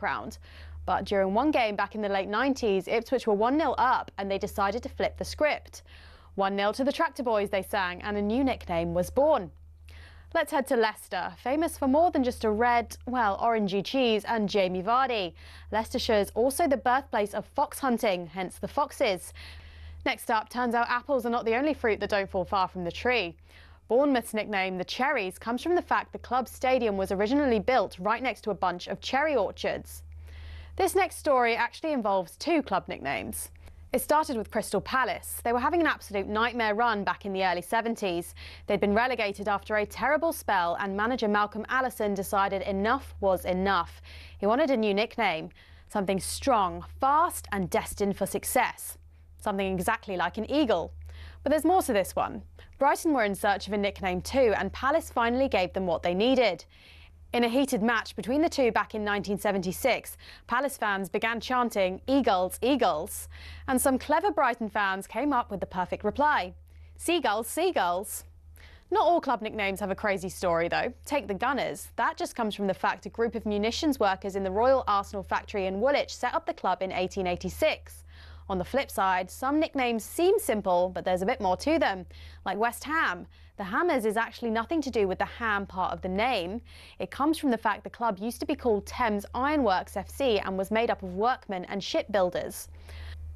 ground. But during one game back in the late 90s, Ipswich were 1-0 up and they decided to flip the script. 1-0 to the Tractor Boys, they sang, and a new nickname was born. Let's head to Leicester, famous for more than just a red, well, orangey cheese and Jamie Vardy. Leicestershire is also the birthplace of fox hunting, hence the Foxes. Next up, turns out apples are not the only fruit that don't fall far from the tree. Bournemouth's nickname, the Cherries, comes from the fact the club's stadium was originally built right next to a bunch of cherry orchards. This next story actually involves two club nicknames. It started with Crystal Palace. They were having an absolute nightmare run back in the early 70s. They'd been relegated after a terrible spell and manager Malcolm Allison decided enough was enough. He wanted a new nickname, something strong, fast and destined for success. Something exactly like an eagle. But there's more to this one. Brighton were in search of a nickname too, and Palace finally gave them what they needed. In a heated match between the two back in 1976, Palace fans began chanting, "Eagles, Eagles." And some clever Brighton fans came up with the perfect reply, "Seagulls, Seagulls." Not all club nicknames have a crazy story though. Take the Gunners. That just comes from the fact a group of munitions workers in the Royal Arsenal factory in Woolwich set up the club in 1886. On the flip side, some nicknames seem simple, but there's a bit more to them. Like West Ham. The Hammers is actually nothing to do with the ham part of the name. It comes from the fact the club used to be called Thames Ironworks FC and was made up of workmen and shipbuilders.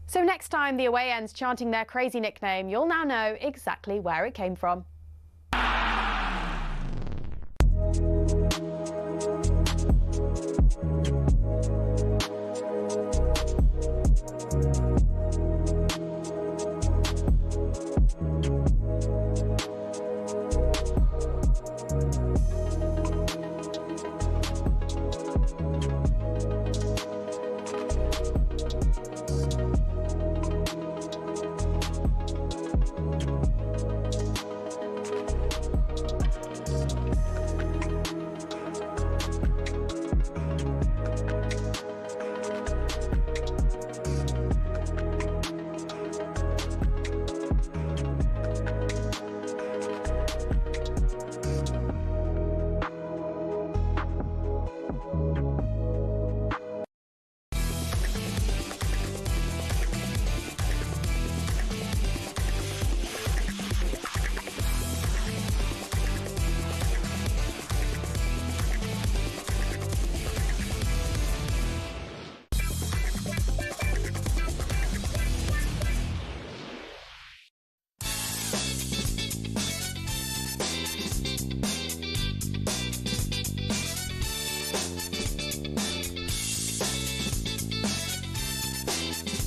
So next time the away end's chanting their crazy nickname, you'll now know exactly where it came from.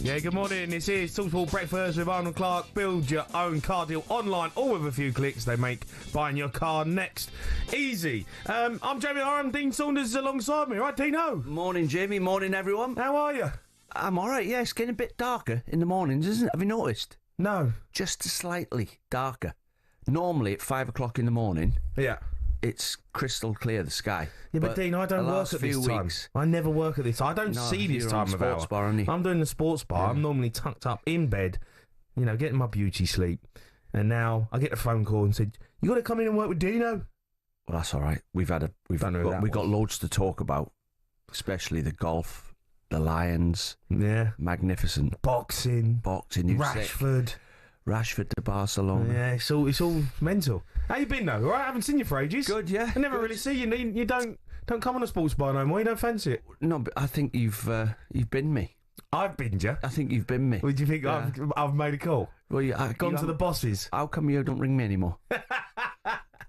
Yeah, good morning. This is talkSPORT Breakfast with Arnold Clark. Build your own car deal online, all with a few clicks. They make buying your car next easy. I'm Jamie O'Hara Dean Saunders alongside me. Right, Dino? Morning, Jamie. Morning, everyone. How are you? I'm all right, yeah. It's getting a bit darker in the mornings, isn't it? Have you noticed? No. Just slightly darker. Normally at 5 o'clock in the morning, Yeah. it's crystal clear, the sky. Yeah, but Dean, I don't work at this time. I never work at this time. I don't see this time of hour. Bar, I'm doing the sports bar. Yeah. I'm normally tucked up in bed, you know, getting my beauty sleep. And now I get a phone call and said, "You got to come in and work with Dino." Well, that's all right. We've got loads to talk about, especially the golf, the Lions. Yeah, magnificent. Boxing, Usyk. Rashford to Barcelona. Yeah, it's all mental. How you been though? All right, I haven't seen you for ages. Good, yeah. I never really see you. You don't come on a sports bar no more. You don't fancy it? No, but I think you've binned me. I've binned you. I think you've binned me. What do you think? Yeah. I've made a call. Well, gone to the bosses. How come you don't ring me anymore?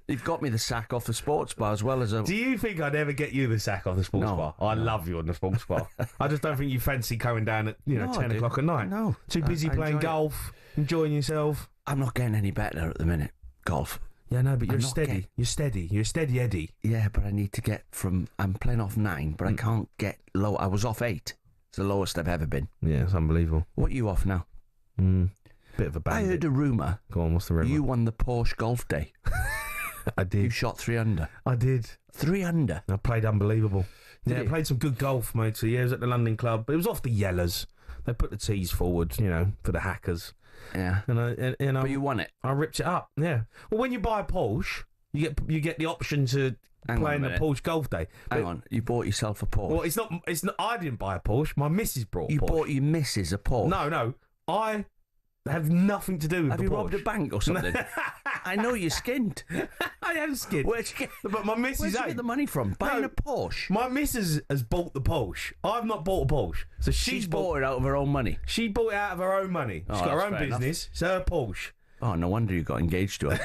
You've got me the sack off the sports bar as well as a... Do you think I'd ever get you the sack off the sports bar? I love you on the sports bar. I just don't think you fancy coming down at 10 o'clock at night. No. Too busy playing golf, enjoying yourself. I'm not getting any better at the minute, golf. Yeah, no, but you're steady. You're a steady Eddie. Yeah, but I need to get from... I'm playing off 9, but I can't get low. I was off 8. It's the lowest I've ever been. Yeah, it's unbelievable. What are you off now? Bit of a bandit. I heard a rumour. Go on, what's the rumour? You won the Porsche Golf Day. I did. You shot 3 under. I did. 3 under? I played unbelievable. I played some good golf, mate. So, yeah, I was at the London Club. But it was off the yellers. They put the tees forward, for the hackers. Yeah. And but you won it. I ripped it up, yeah. Well, when you buy a Porsche, You get the option to play in the Porsche Golf Day. Hang on, you bought yourself a Porsche. Well, it's not. I didn't buy a Porsche. My missus brought a Porsche. You bought your missus a Porsche? No. I have nothing to do with Have the you Porsche. robbed a bank or something? I know you're skinned. I am skinned. Where'd you get, but my missus where'd you get the money from? Buying a Porsche? My missus has bought the Porsche. I've not bought a Porsche. So she's bought it out of her own money? She bought it out of her own money. She's got her own business. It's her Porsche. Oh, no wonder you got engaged to her.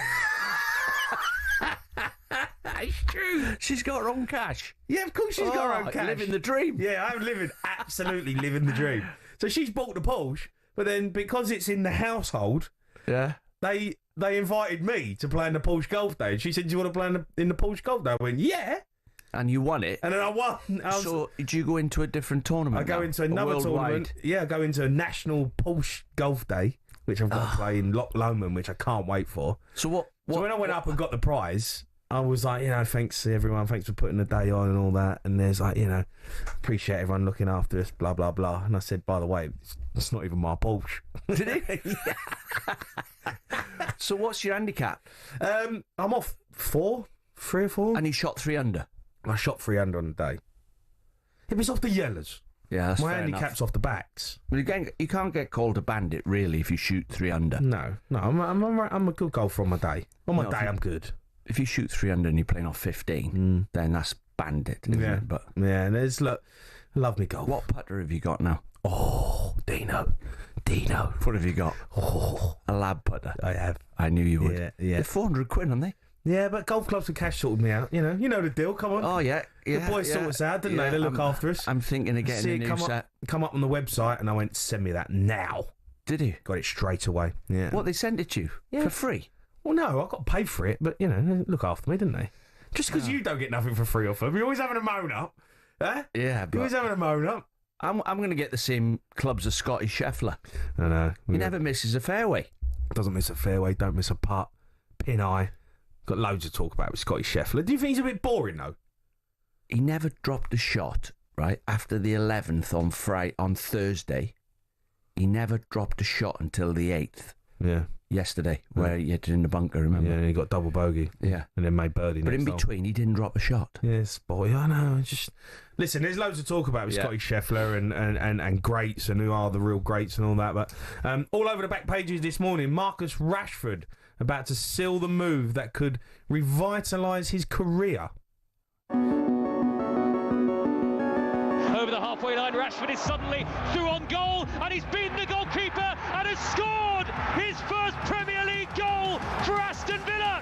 It's true. She's got her own cash. Yeah, of course she's got her own cash. Living the dream. Yeah, I'm absolutely living the dream. So she's bought the Porsche, but then because it's in the household, yeah, they invited me to play in the Porsche Golf Day. And she said, "Do you want to play in the Porsche Golf Day?" I went, "Yeah." And you won it. And then I won. So do you go into a different tournament? I go into another tournament. Yeah, I go into a national Porsche Golf Day, which I've got to play in Loch Lomond, which I can't wait for. So what? So when I went up and got the prize, I was like, thanks to everyone, thanks for putting the day on and all that. And there's like, appreciate everyone looking after us, blah, blah, blah. And I said, by the way, it's not even my Porsche. Did he? So what's your handicap? I'm off 3 or 4. And you shot 3 under? I shot 3 under on the day. It was off the yellows. Yeah, that's my fair handicap's enough. Off the backs. Well, you can't get called a bandit, really, if you shoot 3 under. No, I'm a good golfer on my day. On my day, I'm good. If you shoot 3 under and you're playing off 15, then that's bandit, isn't it? But yeah, there's I love me golf. What putter have you got now? Oh, Dino. What have you got? Oh, a lab putter. I have. I knew you would. Yeah. They're 400 quid, aren't they? Yeah, but golf clubs and cash sorted me out. You know the deal. Come on. Oh yeah. The boys sort us out, didn't they? They look after us. I'm thinking of getting a new set. Come up on the website, and I went, send me that now. Did you? Got it straight away. Yeah. What, they sent it to you for free? Well, no, I got to pay for it, but they look after me, didn't they? Just because you don't get nothing for free off them, you're always having a moan up. Eh? Yeah, but you're always having a moan up. I'm going to get the same clubs as Scottie Scheffler. I know. He never misses a fairway. Doesn't miss a fairway, don't miss a putt. Pin eye. Got loads to talk about with Scottie Scheffler. Do you think he's a bit boring, though? He never dropped a shot, right? After the 11th on Thursday, he never dropped a shot until the 8th. Yeah. Yesterday, where he hit it in the bunker, remember? Yeah, and he got double bogey. Yeah. And then made birdie. But in between, he didn't drop a shot. Yes, boy, I know. Listen, there's loads to talk about with Scottie Scheffler and greats and who are the real greats and all that. But all over the back pages this morning, Marcus Rashford about to seal the move that could revitalise his career. Over the halfway line, Rashford is suddenly through on goal, and he's beaten the goalkeeper and has scored his first Premier League goal for Aston Villa.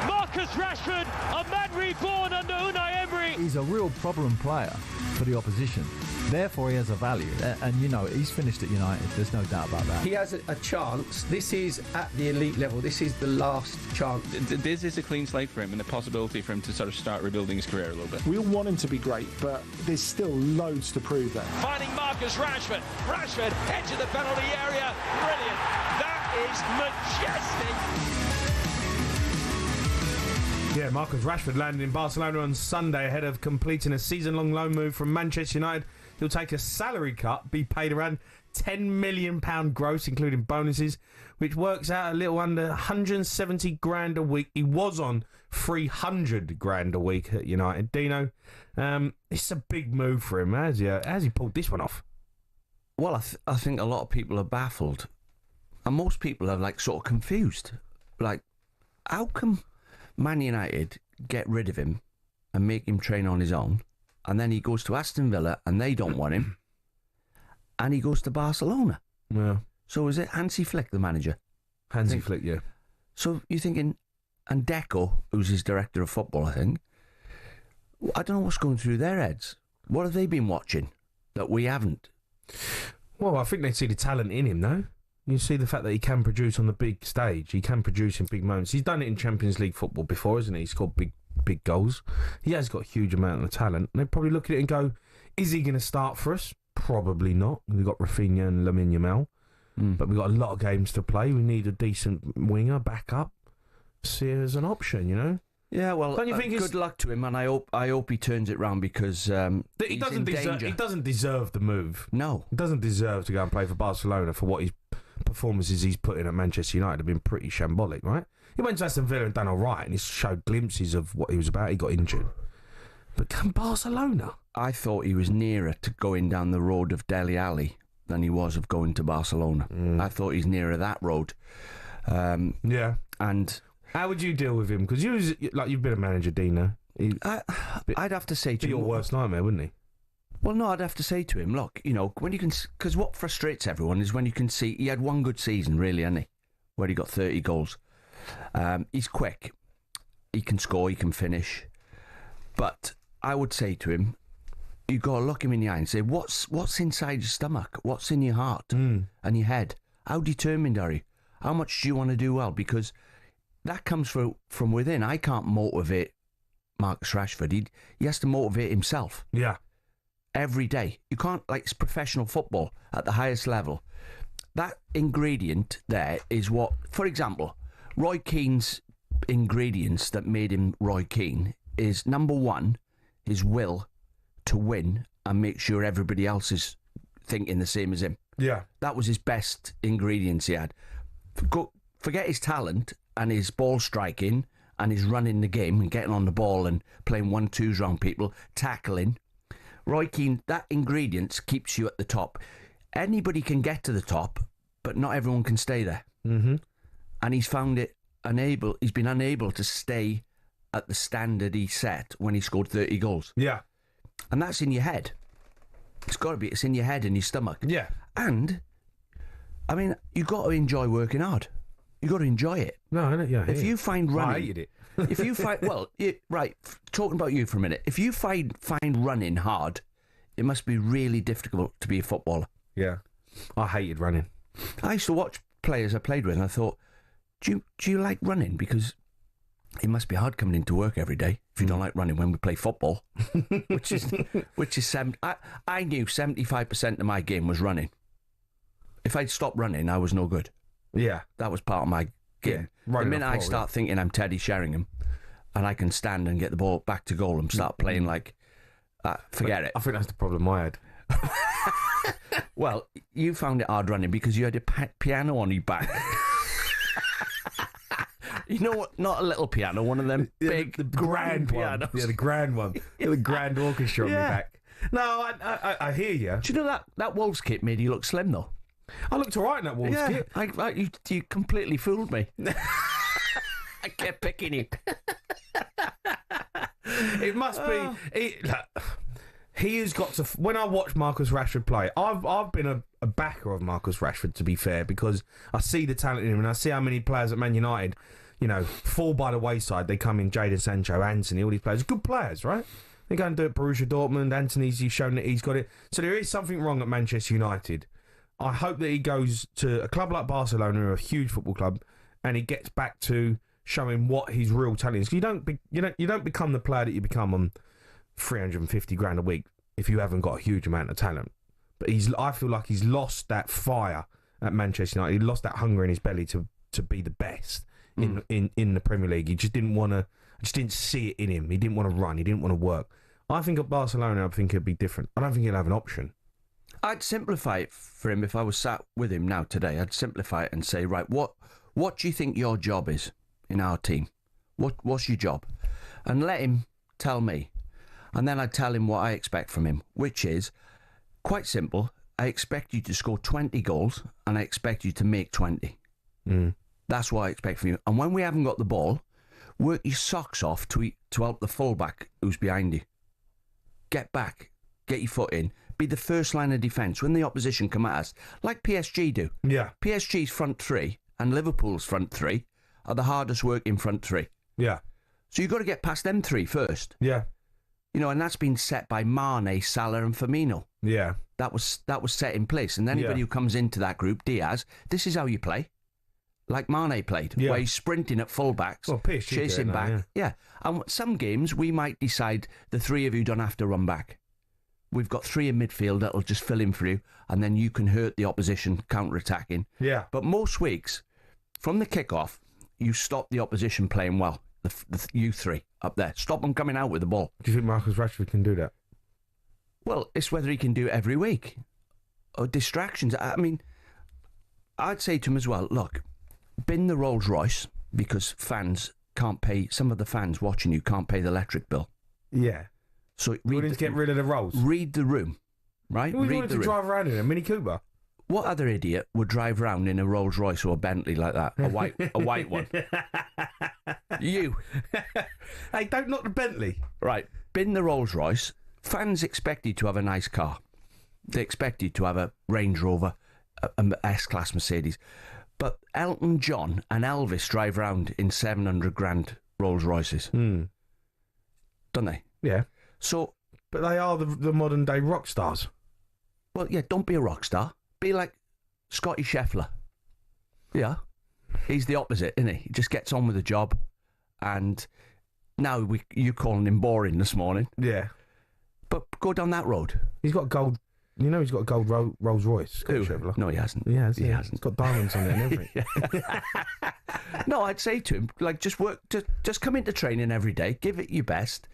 Marcus Rashford, a man reborn under Unai Emery. He's a real problem player for the opposition. Therefore, he has a value. And, he's finished at United. There's no doubt about that. He has a chance. This is at the elite level. This is the last chance. This is a clean slate for him and the possibility for him to sort of start rebuilding his career a little bit. We all want him to be great, but there's still loads to prove there. Finding Marcus Rashford. Rashford, edge of the penalty area. Brilliant. That is majestic. Yeah, Marcus Rashford landed in Barcelona on Sunday ahead of completing a season-long loan move from Manchester United. He'll take a salary cut, be paid around £10 million gross, including bonuses, which works out a little under 170 grand a week. He was on 300 grand a week at United. Dino, it's a big move for him. How's he pulled this one off? Well, I think a lot of people are baffled. And most people are, sort of confused. How come Man United get rid of him and make him train on his own, and then he goes to Aston Villa and they don't want him, and he goes to Barcelona? Yeah. So is it Hansi Flick, the manager? Hansi Flick, yeah. So you're thinking, and Deco, who's his director of football, I think, I don't know what's going through their heads. What have they been watching that we haven't? Well, I think they see the talent in him, though. You see the fact that he can produce on the big stage. He can produce in big moments. He's done it in Champions League football before, hasn't he? He's scored big goals. He has got a huge amount of talent. They probably look at it and go, is he going to start for us? Probably not. We've got Rafinha and Lamine Yamal. But we've got a lot of games to play. We need a decent winger, backup. See it as an option, Yeah, well, don't you think good luck to him, and I hope he turns it round because he doesn't deserve the move. No, he doesn't deserve to go and play for Barcelona for what he's performances he's put in at Manchester United have been pretty shambolic, right? He went to Aston Villa and done all right, and he showed glimpses of what he was about. He got injured. But come Barcelona. I thought he was nearer to going down the road of Dele Alli than he was of going to Barcelona. I thought he's nearer that road. Yeah. And how would you deal with him? Because you've been a manager, Dina. I'd have to say to be him, your worst nightmare, wouldn't he? Well, no, I'd have to say to him, look, when you can, because what frustrates everyone is when you can see he had one good season, really, hasn't he? Where he got 30 goals. He's quick. He can score. He can finish. But I would say to him, you've got to look him in the eye and say, what's inside your stomach? What's in your heart and your head? How determined are you? How much do you want to do well? Because that comes from within. I can't motivate Marcus Rashford. He has to motivate himself. Yeah. Every day. You can't, it's professional football at the highest level. That ingredient there is what, for example, Roy Keane's ingredients that made him Roy Keane is, number one, his will to win and make sure everybody else is thinking the same as him. Yeah. That was his best ingredients he had. Forget his talent and his ball striking and his running the game and getting on the ball and playing 1-2s around people, tackling. Roy Keane, that ingredient keeps you at the top. Anybody can get to the top, but not everyone can stay there. Mm-hmm. And he's found it he's been unable to stay at the standard he set when he scored 30 goals. Yeah. And that's in your head. It's in your head and your stomach. Yeah. And, I mean, you've got to enjoy working hard. You've got to enjoy it. No, yeah. If you find running... I hated it. If you find... Well, right, talking about you for a minute. If you find running hard, it must be really difficult to be a footballer. Yeah. I hated running. I used to watch players I played with and I thought, do you like running? Because it must be hard coming into work every day if you don't like running when we play football, which is I knew 75% of my game was running. If I'd stopped running, I was no good. Yeah. That was part of my game. Yeah, the minute I start thinking I'm Teddy Sheringham and I can stand and get the ball back to goal and start playing forget it. I think that's the problem I had. Well, you found it hard running because you had a piano on your back. You know what? Not a little piano, one of them big, the grand pianos. one. Yeah, the grand one. The grand orchestra on my back. No, I hear you. Do you know that Wolves kit made you look slim, though? I looked all right in that Wolves kit. You completely fooled me. I kept picking you. It must be... He has got to... When I watch Marcus Rashford play, I've been a backer of Marcus Rashford, to be fair, because I see the talent in him and I see how many players at Man United, fall by the wayside. They come in, Jadon Sancho, Anthony, all these players. Good players, right? They go and do it at Borussia Dortmund. Anthony's shown that he's got it. So there is something wrong at Manchester United. I hope that he goes to a club like Barcelona, a huge football club, and he gets back to showing what his real talent is. You don't become the player that you become on 350 grand a week if you haven't got a huge amount of talent. But I feel like he's lost that fire at Manchester United. He lost that hunger in his belly to be the best in the Premier League. He just didn't want to. I just didn't see it in him. He didn't want to run. He didn't want to work. I think at Barcelona, I think it'd be different. I don't think he'll have an option. I'd simplify it for him if I was sat with him now today. I'd simplify it and say, right, what do you think your job is in our team? What's your job? And let him tell me. And then I'd tell him what I expect from him, which is quite simple. I expect you to score 20 goals and I expect you to make 20. That's what I expect from you. And when we haven't got the ball, work your socks off to help the fullback who's behind you. Get back, get your foot in, be the first line of defence when the opposition come at us, like PSG do. Yeah. PSG's front three and Liverpool's front three are the hardest working front three. Yeah. So you've got to get past them three first. Yeah. And that's been set by Mane, Salah and Firmino. Yeah. That was set in place. And anybody who comes into that group, Diaz, this is how you play. Like Mane played, where he's sprinting at fullbacks, chasing back. Yeah. And some games we might decide the three of you don't have to run back. We've got three in midfield that'll just fill in for you, and then you can hurt the opposition counter-attacking. Yeah. But most weeks, from the kick-off, you stop the opposition playing well. You three up there. Stop them coming out with the ball. Do you think Marcus Rashford can do that? Well, it's whether he can do it every week. Or distractions. I mean, I'd say to him as well, look, bin the Rolls Royce because fans can't pay, some of the fans watching you can't pay the electric bill. Yeah. So We need to get rid of the Rolls. read the room, right? We read wanted the to room. drive around in a Mini Cooper. What other idiot would drive round in a Rolls Royce or a Bentley like that? A white one. You. Hey, don't knock the Bentley. Right. Bin the Rolls Royce. Fans expect you to have a nice car. They expect you to have a Range Rover, a S-Class Mercedes. But Elton John and Elvis drive around in 700 grand Rolls Royces. Don't they? Yeah. So, But they are the modern day rock stars. well, yeah, don't be a rock star. Be like Scottie Scheffler. Yeah. He's the opposite, isn't he? He just gets on with the job. And now you're calling him boring this morning. Yeah. But go down that road. He's got gold. You know he's got a gold Rolls Royce. Scottie Scheffler. No, he hasn't. He has. He hasn't. He's got diamonds on it and everything. No, I'd say to him, like, just work, just come into training every day, give it your best,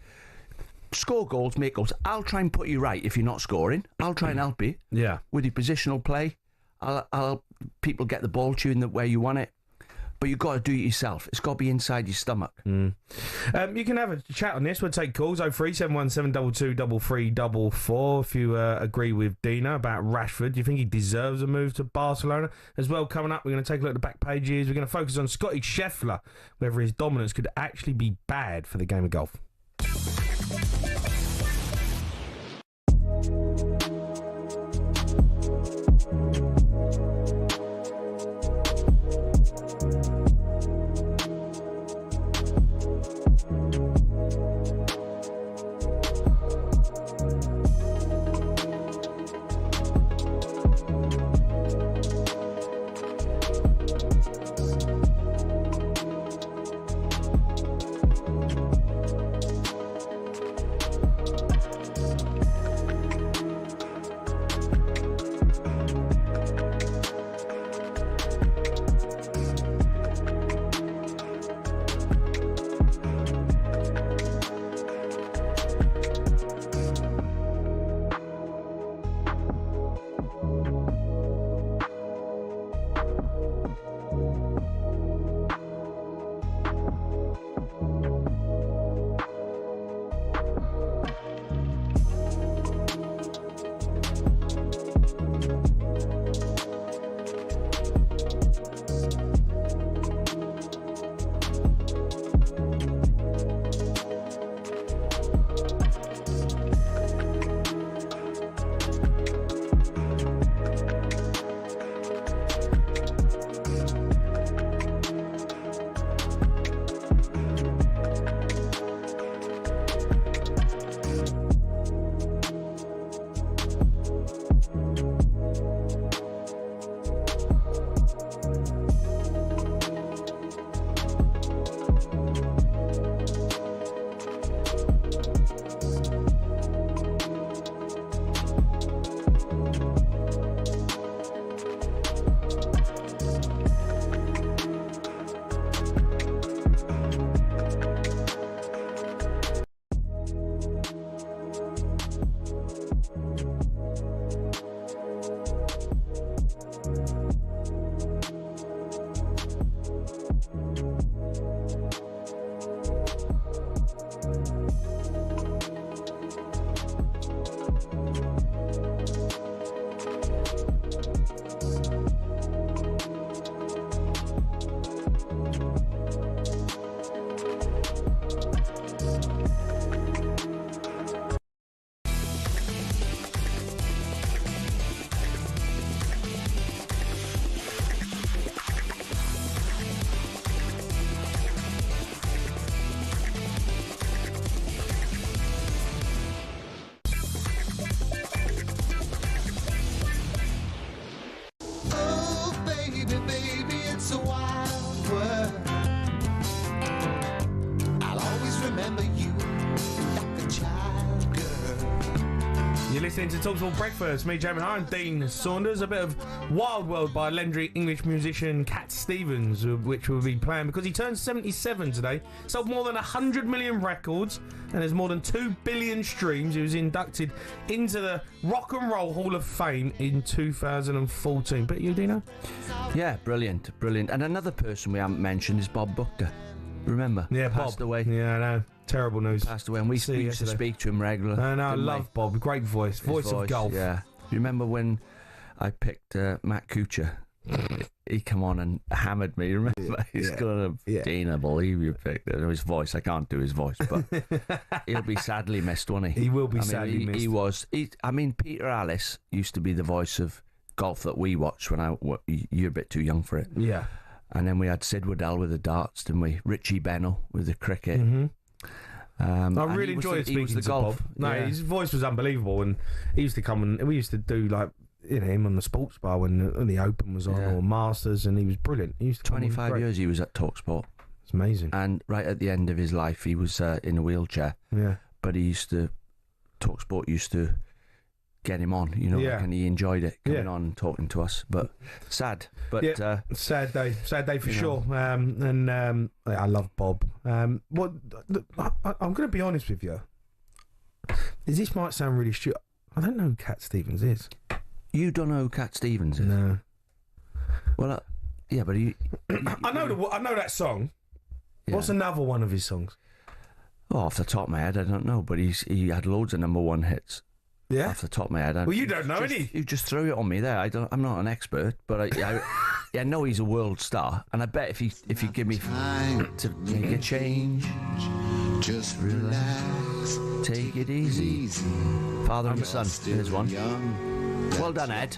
score goals, make goals. I'll try and put you right if you're not scoring. I'll try and help you Yeah. with your positional play. I'll people get the ball to you in the way you want it. But you've got to do it yourself. It's got to be inside your stomach. You can have a chat on this. We'll take calls 03717223344 if you agree with Dina about Rashford. Do you think he deserves a move to Barcelona? As well, coming up, we're going to take a look at the back pages. We're going to focus on Scottie Scheffler, whether his dominance could actually be bad for the game of golf. listening to talkSPORT Breakfast. Me, Jamie O'Hara Dean Saunders. A bit of Wild World by legendary English musician Cat Stevens, which we'll be playing because he turns 77 today. Sold more than 100 million records and has more than 2 billion streams. He was inducted into the Rock and Roll Hall of Fame in 2014. But you, Dino? Yeah, brilliant. And another person we haven't mentioned is Bob Bubka. Remember? Yeah, passed Bob. away. Yeah, I know. Terrible news. Passed away, and we used to speak to him regularly. I love Bob. Great voice. Voice of golf. Yeah. You remember when I picked Matt Kuchar? He come on and hammered me. Remember? He's gonna. Dean, I believe you picked it. His voice. I can't do his voice, but he'll be sadly missed, won't he? He will be sadly missed. He was. Peter Alice used to be the voice of golf that we watched when you're a bit too young for it. Yeah. And then we had Sid Waddell with the darts, didn't we? Richie Bennell with the cricket. Mm-hmm. I really enjoyed speaking to golf. Bob. No, his voice was unbelievable, and he used to come and we used to do him on the sports bar when the Open was on or Masters, and he was brilliant. He used to 25 years he was at talkSPORT. It's amazing. And right at the end of his life, he was in a wheelchair. Yeah, but talkSPORT used to get him on, and he enjoyed it coming on and talking to us. But sad, sad day for sure. I love Bob. I'm going to be honest with you. This might sound really stupid. I don't know who Cat Stevens is. You don't know who Cat Stevens is? No. Well, yeah, but I know that song. Yeah. What's another one of his songs? Oh, off the top of my head, I don't know. But he had loads of #1 hits. Yeah, off the top of my head. Well, you don't know any. You just threw it on me there. I'm not an expert, but I know he's a world star. And I bet if you give me time to make a change, just relax, take it easy. Father and Son. Here's one. Well done, Ed.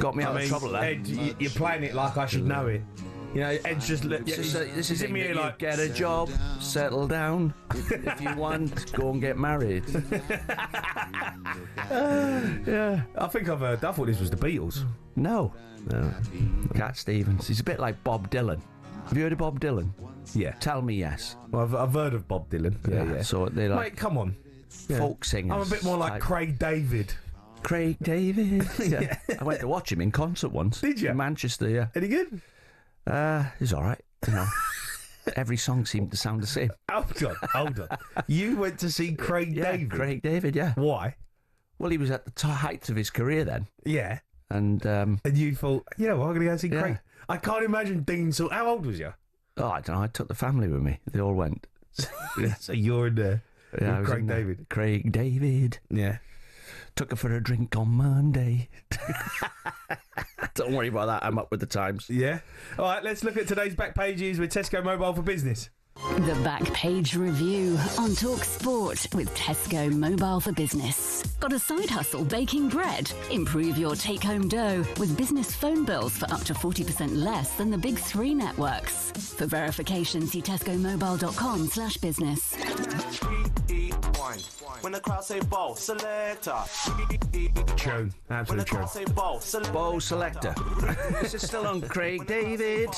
Got me out of trouble there. Ed, you're playing it like I should know it. Ed's just... This is in me like... Get a job, settle down. If you want, go and get married. Yeah, I think I've heard... I thought this was the Beatles. No. Cat Stevens. He's a bit like Bob Dylan. Have you heard of Bob Dylan? Yeah. Tell me yes. Well, I've heard of Bob Dylan. Yeah. So they like... Mate, come on. Folk singers. I'm a bit more like Craig David. Craig David? Yeah. I went to watch him in concert once. Did you? In Manchester, yeah. Any good? He's all right. Every song seemed to sound the same. Hold on. You went to see Craig David? Craig David, yeah. Why? Well, he was at the height of his career then. Yeah. And you thought, I'm going to go see Craig. I can't imagine Dean. So, how old was you? Oh, I don't know. I took the family with me. They all went. So you're in there. Yeah, Craig David. Craig David. Yeah. Took her for a drink on Monday. Don't worry about that. I'm up with the times. Yeah. All right, let's look at today's back pages with Tesco Mobile for Business. The Back Page Review on talkSPORT with Tesco Mobile for Business. Got a side hustle baking bread? Improve your take-home dough with business phone bills for up to 40% less than the big 3 networks. For verification, see tescomobile.com/business. When the crowd say bow, selector. Tune. Absolute tune. Bow selector. This is still on Craig David.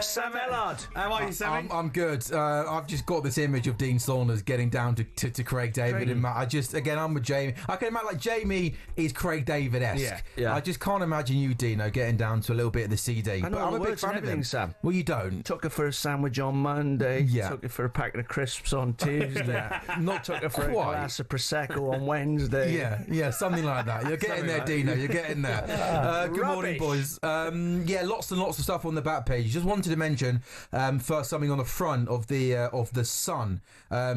Sam Ellard. How are you, Sam? I'm good. I've just got this image of Dean Saunders getting down to Craig David. And I'm with Jamie. I can imagine, like, Jamie is Craig David-esque. Yeah. I just can't imagine you, Dino, getting down to a little bit of the CD. I know, I'm a big fan of him, Sam. Well, you don't. Took her for a sandwich on Monday. Yeah. Took her for a packet of crisps on Tuesday. Not took her for a glass of Prosecco on Wednesday. Yeah, something like that. You're getting there, Dino. You're getting there. Good morning, boys. Lots and lots of stuff on the back page. Just wanted to mention first something on the front of the Sun.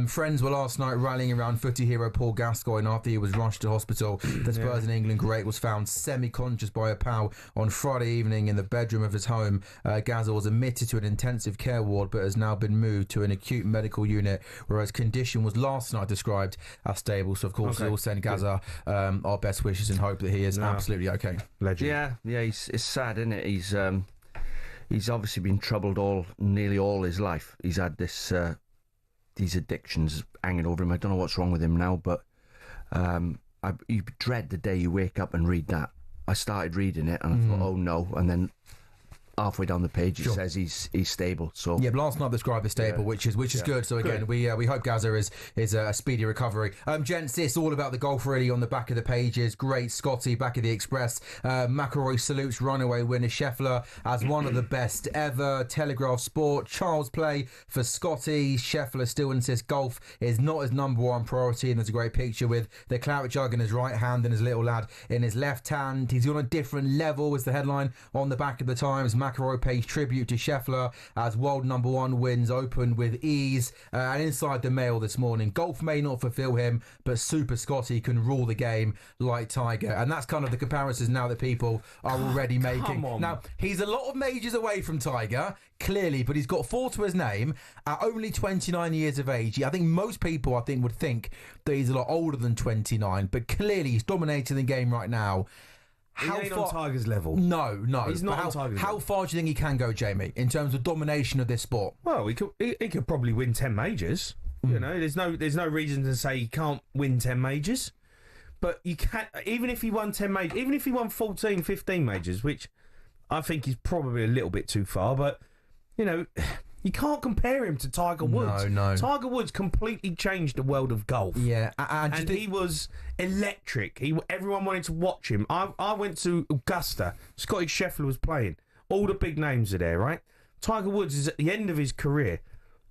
Friends were last night rallying around footy hero Paul Gascoigne after he was rushed to hospital. The Spurs in England great was found semi-conscious by a pal on Friday evening in the bedroom of his home. Gazza was admitted to an intensive care ward but has now been moved to an acute medical unit where his condition was last night described as stable. So of course we all send Gazza our best wishes and hope that he is absolutely okay. Legend. Yeah, it's sad, isn't it? He's obviously been troubled nearly all his life. He's had these addictions hanging over him. I don't know what's wrong with him now, but you dread the day you wake up and read that. I started reading it and I thought, oh no, and then halfway down the page it says he's stable. So yeah, last night described as stable, which is good. So again, we hope Gazza is a speedy recovery. Gents, it's all about the golf really on the back of the pages. Great, Scottie back of the Express. McIlroy salutes runaway winner Scheffler as one of the best ever. Telegraph Sport, Charles play for Scottie. Scheffler still insists golf is not his number one priority, and there's a great picture with the claret jug in his right hand and his little lad in his left hand. He's on a different level, is the headline on the back of the Times. McIlroy pays tribute to Scheffler as world number one wins open with ease. And inside the Mail this morning, golf may not fulfill him, but Super Scottie can rule the game like Tiger. And that's kind of the comparisons now that people are already making. Now, he's a lot of majors away from Tiger, clearly, but he's got 4 to his name at only 29 years of age. I think most people, would think that he's a lot older than 29, but clearly he's dominating the game right now. He ain't on Tiger's level. No. He's not on Tiger's level. How far do you think he can go, Jamie, in terms of domination of this sport? Well, he could probably win 10 majors. You know, there's no reason to say he can't win 10 majors. But you can't, even if he won 10 majors, even if he won 14, 15 majors, which I think is probably a little bit too far, but, you know, you can't compare him to Tiger Woods. No. Tiger Woods completely changed the world of golf. Yeah, and he was electric. Everyone wanted to watch him. I went to Augusta. Scottie Scheffler was playing. All the big names are there, right? Tiger Woods is at the end of his career.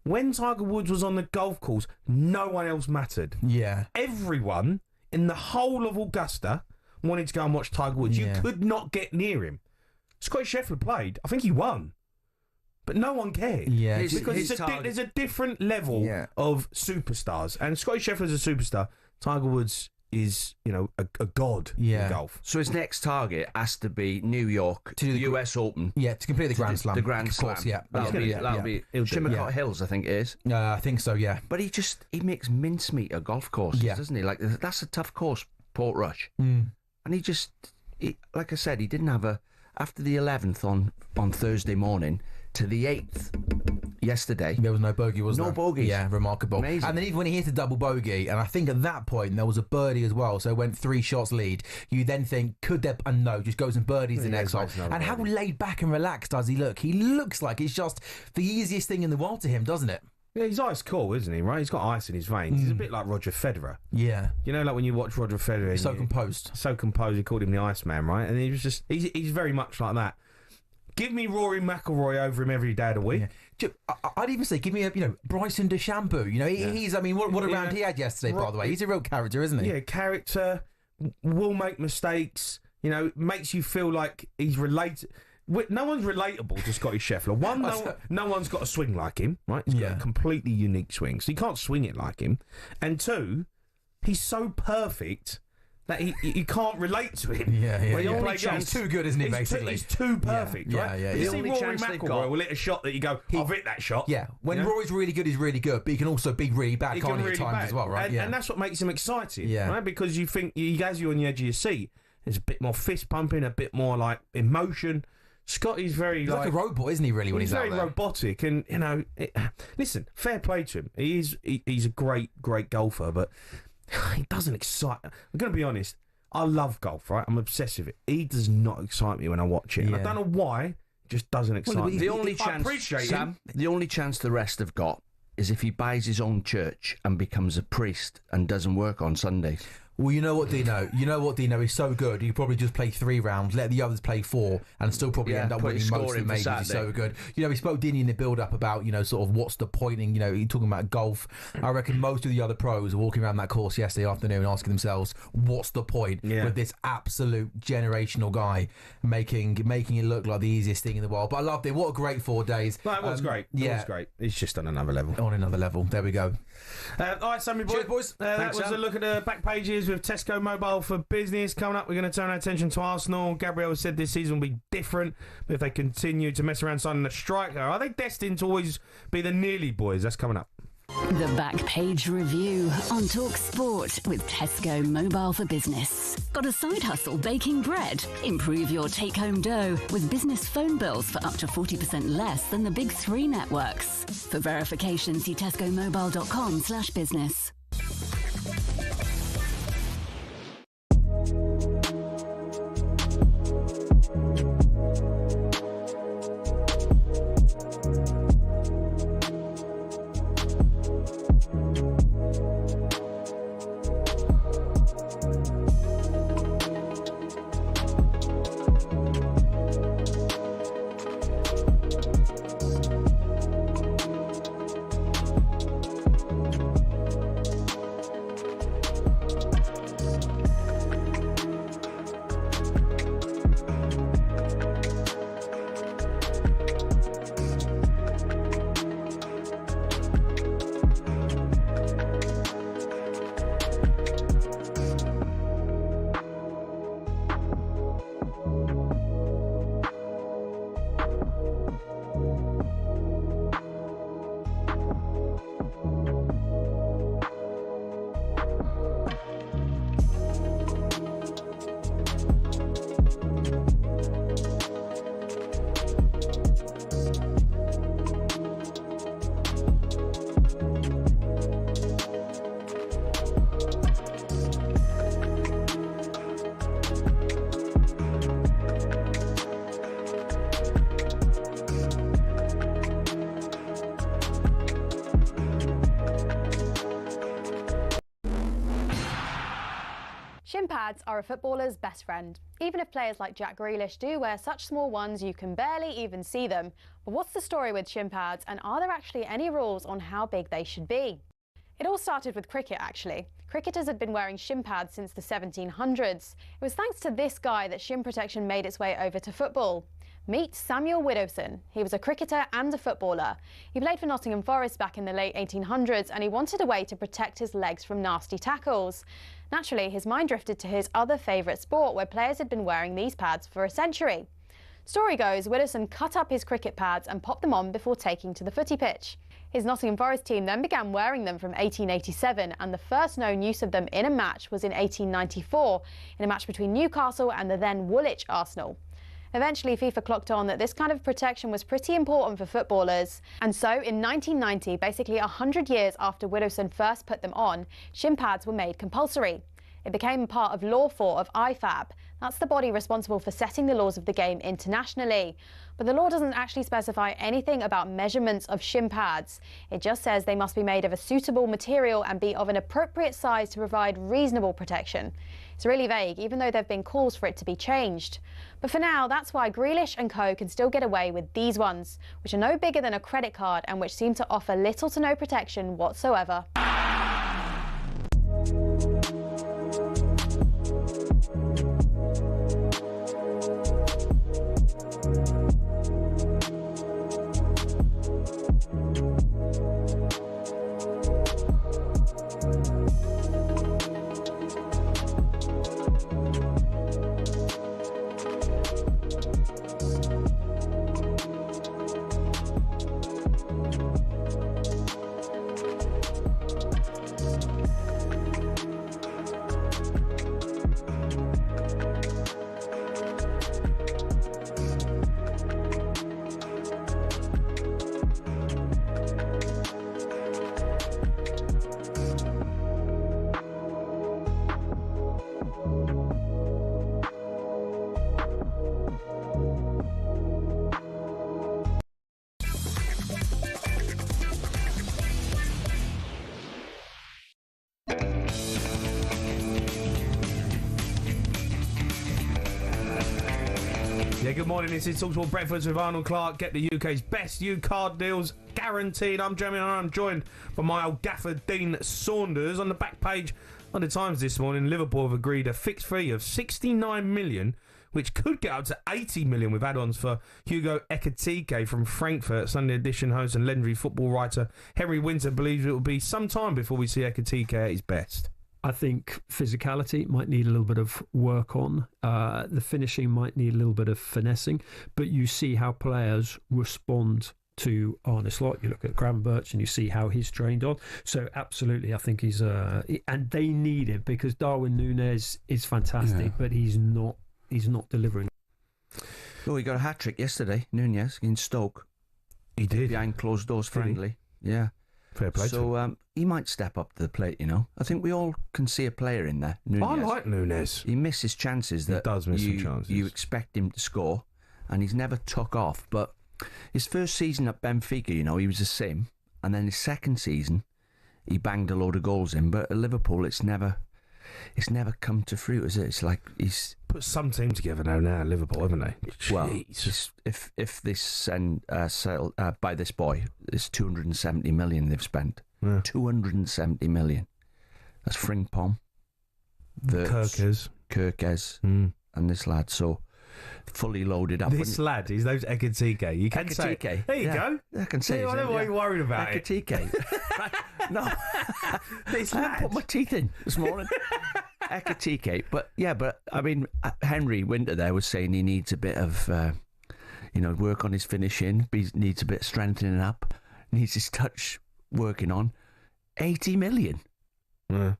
When Tiger Woods was on the golf course, no one else mattered. Yeah. Everyone in the whole of Augusta wanted to go and watch Tiger Woods. You could not get near him. Scottie Scheffler played. I think he won. But no one cared. Yeah, because there's a different level of superstars. And Scottie Scheffler's a superstar. Tiger Woods is, you know, a god in golf. So his next target has to be New York, to the US Open. Yeah, to complete the Grand Slam. The Grand Slam. Course, yeah. That'll be Shinnecock Hills, I think it is. I think so, yeah. But he makes mincemeat of golf courses, doesn't he? Like, that's a tough course, Portrush. And he, like I said, he didn't have after the 11th on Thursday morning to the 8th yesterday. There was no bogey, was there? No bogeys. Yeah, remarkable. Amazing. And then even when he hit a double bogey, and I think at that point there was a birdie as well, so it went 3 shots lead. You then think, could there... And no, just goes and birdies the next hole. And how laid back and relaxed does he look? He looks like it's just the easiest thing in the world to him, doesn't it? Yeah, he's ice cool, isn't he, right? He's got ice in his veins. He's a bit like Roger Federer. Yeah. You know, like when you watch Roger Federer... He's so composed. So composed, he called him the Iceman, right? And he was just... He's very much like that. Give me Rory McIlroy over him every day of the week. Yeah. I'd even say, give me Bryson DeChambeau. You know, he's. I mean, what a round he had yesterday. By the way, he's a real character, isn't he? Yeah, character. Will make mistakes. You know, makes you feel like he's related. No one's relatable to Scottie Scheffler. One, no one's got a swing like him. Right? He's got a completely unique swing, so you can't swing it like him. And 2, he's so perfect that you can't relate to him. He's too good, isn't he, basically? He's too perfect, right? Yeah. You see Rory McIlroy will hit a shot that you go, I've hit that shot. Yeah, when Rory's really good, he's really good, but he can also be really bad, can't he, at times as well, right? And that's what makes him exciting, right? Because you think, he has you on the edge of your seat. There's a bit more fist pumping, a bit more, like, emotion. Scottie's very... He's like a robot, isn't he, really, when he's out there? He's very robotic, and, you know... listen, fair play to him. He's a great, great golfer, but... He doesn't excite... I'm going to be honest. I love golf, right? I'm obsessed with it. He does not excite me when I watch it. I don't know why. It just doesn't excite me. The only chance the rest have got is if he buys his own church and becomes a priest and doesn't work on Sundays. Well, you know what, Dino? He's so good. You probably just play 3 rounds, let the others play 4, and still probably end up winning most of the majors. He's so good. You know, we spoke, Dini, in the build-up about, sort of what's the point in, you're talking about golf. I reckon most of the other pros are walking around that course yesterday afternoon asking themselves, what's the point with this absolute generational guy making it look like the easiest thing in the world. But I loved it. What a great 4 days. No, it was great. It was great. It's just on another level. On another level. There we go. All right, Sammy boy. Cheers, boys. That was a look at the back pages with Tesco Mobile for Business. Coming up, we're going to turn our attention to Arsenal. Gabriel said this season will be different, but if they continue to mess around signing a striker, are they destined to always be the nearly boys? That's coming up. The Back Page Review on talkSPORT with Tesco Mobile for Business. Got a side hustle baking bread? Improve your take-home dough with business phone bills for up to 40% less than the big 3 networks. For verification, see tescomobile.com/business. pads are a footballer's best friend. Even if players like Jack Grealish do wear such small ones you can barely even see them. But what's the story with shin pads, and are there actually any rules on how big they should be? It all started with cricket, actually. Cricketers had been wearing shin pads since the 1700s. It was thanks to this guy that shin protection made its way over to football. Meet Samuel Widdowson. He was a cricketer and a footballer. He played for Nottingham Forest back in the late 1800s, and he wanted a way to protect his legs from nasty tackles. Naturally, his mind drifted to his other favourite sport, where players had been wearing these pads for a century. Story goes, Widdowson cut up his cricket pads and popped them on before taking to the footy pitch. His Nottingham Forest team then began wearing them from 1887, and the first known use of them in a match was in 1894, in a match between Newcastle and the then Woolwich Arsenal. Eventually, FIFA clocked on that this kind of protection was pretty important for footballers. And so, in 1990, basically 100 years after Widdowson first put them on, shin pads were made compulsory. It became part of Law 4 of IFAB. That's the body responsible for setting the laws of the game internationally. But the law doesn't actually specify anything about measurements of shin pads. It just says they must be made of a suitable material and be of an appropriate size to provide reasonable protection. It's really vague, even though there have been calls for it to be changed. But for now, that's why Grealish and co can still get away with these ones, which are no bigger than a credit card and which seem to offer little to no protection whatsoever. Yeah, good morning. This is talkSPORT Breakfast with Arnold Clark. Get the UK's best card deals guaranteed. I'm Jamie O'Hara. I'm joined by my old gaffer Dean Saunders. On the back page of the Times this morning, Liverpool have agreed a fixed fee of 69 million, which could get up to 80 million with add-ons for Hugo Ekitike from Frankfurt. Sunday edition host and legendary football writer Henry Winter believes it will be some time before we see Ekitike at his best. I think physicality might need a little bit of work on. The finishing might need a little bit of finessing. But you see how players respond to Arne Slot. You look at Graham Birch and you see how he's trained on. So absolutely, I think he's... and they need him because Darwin Núñez is fantastic, but he's not delivering. Oh, he got a hat-trick yesterday, Núñez, against Stoke. He did. Behind closed doors friendly. Yeah. Fair play to him. He might step up to the plate, you know. I think we all can see a player in there, Núñez. I like Núñez. He misses chances that he does miss some chances. You expect him to score, and he's never took off. But his first season at Benfica, you know, he was a sim, and then his second season, he banged a load of goals in. But at Liverpool, it's never come to fruit, is it? It's like he's put some team together now Liverpool, haven't they? Well, if this sell by this boy, it's 270 million they've spent. 270 million. That's Frimpong, Kirkes, and this lad. So fully loaded up. This lad, his name's Ekitike. You can say. There you go. I can say. I don't know why you're worried about Ekitike. No, this I lad. put my teeth in this morning. Ekitike, but I mean, Henry Winter there was saying he needs a bit of, work on his finishing. Needs a bit of strengthening up. Needs his touch working on. 80 million. Yeah.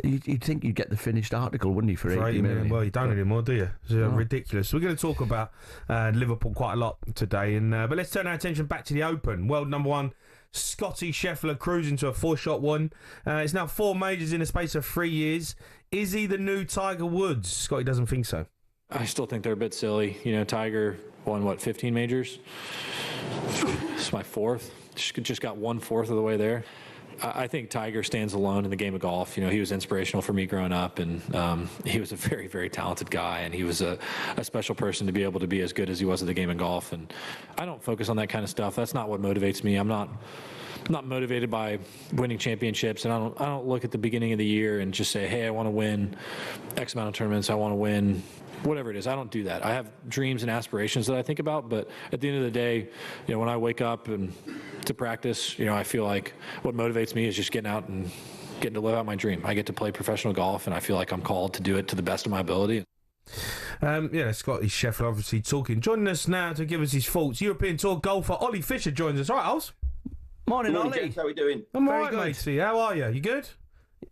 You'd think you'd get the finished article, wouldn't you, for 80 million? Well, you don't anymore, do you? It's ridiculous. We're going to talk about Liverpool quite a lot today, but let's turn our attention back to the Open. World number one, Scottie Scheffler cruising to a 4-shot win. It's now 4 majors in the space of 3 years. Is he the new Tiger Woods? Scottie doesn't think so. I still think they're a bit silly. You know, Tiger won, 15 majors? It's my fourth. Just got 1/4 of the way there. I think Tiger stands alone in the game of golf. You know, he was inspirational for me growing up, and he was a very, very talented guy, and he was a special person to be able to be as good as he was at the game of golf. And I don't focus on that kind of stuff. That's not what motivates me. I'm not motivated by winning championships, and I don't look at the beginning of the year and just say, hey, I want to win X amount of tournaments. I want to win whatever it is. I don't do that. I have dreams and aspirations that I think about, but at the end of the day, you know, when I wake up and to practice, you know, I feel like what motivates me is just getting out and getting to live out my dream. I get to play professional golf, and I feel like I'm called to do it to the best of my ability. Scottie Scheffler obviously talking. Joining us now to give us his thoughts, European Tour golfer Ollie Fisher joins us. All right, Oz? Morning, Ollie. James, how are we doing? I'm all right, matey. How are you? You good?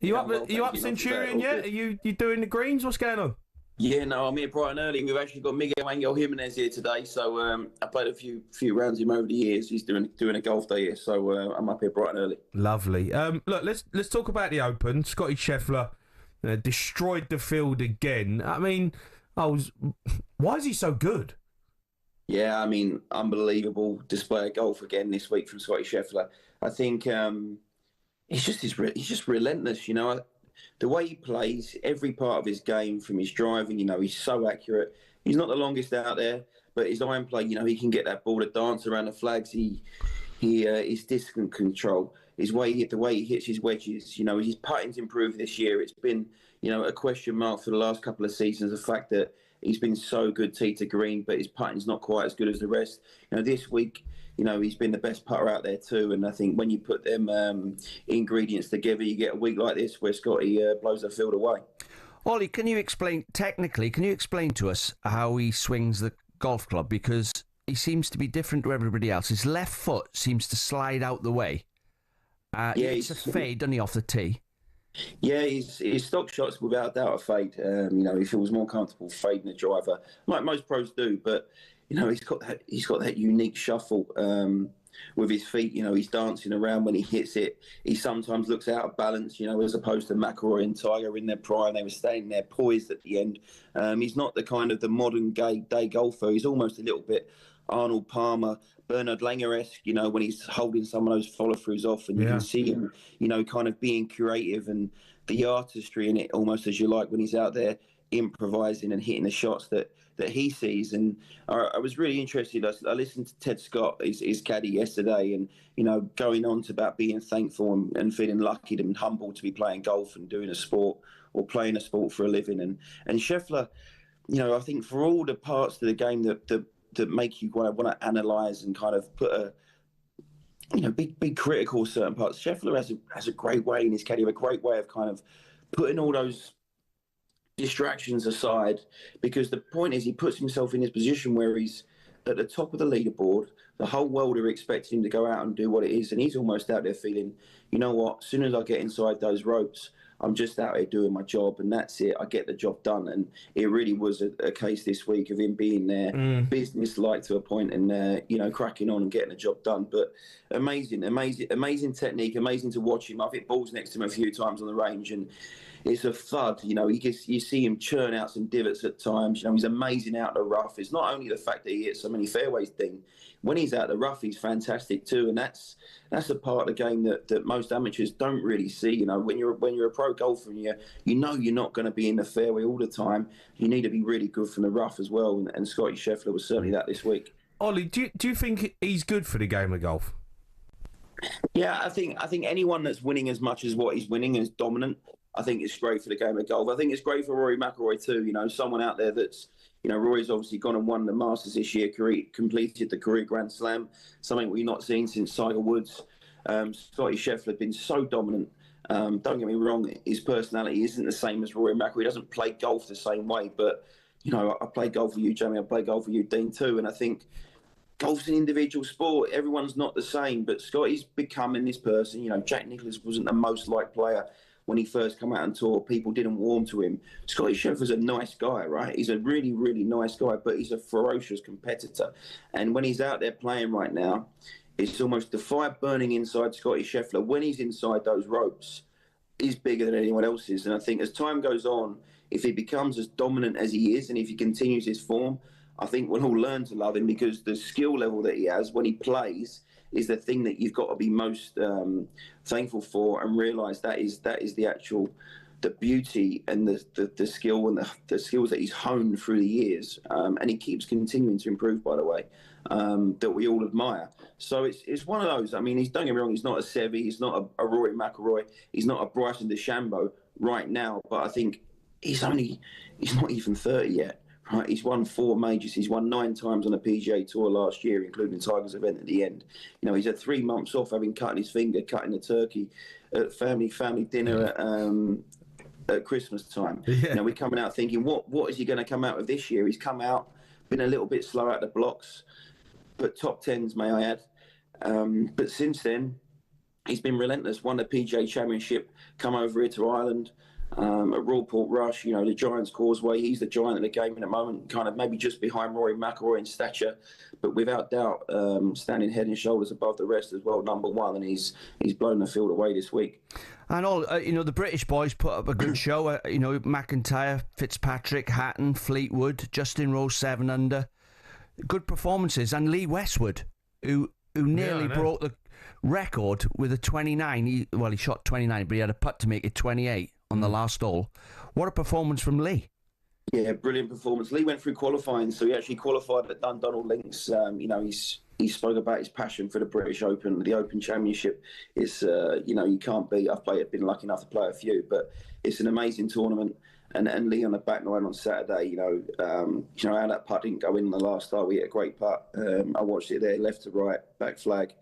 Are you up Centurion yet? Are you doing the greens? What's going on? Yeah, no, I'm here bright and early. We've actually got Miguel Angel Jimenez here today, so I played a few rounds with him over the years. He's doing a golf day here, so I'm up here bright and early. Lovely. Look, let's talk about the Open. Scottie Scheffler destroyed the field again. I mean, why is he so good? Yeah, I mean, unbelievable display of golf again this week from Scottie Scheffler. I think he's just relentless, you know. The way he plays, every part of his game, from his driving, you know, he's so accurate. He's not the longest out there, but his iron play, you know, he can get that ball to dance around the flags. His distance control, the way he hits his wedges, you know, his putting's improved this year. It's been, you know, a question mark for the last couple of seasons, the fact that he's been so good tee to green, but his putting's not quite as good as the rest. You know, this week, you know, he's been the best putter out there too. And I think when you put them ingredients together, you get a week like this where Scottie blows the field away. Ollie, can you explain to us how he swings the golf club? Because he seems to be different to everybody else. His left foot seems to slide out the way. It's a fade, doesn't he, off the tee? Yeah, his stock shots without doubt a fade. You know, he feels more comfortable fading the driver, like most pros do. But you know, he's got that unique shuffle with his feet. You know, he's dancing around when he hits it. He sometimes looks out of balance. You know, as opposed to McIlroy and Tiger in their prime, they were staying there poised at the end. He's not the kind of the modern day golfer. He's almost a little bit Arnold Palmer, Bernard Langer-esque, you know, when he's holding some of those follow-throughs off, and you can see him, you know, kind of being creative and the artistry in it, almost as you like, when he's out there improvising and hitting the shots that he sees. And I was really interested. I listened to Ted Scott, his caddy, yesterday, and, you know, going on to about being thankful and feeling lucky and humble to be playing golf and doing a sport or playing a sport for a living. And Scheffler, you know, I think for all the parts of the game that make you want to analyse and kind of put a, you know, be critical of certain parts. Scheffler has a great way in his caddy, a great way of kind of putting all those distractions aside, because the point is he puts himself in his position where he's at the top of the leaderboard. The whole world are expecting him to go out and do what it is, and he's almost out there feeling, you know what, as soon as I get inside those ropes, I'm just out here doing my job, and that's it. I get the job done. And it really was a case this week of him being there, business-like to a point, and you know, cracking on and getting the job done. But amazing technique, amazing to watch him. I've hit balls next to him a few times on the range, and it's a thud. You know, you see him churn out some divots at times. You know, he's amazing out the rough. It's not only the fact that he hits so many fairways thing. When he's out the rough, he's fantastic too, and that's a part of the game that most amateurs don't really see. You know, when you're a pro golfer and you know you're not going to be in the fairway all the time, you need to be really good from the rough as well. And Scottie Scheffler was certainly that this week. Ollie, do you think he's good for the game of golf? Yeah, I think anyone that's winning as much as what he's winning is dominant. I think it's great for the game of golf. I think it's great for Rory McIlroy too. You know, someone out there that's, you know, Rory's obviously gone and won the Masters this year, completed the career Grand Slam, something we've not seen since Tiger Woods. Scottie Scheffler has been so dominant. Don't get me wrong, his personality isn't the same as Rory McIlroy. He doesn't play golf the same way, but, you know, I play golf with you, Jamie. I play golf with you, Dean, too. And I think golf's an individual sport. Everyone's not the same, but Scottie's becoming this person. You know, Jack Nicklaus wasn't the most liked player when he first came out on tour. People didn't warm to him. Scottie Scheffler's a nice guy, right? He's a really, really nice guy, but he's a ferocious competitor. And when he's out there playing right now, it's almost the fire burning inside Scottie Scheffler. When he's inside those ropes, he's bigger than anyone else's. And I think as time goes on, if he becomes as dominant as he is and if he continues his form, I think we'll all learn to love him, because the skill level that he has when he plays is the thing that you've got to be most thankful for, and realise that is the beauty and the skill and the skills that he's honed through the years, and he keeps continuing to improve, by the way, that we all admire. So it's one of those. I mean, don't get me wrong, he's not a Seve, he's not a Rory McIlroy, he's not a Bryson DeChambeau right now, but I think he's not even 30 yet. Right, he's won 4 majors. He's won 9 times on the PGA Tour last year, including Tiger's event at the end. You know, he's had 3 months off, having cut his finger, cutting the turkey at family dinner at Christmas time. Yeah. You know, we're coming out thinking, what is he going to come out with this year? He's come out, been a little bit slow at the blocks, but top 10s, may I add. But since then, he's been relentless. Won the PGA Championship, come over here to Ireland. At Royal Port Rush, you know, the Giants Causeway, he's the giant of the game at the moment, kind of maybe just behind Rory McIlroy in stature, but without doubt standing head and shoulders above the rest as well, number one, and he's blown the field away this week. And you know, the British boys put up a good show. You know, McIntyre, Fitzpatrick, Hatton, Fleetwood, Justin Rose 7 under, good performances, and Lee Westwood, who nearly broke the record with a 29. He shot 29, but he had a putt to make it 28 on the last hole. What a performance from Lee. Yeah, brilliant performance. Lee went through qualifying, so he actually qualified at Dundonald Links. You know, he spoke about his passion for the British Open. The Open Championship is, you know, you can't beat. I've been lucky enough to play a few, but it's an amazing tournament. And Lee on the back nine on Saturday, you know how that putt didn't go in the last hole. We hit a great putt. I watched it there, left to right, back flag.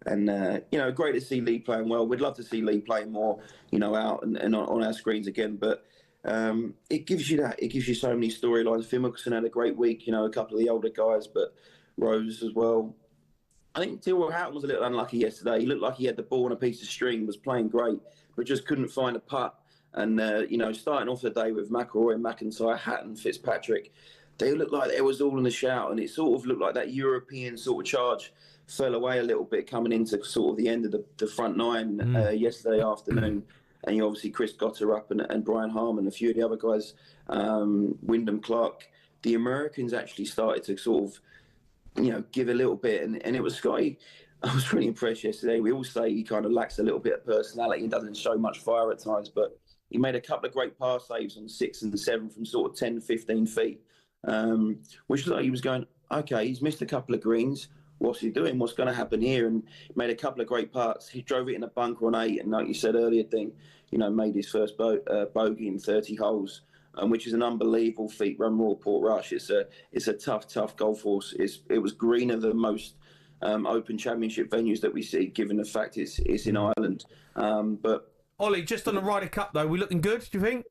And, you know, great to see Lee playing well. We'd love to see Lee playing more, you know, out and on our screens again. But it gives you that. It gives you so many storylines. Phil Mickelson had a great week, you know, a couple of the older guys, but Rose as well. I think Tyrrell Hatton was a little unlucky yesterday. He looked like he had the ball on a piece of string, was playing great, but just couldn't find a putt. And, you know, starting off the day with McIlroy, McIntyre, Hatton, Fitzpatrick, they looked like it was all in the shout, and it sort of looked like that European sort of charge fell away a little bit coming into sort of the end of the front nine yesterday afternoon. And you obviously Chris Gotter up and Brian Harman, a few of the other guys, Wyndham Clark. The Americans actually started to sort of, you know, give a little bit. And it was Scottie. I was really impressed yesterday. We all say he kind of lacks a little bit of personality and doesn't show much fire at times, but he made a couple of great par saves on 6 and 7 from sort of 10, 15 feet, which looked like he was going, okay, he's missed a couple of greens. What's he doing? What's going to happen here? And made a couple of great putts. He drove it in a bunker on 8, and like you said earlier, Dean, you know, made his first bogey in 30 holes, which is an unbelievable feat. Run Royal Port Rush. It's a tough golf course. It was greener than most Open Championship venues that we see, given the fact it's in Ireland. But Ollie, just on the Ryder Cup though, we looking good? Do you think?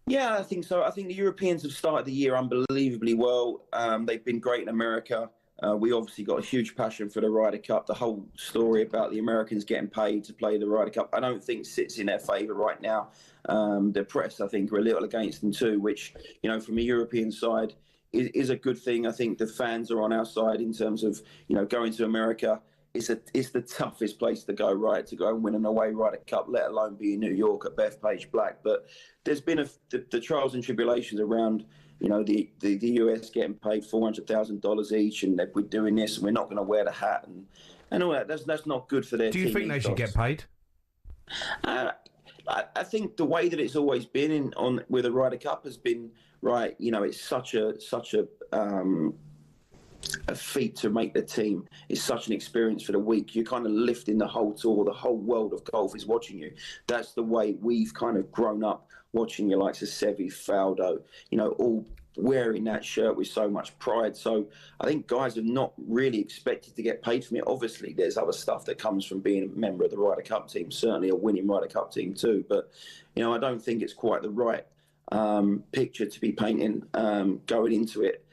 Yeah, I think so. I think the Europeans have started the year unbelievably well. They've been great in America. We obviously got a huge passion for the Ryder Cup. The whole story about the Americans getting paid to play the Ryder Cup, I don't think sits in their favour right now. The press, I think, are a little against them too, which, you know, from a European side is a good thing. I think the fans are on our side in terms of, you know, going to America. It's the toughest place to go, right, to go and win an away Ryder Cup, let alone be in New York at Bethpage Black. But there's been the trials and tribulations around, you know, the US getting paid $400,000 each, and we're doing this, and we're not going to wear the hat and all that. That's not good for their team. Do you think they should get paid? I think the way that it's always been with the Ryder Cup has been right. You know, it's such a feat to make the team. It's such an experience for the week. You're kind of lifting the whole tour. The whole world of golf is watching you. That's the way we've kind of grown up watching your likes of Seve, Faldo, you know, all wearing that shirt with so much pride. So I think guys are not really expected to get paid from it. Obviously, there's other stuff that comes from being a member of the Ryder Cup team, certainly a winning Ryder Cup team too. But, you know, I don't think it's quite the right picture to be painting going into it.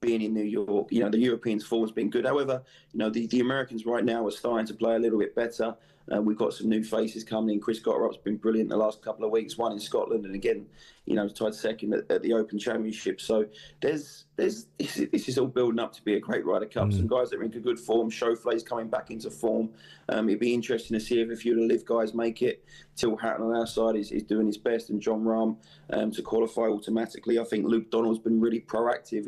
Being in New York, you know, the Europeans' form has been good. However, you know, the Americans right now are starting to play a little bit better. We've got some new faces coming in. Chris Gotterup's been brilliant the last couple of weeks, won in Scotland, and again, tied second at the Open Championship. So this is all building up to be a great Ryder Cup. Some guys that are in good form. Schauffele's coming back into form. It'd be interesting to see if a few of the Liv guys make it. Till Hatton on our side is doing his best, and John Rahm to qualify automatically. I think Luke Donald's been really proactive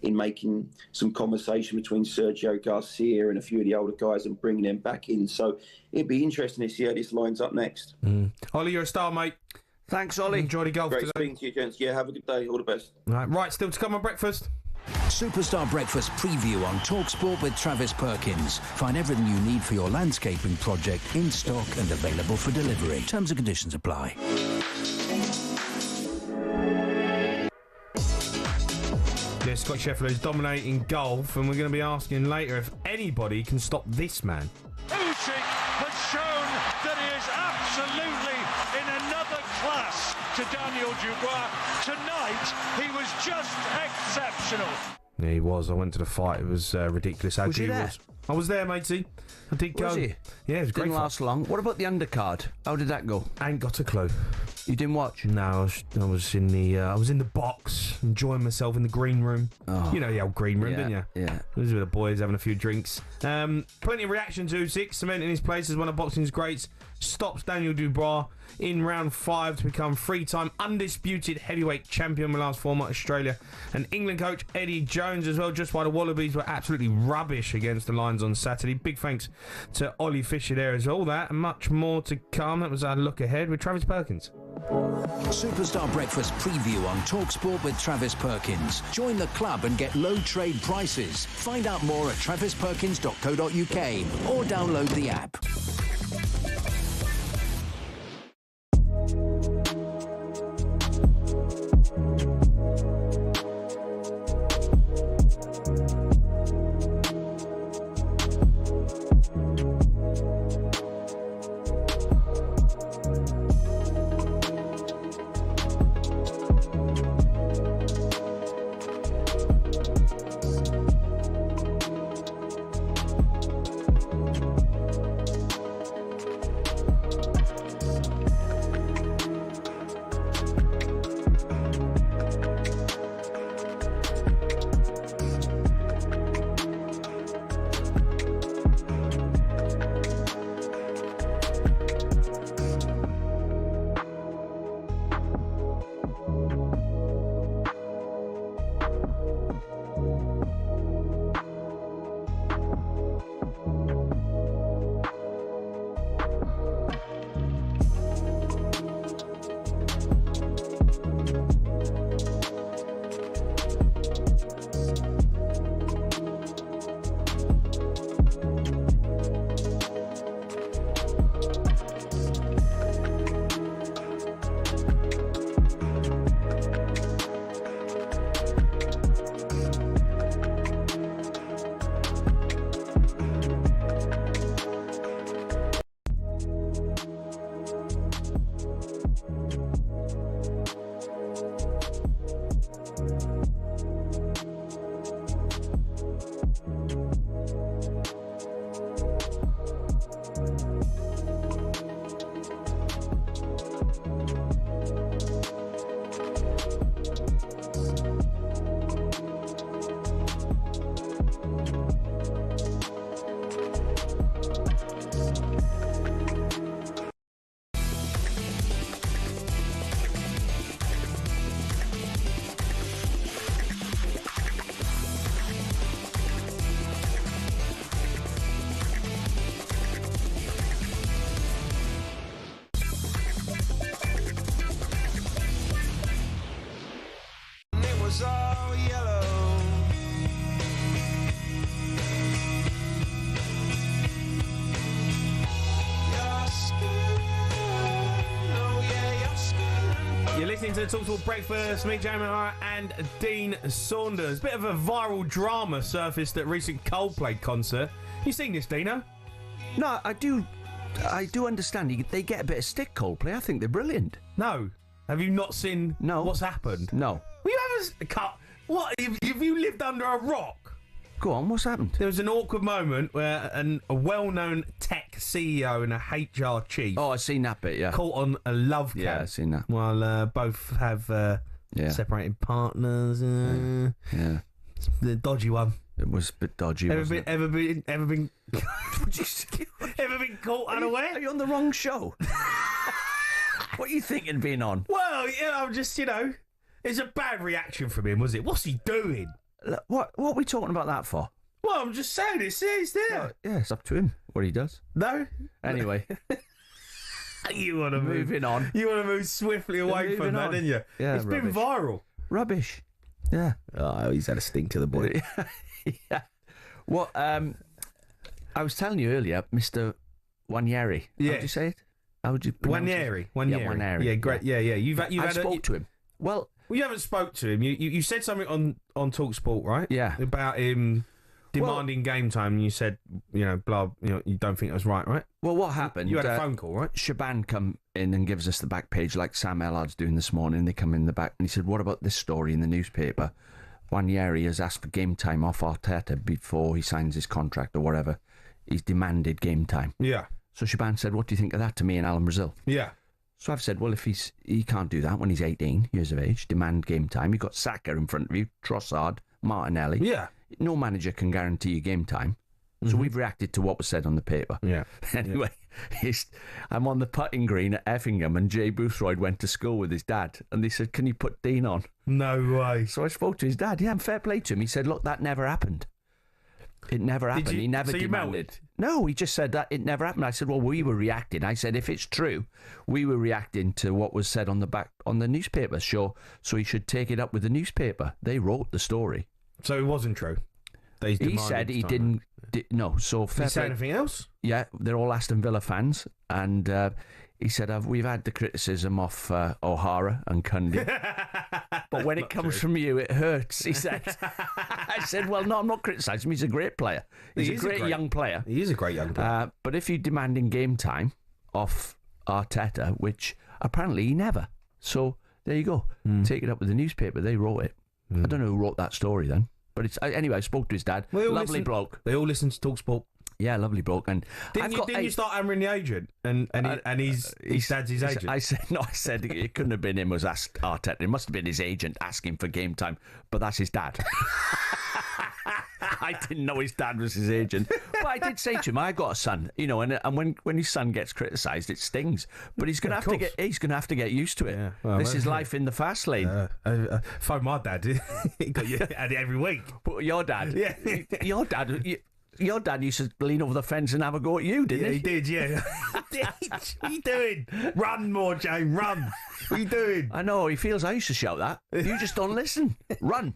in making some conversation between Sergio Garcia and a few of the older guys and bringing them back in. So it'd be interesting to see how this lines up next. Ollie, you're a star, mate. Thanks, Ollie. Enjoy the golf Great today. speaking to you, gents. Yeah, have a good day. All the best. Right, still to come on breakfast. Superstar Breakfast preview on talkSPORT with Travis Perkins. Find everything you need for your landscaping project in stock and available for delivery. Terms and conditions apply. Yeah, Scottie Scheffler is dominating golf, and we're going to be asking later if anybody can stop this man. Usyk has shown that he is absolutely in another class to Daniel Dubois. Tonight, he was just exceptional. Yeah, he was. I went to the fight. It was ridiculous how Was you G there? was. I was there, matey. I did go. Was he? Yeah, it was a great. Didn't last long. What about the undercard? How did that go? I ain't got a clue. You didn't watch? No, I was in the box, enjoying myself in the green room. Oh. You know the old green room, Yeah, didn't you? yeah. I was with the boys having a few drinks. Plenty of reaction to Usyk, cementing his place as one of boxing's greats. Stops Daniel Dubois in round 5 to become three-time undisputed heavyweight champion. Last former Australia and England coach Eddie Jones as well. Just while the Wallabies were absolutely rubbish against the Lions on Saturday. Big thanks to Ollie Fisher there as well. All that and much more to come. That was our look ahead with Travis Perkins. Superstar Breakfast preview on talkSPORT with Travis Perkins. Join the club and get low trade prices. Find out more at travisperkins.co.uk or download the app. was all yellow. You're listening to the talkSPORT Breakfast. Me, Jamie O'Hara and Dean Saunders. Bit of a viral drama surfaced at recent Coldplay concert. You seen this, Dino? No, I do understand. They get a bit of stick, Coldplay. I think they're brilliant. No. Have you not seen what's happened? No. Well, you haven't... What? Have you lived under a rock? Go on, what's happened? There was an awkward moment where a well-known tech CEO and a HR chief. Oh, I've seen that bit, yeah. Caught on a love cam. Yeah, I've seen that. While both have separated partners. Yeah. The dodgy one. It was a bit dodgy, wasn't it? Ever been caught unaware? Are you on the wrong show? What are you thinking being on? Well, I'm just, it's a bad reaction from him, was it? What's he doing? What are we talking about that for? Well, I'm just saying, it's there. Yeah, it's up to him what he does. No? Anyway. You want to Moving on. You want to move swiftly away from that, didn't you? Yeah, it's been viral. Rubbish. Yeah. Oh, he's had a stink to the boy. Yeah. What? I was telling you earlier, Mr. Wanyeri. Yeah. How would you say it? How would you pronounce it? Wanyeri. Yeah, Wanyeri. Yeah, great. Yeah. You've I spoke to him. Well, you haven't spoke to him. You said something on talkSPORT, right? Yeah. About him demanding game time, and you said, blah, you don't think it was right? Well, what happened? You had a phone call, right? Shaban come in and gives us the back page like Sam Ellard's doing this morning. They come in the back and he said, what about this story in the newspaper? Wanyeri has asked for game time off Arteta before he signs his contract or whatever. He's demanded game time. Yeah. So Shaban said, what do you think of that to me and Alan Brazil? Yeah. So I've said, well, if he can't do that when he's 18 years of age, demand game time. You've got Saka in front of you, Trossard, Martinelli. Yeah. No manager can guarantee you game time. So we've reacted to what was said on the paper. Yeah. Anyway, I'm on the putting green at Effingham and Jay Boothroyd went to school with his dad and they said, can you put Dean on? No way. So I spoke to his dad. Yeah, fair play to him. He said, look, that never happened. It never happened. He never demanded. No, he just said that it never happened. I said, well, we were reacting. I said, if it's true, we were reacting to what was said on the newspaper show, so he should take it up with the newspaper. They wrote the story. So it wasn't true? He said he didn't. No, so fair play. Did he say play. anything else? Yeah, they're all Aston Villa fans, and he said we've had the criticism of O'Hara and Cundy, but when it comes from you, it hurts. He said. I said, well, no, I'm not criticising him. He's a great player. He's a great young player. He is a great young player. But if you're demanding game time off Arteta, which apparently he never, so there you go. Take it up with the newspaper. They wrote it. I don't know who wrote that story then. But anyway, I spoke to his dad. Lovely bloke. They all listen to talkSPORT. Yeah, lovely bloke. And didn't you start hammering the agent? And his dad's his agent. I said it couldn't have been him who asked Arteta. It must have been his agent asking for game time. But that's his dad. I didn't know his dad was his agent. But I did say to him, I got a son, and when his son gets criticised, it stings. But he's gonna have to get used to it. Yeah, well, this is life in the fast lane. Phone my dad. He got you at it every week. But your dad, your dad used to lean over the fence and have a go at you, didn't he? He did, yeah. What are you doing? Run more, James, run. What are you doing? I know, he feels I used to shout that. You just don't listen. Run.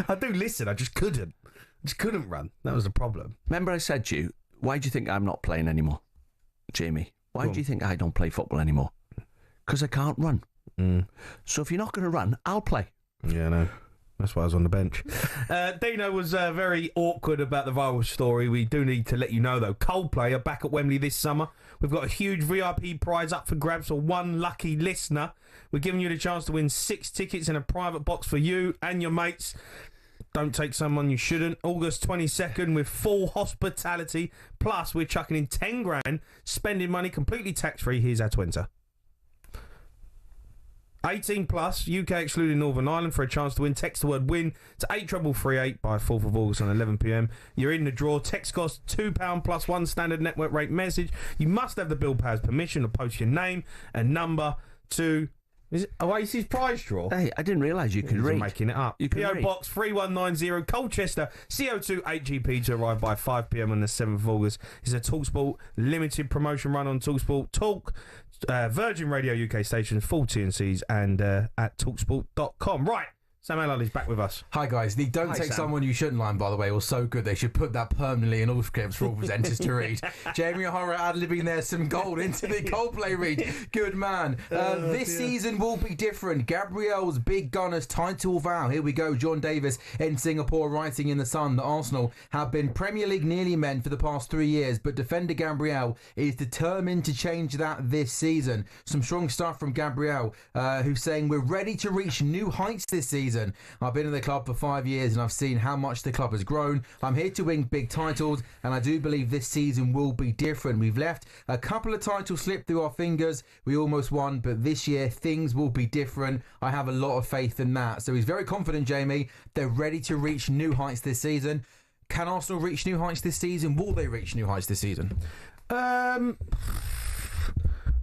I do listen, I just couldn't. Just couldn't run. That was the problem. Remember I said to you, why do you think I'm not playing anymore, Jamie? Why do you think I don't play football anymore? Because I can't run. So if you're not going to run, I'll play. Yeah, no. That's why I was on the bench. Dino was very awkward about the viral story. We do need to let you know, though. Coldplay are back at Wembley this summer. We've got a huge VIP prize up for grabs for one lucky listener. We're giving you the chance to win 6 tickets in a private box for you and your mates. Don't take someone you shouldn't. August 22nd with full hospitality. Plus, we're chucking in 10 grand, spending money completely tax-free. Here's how to enter. 18 plus, UK excluding Northern Ireland, for a chance to win. Text the word WIN to 83338 by 4th of August on 11 p.m. You're in the draw. Text costs £2 plus 1 standard network rate message. You must have the bill payer's permission to post your name and number to Oasis prize draw. Hey, I didn't realise you could read. Making it up. PO Box 3190 Colchester CO2 8GP to arrive by 5 p.m. on the 7th of August. It's a talkSPORT limited promotion run on talkSPORT Talk, Virgin Radio UK stations, full TNCs, and at talksport.com. Right. Sam Allard is back with us. Hi guys. The don't take someone you shouldn't line, by the way, was so good they should put that permanently in all scripts for all presenters to read. Jamie O'Hara ad-libbing there some gold into the Coldplay read. Good man. This season will be different. Gabriel's big gunners title vow. Here we go. John Davis in Singapore writing in The Sun that Arsenal have been Premier League nearly men for the past 3 years, but defender Gabriel is determined to change that this season. Some strong stuff from Gabriel, who's saying we're ready to reach new heights this season. season. I've been in the club for 5 years and I've seen how much the club has grown. I'm here to win big titles, and I do believe this season will be different. We've left a couple of titles slip through our fingers. We almost won, but this year things will be different. I have a lot of faith in that. So he's very confident, Jamie. They're ready to reach new heights this season. Can Arsenal reach new heights this season? Will they reach new heights this season?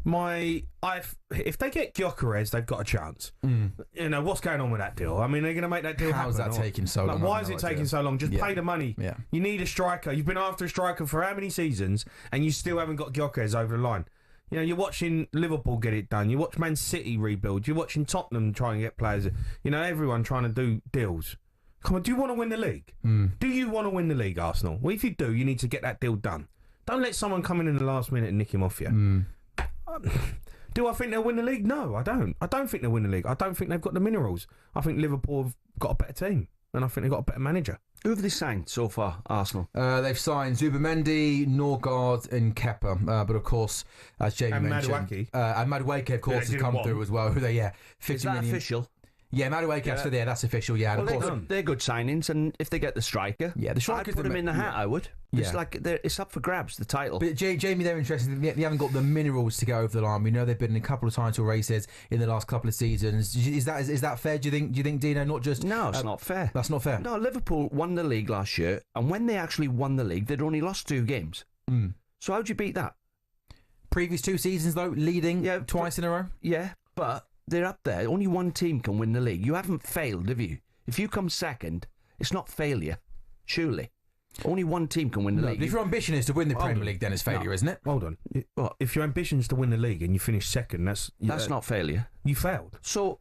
If they get Gyökeres, they've got a chance. You know, what's going on with that deal? I mean, they're going to make that deal happen. How's that taking so long? Why is it taking so long? Just pay the money. Yeah. You need a striker. You've been after a striker for how many seasons, and you still haven't got Gyökeres over the line? You know, you're watching Liverpool get it done. You watch Man City rebuild. You're watching Tottenham try and get players. You know, everyone trying to do deals. Come on, do you want to win the league? Do you want to win the league, Arsenal? Well, if you do, you need to get that deal done. Don't let someone come in the last minute and nick him off you. Do I think they'll win the league? No, I don't. I don't think they'll win the league. I don't think they've got the minerals. I think Liverpool have got a better team, and I think they've got a better manager. Who have they signed so far, Arsenal? They've signed Zubimendi, Norgard and Kepa. But of course, as Jamie mentioned... and Madueke, of course, has come through as well. Is that official? Yeah, Madueke, so that's official, yeah. Well, they're good signings, and if they get the striker, the striker, I'd put him in the hat, I would. It's like it's up for grabs, the title. But Jamie, they're interested. They haven't got the minerals to go over the line. We know they've been in a couple of title races in the last couple of seasons. Is that fair? Do you think, Dino? Not just no, it's not fair. That's not fair. No, Liverpool won the league last year, and when they actually won the league, they'd only lost 2 games. So how'd you beat that? Previous 2 seasons though, leading twice in a row. Yeah, but they're up there. Only one team can win the league. You haven't failed, have you? If you come second, it's not failure, surely. Only one team can win the league. If your ambition is to win the Premier League, then it's failure, isn't it? Hold on. If your ambition is to win the league and you finish second, that's not failure. You failed. So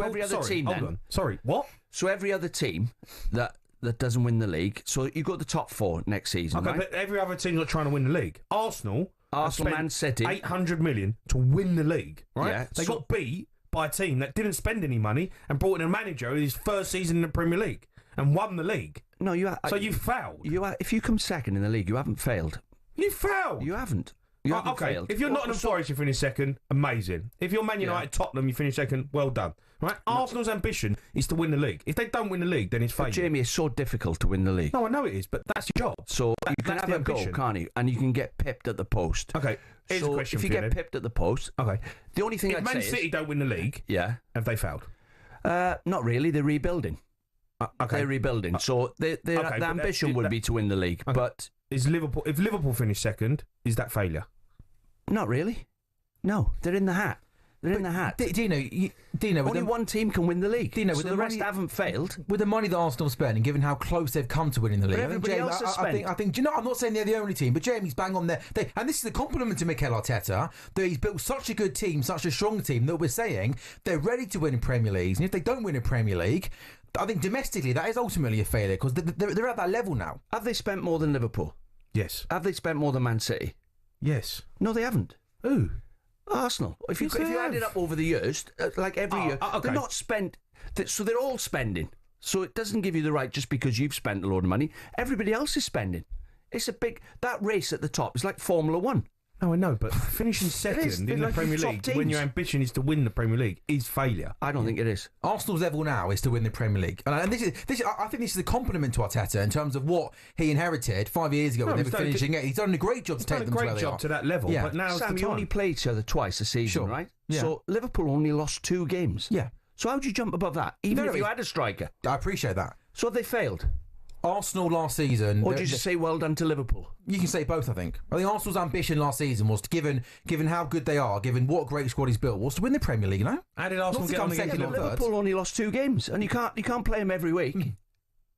every other team. Hold on. Sorry. What? So every other team that doesn't win the league. So you got the top 4 next season. Okay, right? but every other team's not trying to win the league. Arsenal, Man City, 800 million to win the league. Right? Yeah, they got beat by a team that didn't spend any money and brought in a manager in his first season in the Premier League and won the league. No, so you failed. If you come second in the league, you haven't failed. You failed. You haven't. You haven't failed. If you're Nottingham Forest, you finish second. Amazing. If you're Man United, Tottenham, you finish second. Well done. Right? Arsenal's ambition is to win the league. If they don't win the league, then it's failure. Jamie, it's so difficult to win the league. No, I know it is, but that's your job. So you can have a goal, can't you? And you can get pipped at the post. Okay. Here's a question if you get pipped at the post, the only thing if Man City don't win the league, have they failed? Not really. They're rebuilding. They're rebuilding. So the ambition would be to win the league. Okay. But if Liverpool finish second, is that failure? Not really. No, they're in the hat. They're in the hat. Dino, only one team can win the league. Dino, so the rest haven't failed. With the money that Arsenal spend, and given how close they've come to winning the league, but everybody else has spent. I think. Do you know? I'm not saying they're the only team, but Jamie's bang on there. And this is a compliment to Mikel Arteta that he's built such a good team, such a strong team that we're saying they're ready to win in Premier Leagues. And if they don't win a Premier League, I think domestically that is ultimately a failure because they're at that level now. Have they spent more than Liverpool? Yes. Have they spent more than Man City? Yes. No, they haven't. Who? Arsenal. If you add it up over the years, like every year, they're not spent. So they're all spending. So it doesn't give you the right just because you've spent a load of money. Everybody else is spending. It's a big... That race at the top is like Formula 1. No, I know, but finishing second in the Premier League when your ambition is to win the Premier League is failure. I don't think it is. Arsenal's level now is to win the Premier League, and I think this is a compliment to Arteta in terms of what he inherited 5 years ago. Never finishing it, he's done a great job to take them to where they are. He's done a great job to that level. Yeah. But now Sam, you only play each other twice a season, right? Yeah. So Liverpool only lost 2 games. Yeah. So how'd you jump above that? Even if you had a striker. I appreciate that. So have they failed? Arsenal last season... Or did you just say well done to Liverpool? You can say both, I think. I think Arsenal's ambition last season was, given how good they are, given what great squad he's built, was to win the Premier League, you know? How did Arsenal get on second or third? Liverpool only lost 2 games, and you can't play them every week.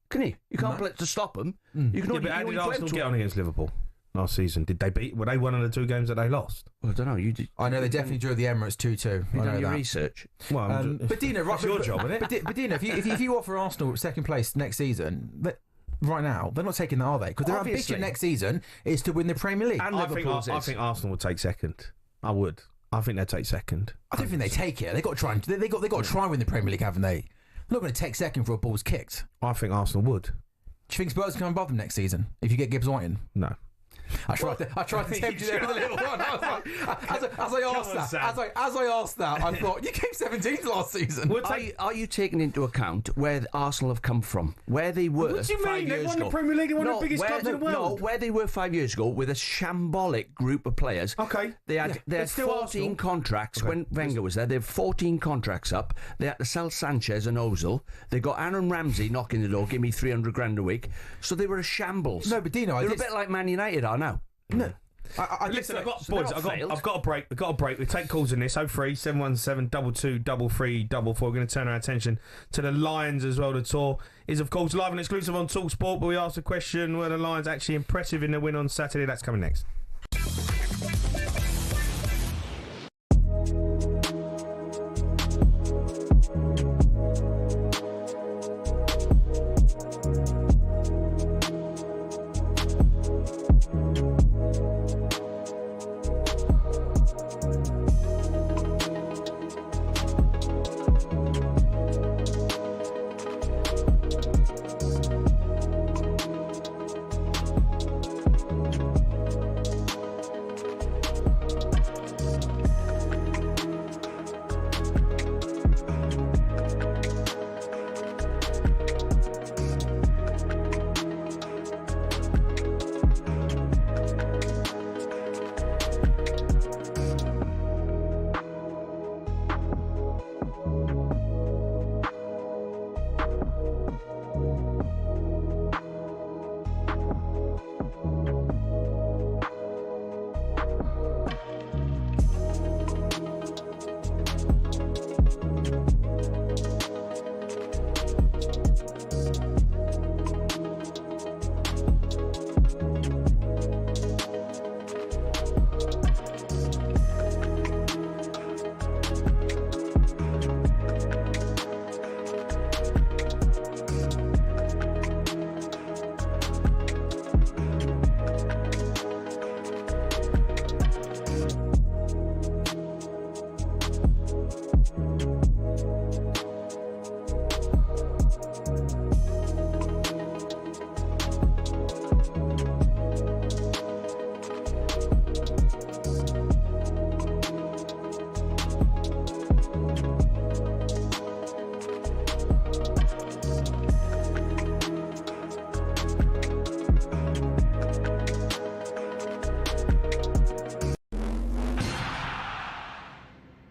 Can you? You can't play to stop them. You can but how did Arsenal get on against Liverpool last season? Did they beat... Were they one of the 2 games that they lost? Well, I don't know. I know they definitely drew the Emirates 2-2. You've done your research. Well, but Dino, that's your job, isn't it? But Dino, if you offer Arsenal second place next season... Right now, they're not taking that, are they? Because their ambition next season is to win the Premier League. And I think Arsenal would take second. I would. I think they'd take second. I don't think they take it. They got to try. They got to try and win the Premier League, haven't they? They're not going to take second for a ball's kicked. I think Arsenal would. Do you think Spurs can come above them next season if you get Gibbs White in? No. I tried to tempt you there with a little one. I was like, as I asked that, I thought, you came 17th last season. Are you taking into account where Arsenal have come from? Where they were 5 years ago? What do you mean? They won the Premier League and one of the biggest clubs in the world. No, where they were 5 years ago with a shambolic group of players. Okay. They had 14 contracts when Wenger was there. They had 14 contracts up. They had to sell Sanchez and Ozil. They got Aaron Ramsey knocking the door, give me 300 grand a week. So they were a shambles. No, but Dino, they're a bit like Man United are now. No. Listen, I've got a break. We've got a break. We take calls in this. 03 717 22 33 44. We're going to turn our attention to the Lions as well. The tour is, of course, live and exclusive on talkSPORT, but we asked the question, were the Lions actually impressive in the win on Saturday? That's coming next.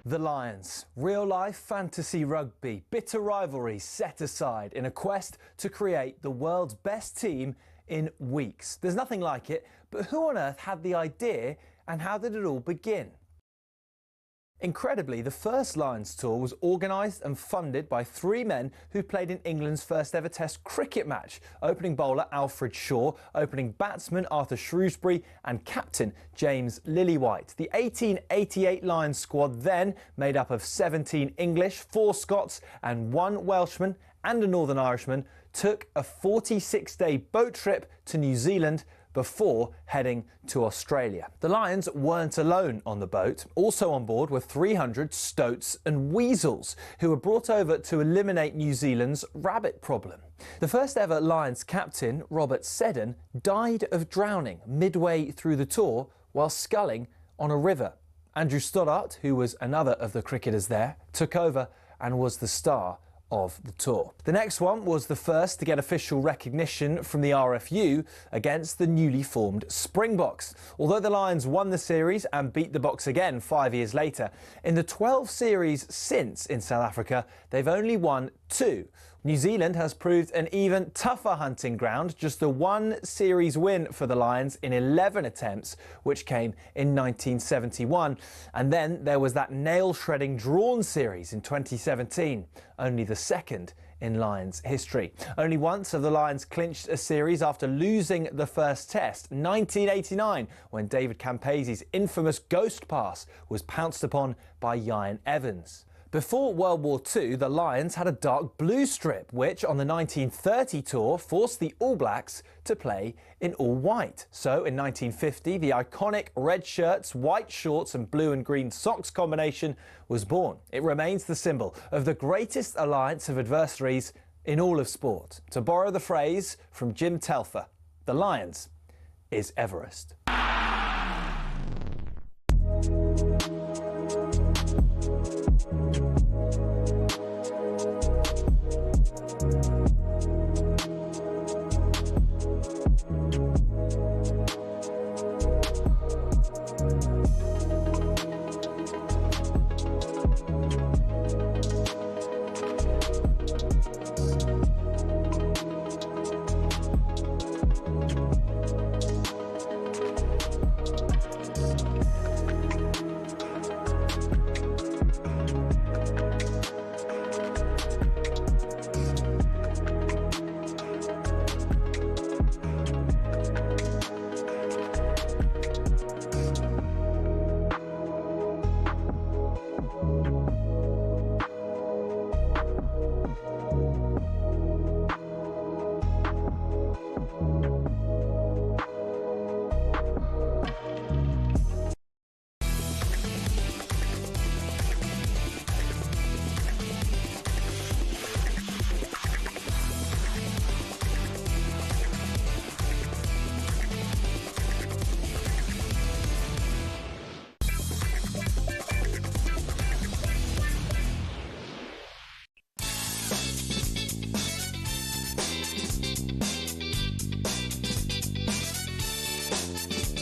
The Lions. Real-life fantasy rugby. Bitter rivalries set aside in a quest to create the world's best team in weeks. There's nothing like it, but who on earth had the idea and how did it all begin? Incredibly, the first Lions tour was organised and funded by three men who played in England's first ever Test cricket match: opening bowler Alfred Shaw, opening batsman Arthur Shrewsbury and captain James Lillywhite. The 1888 Lions squad, then made up of 17 English, 4 Scots and 1 Welshman and a Northern Irishman, took a 46-day boat trip to New Zealand before heading to Australia. The Lions weren't alone on the boat. Also on board were 300 stoats and weasels who were brought over to eliminate New Zealand's rabbit problem. The first ever Lions captain, Robert Seddon, died of drowning midway through the tour while sculling on a river. Andrew Stoddart, who was another of the cricketers there, took over and was the star of the tour. The next one was the first to get official recognition from the RFU against the newly formed Springboks. Although the Lions won the series and beat the Boks again 5 years later, in the 12 series since in South Africa, they've only won 2. New Zealand has proved an even tougher hunting ground, just the 1 series win for the Lions in 11 attempts, which came in 1971. And then there was that nail-shredding drawn series in 2017, only the second in Lions history. Only once have the Lions clinched a series after losing the first test, 1989, when David Campese's infamous ghost pass was pounced upon by Ian Evans. Before World War II, the Lions had a dark blue strip, which on the 1930 tour forced the All Blacks to play in all white. So in 1950, the iconic red shirts, white shorts and blue and green socks combination was born. It remains the symbol of the greatest alliance of adversaries in all of sport. To borrow the phrase from Jim Telfer, the Lions is Everest.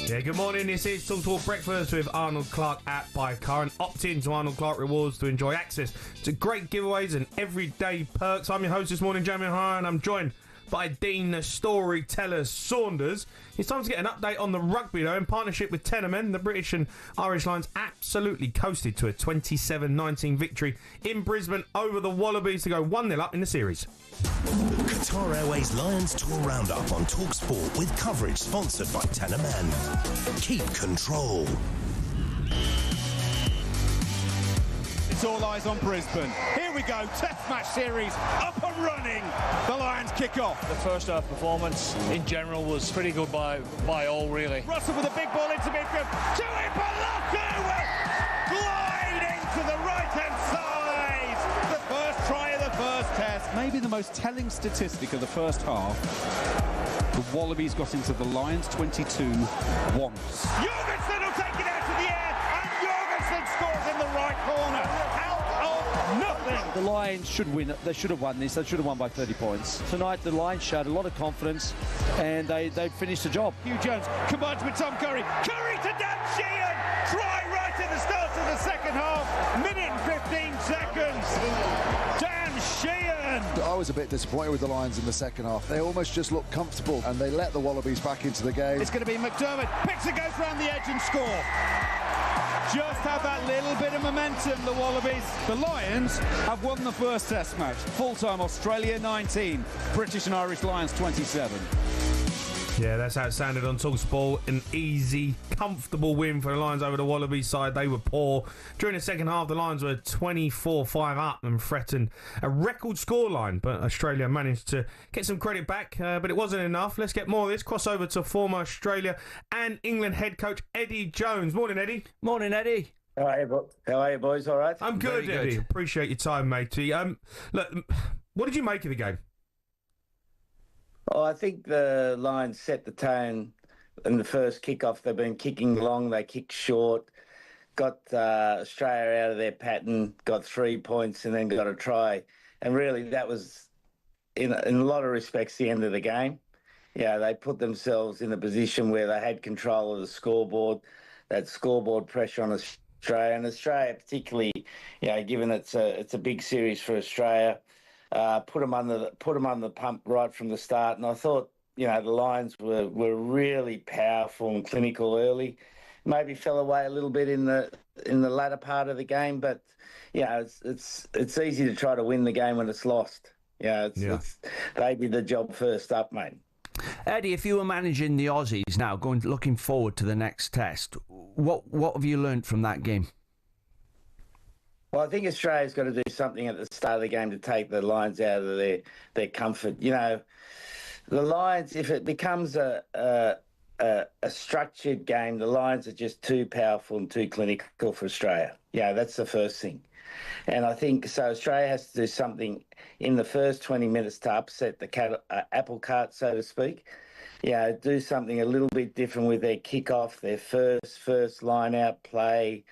Yeah, good morning. This is talkSPORT Breakfast with Arnold Clark at Buy a Car, and opt in to Arnold Clark Rewards to enjoy access to great giveaways and everyday perks. I'm your host this morning, Jamie O'Hara, and I'm joined by Dean the Storyteller Saunders. It's time to get an update on the rugby, though. In partnership with Tennermen, the British and Irish Lions absolutely coasted to a 27-19 victory in Brisbane over the Wallabies to go 1-0 up in the series. Qatar Airways Lions Tour Roundup on talkSPORT with coverage sponsored by Tennermen. Keep control. It's all eyes on Brisbane. Here we go, test match series up and running. The Lions kick off. The first half performance in general was pretty good by all, really. Russell with a big ball into midfield. Gliding to the right-hand side. The first try of the first test. Maybe the most telling statistic of the first half. The Wallabies got into the Lions 22 once. Jorgensen will take it out to the air, and Jorgensen scores in the right corner. The Lions should win. They should have won this. They should have won by 30 points. Tonight, the Lions showed a lot of confidence, and they finished the job. Hugh Jones combines with Tom Curry. Curry to Dan Sheehan. Try right at the start of the second half. Minute and 15 seconds. Dan Sheehan. I was a bit disappointed with the Lions in the second half. They almost just looked comfortable, and they let the Wallabies back into the game. It's going to be McDermott. Picks it, goes round the edge and score. Just have that little bit of momentum, the Wallabies. The Lions have won the first test match. Full-time Australia 19, British and Irish Lions 27. Yeah, that's how it sounded on talkSPORT. An easy, comfortable win for the Lions over the Wallabies side. They were poor. During the second half, the Lions were 24-5 up and threatened a record scoreline. But Australia managed to get some credit back, but it wasn't enough. Let's get more of this. Cross over to former Australia and England head coach Eddie Jones. Morning, Eddie. Morning, Eddie. How are you, boys? All right? I'm good, Eddie. Appreciate your time, matey. Look, what did you make of the game? Oh, I think the Lions set the tone in the first kickoff. They've been kicking long. They kicked short, got Australia out of their pattern, got 3 points, and then got a try. And really, that was, in a lot of respects, the end of the game. Yeah, they put themselves in a position where they had control of the scoreboard, that scoreboard pressure on Australia. And Australia, particularly, given it's a big series for Australia, put them under the pump right from the start. And I thought, the Lions were really powerful and clinical early. Maybe fell away a little bit in the latter part of the game, but it's easy to try to win the game when it's lost. They did the job first up, mate. Eddie, if you were managing the Aussies now, looking forward to the next test, what have you learned from that game? Well, I think Australia's got to do something at the start of the game to take the Lions out of their comfort. The Lions, if it becomes a structured game, the Lions are just too powerful and too clinical for Australia. Yeah, that's the first thing. And I think so Australia has to do something in the first 20 minutes to upset the apple cart, so to speak. Yeah, do something a little bit different with their kickoff, their first line-out play.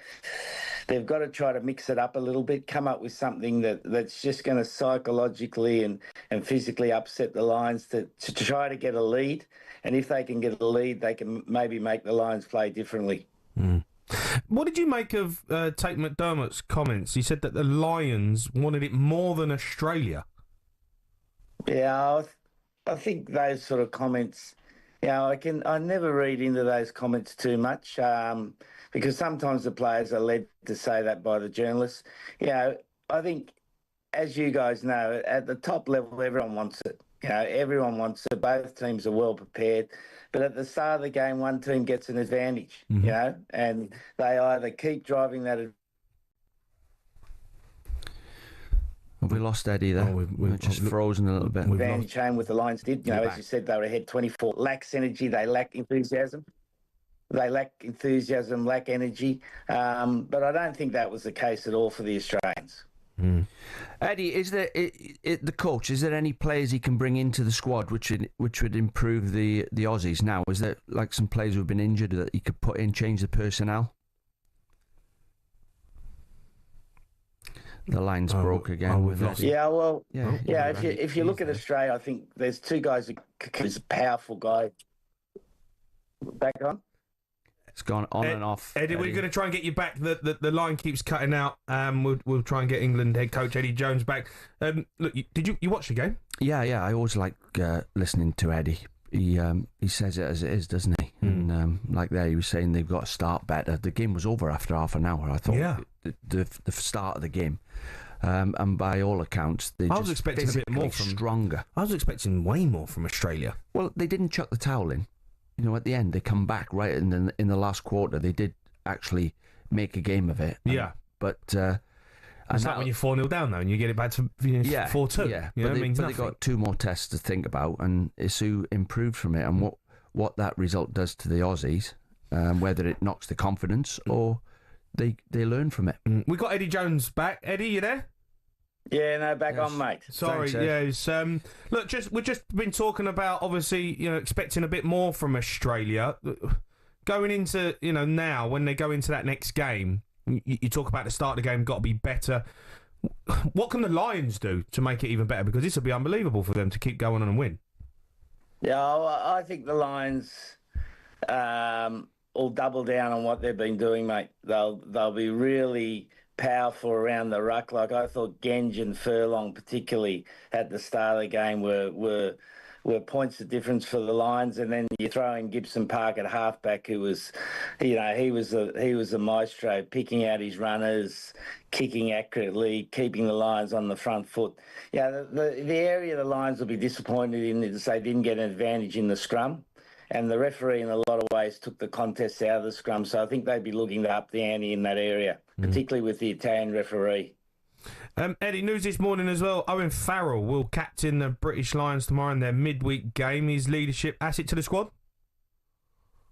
They've got to try to mix it up a little bit, come up with something that's just going to psychologically and physically upset the Lions to try to get a lead. And if they can get a lead, they can maybe make the Lions play differently. Mm. What did you make of Tate McDermott's comments? He said that the Lions wanted it more than Australia. Yeah, I think those sort of comments, I never read into those comments too much because sometimes the players are led to say that by the journalists. I think, as you guys know, at the top level, everyone wants it. Everyone wants it. Both teams are well prepared. But at the start of the game, one team gets an advantage, and they either keep driving that advantage. Have we lost Eddie there? We're just frozen a little bit. Advantage home with the Lions did. As you said, they were ahead 24. Lacks energy. They lack enthusiasm. Lack energy. But I don't think that was the case at all for the Australians. Mm. Eddie, is there the coach? Is there any players he can bring into the squad which would improve the Aussies now? Is there like some players who've been injured that he could put in, change the personnel? The line's broke again. We've lost. If you look at Australia, I think there's two guys who's a powerful guy. Back on. It's gone on and off. Eddie, we're going to try and get you back. The line keeps cutting out. We'll try and get England head coach Eddie Jones back. Look, did you watch the game? Yeah. I always like listening to Eddie. He says it as it is, doesn't he? And like there, he was saying they've got to start better. The game was over after half an hour. I thought the start of the game. And by all accounts, I was expecting a bit more stronger. I was expecting way more from Australia. Well, they didn't chuck the towel in. At the end, they come back right in the last quarter. They did actually make a game of it. But it's like when you're 4-0 down, though, and you get it back to 4-2. Yeah, but they got two more tests to think about, and Isu improved from it. And what that result does to the Aussies, whether it knocks the confidence or they learn from it. We got Eddie Jones back. Eddie, you there? Yeah, no, back on, mate. Sorry, Thanks, look, we've just been talking about, obviously, expecting a bit more from Australia. Going into, now, when they go into that next game, you talk about the start of the game, got to be better. What can the Lions do to make it even better? Because this will be unbelievable for them to keep going on and win. Yeah, I think the Lions will double down on what they've been doing, mate. They'll be really powerful around the ruck. Like I thought Genge and Furlong particularly at the start of the game were points of difference for the Lions, and then you throw in Gibson Park at halfback, who was, he was a maestro, picking out his runners, kicking accurately, keeping the Lions on the front foot. The area the Lions will be disappointed in is they didn't get an advantage in the scrum. And the referee, in a lot of ways, took the contest out of the scrum. So I think they'd be looking to up the ante in that area, particularly with the Italian referee. Eddie, news this morning as well. Owen Farrell will captain the British Lions tomorrow in their midweek game. His leadership asset to the squad?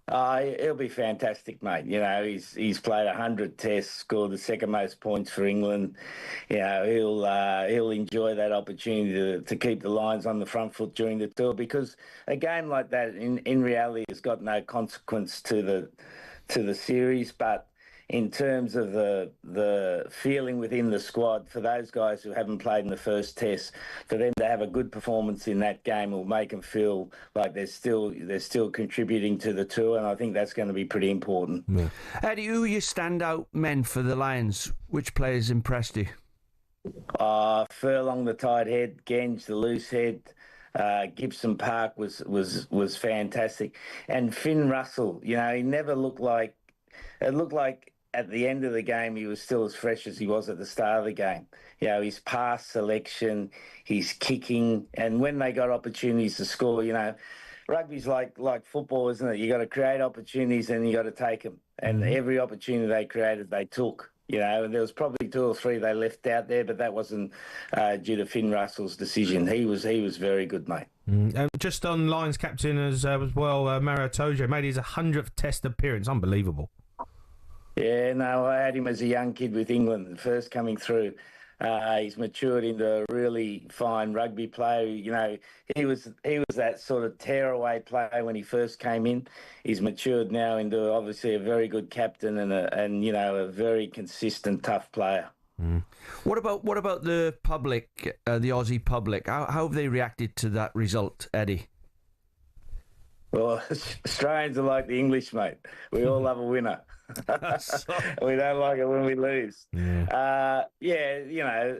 He'll be fantastic, mate. He's played 100 tests, scored the second most points for England. He'll enjoy that opportunity to keep the Lions on the front foot during the tour, because a game like that in reality has got no consequence to the series, but in terms of the feeling within the squad, for those guys who haven't played in the first test, for them to have a good performance in that game will make them feel like they're still contributing to the tour, and I think that's going to be pretty important. Yeah. Eddie, who are your standout men for the Lions? Which players impressed you? Furlong, the tight head, Genge, the loose head. Gibson Park was fantastic, and Finn Russell. He never looked like. It looked like at the end of the game, he was still as fresh as he was at the start of the game. His pass selection, his kicking, and when they got opportunities to score, rugby's like football, isn't it? You got to create opportunities and you got to take them. And every opportunity they created, they took. And there was probably 2 or 3 they left out there, but that wasn't due to Finn Russell's decision. He was very good, mate. Just on Lions captain as well, Mario Tojo made his 100th Test appearance. Unbelievable. Yeah, no, I had him as a young kid with England, first coming through. He's matured into a really fine rugby player. You know, he was that sort of tearaway player when he first came in. He's matured now into obviously a very good captain and a very consistent, tough player. Mm. What about the public, the Aussie public? How have they reacted to that result, Eddie? Well, Australians are like the English, mate. We all love a winner. We don't like it when we lose. Yeah. You know,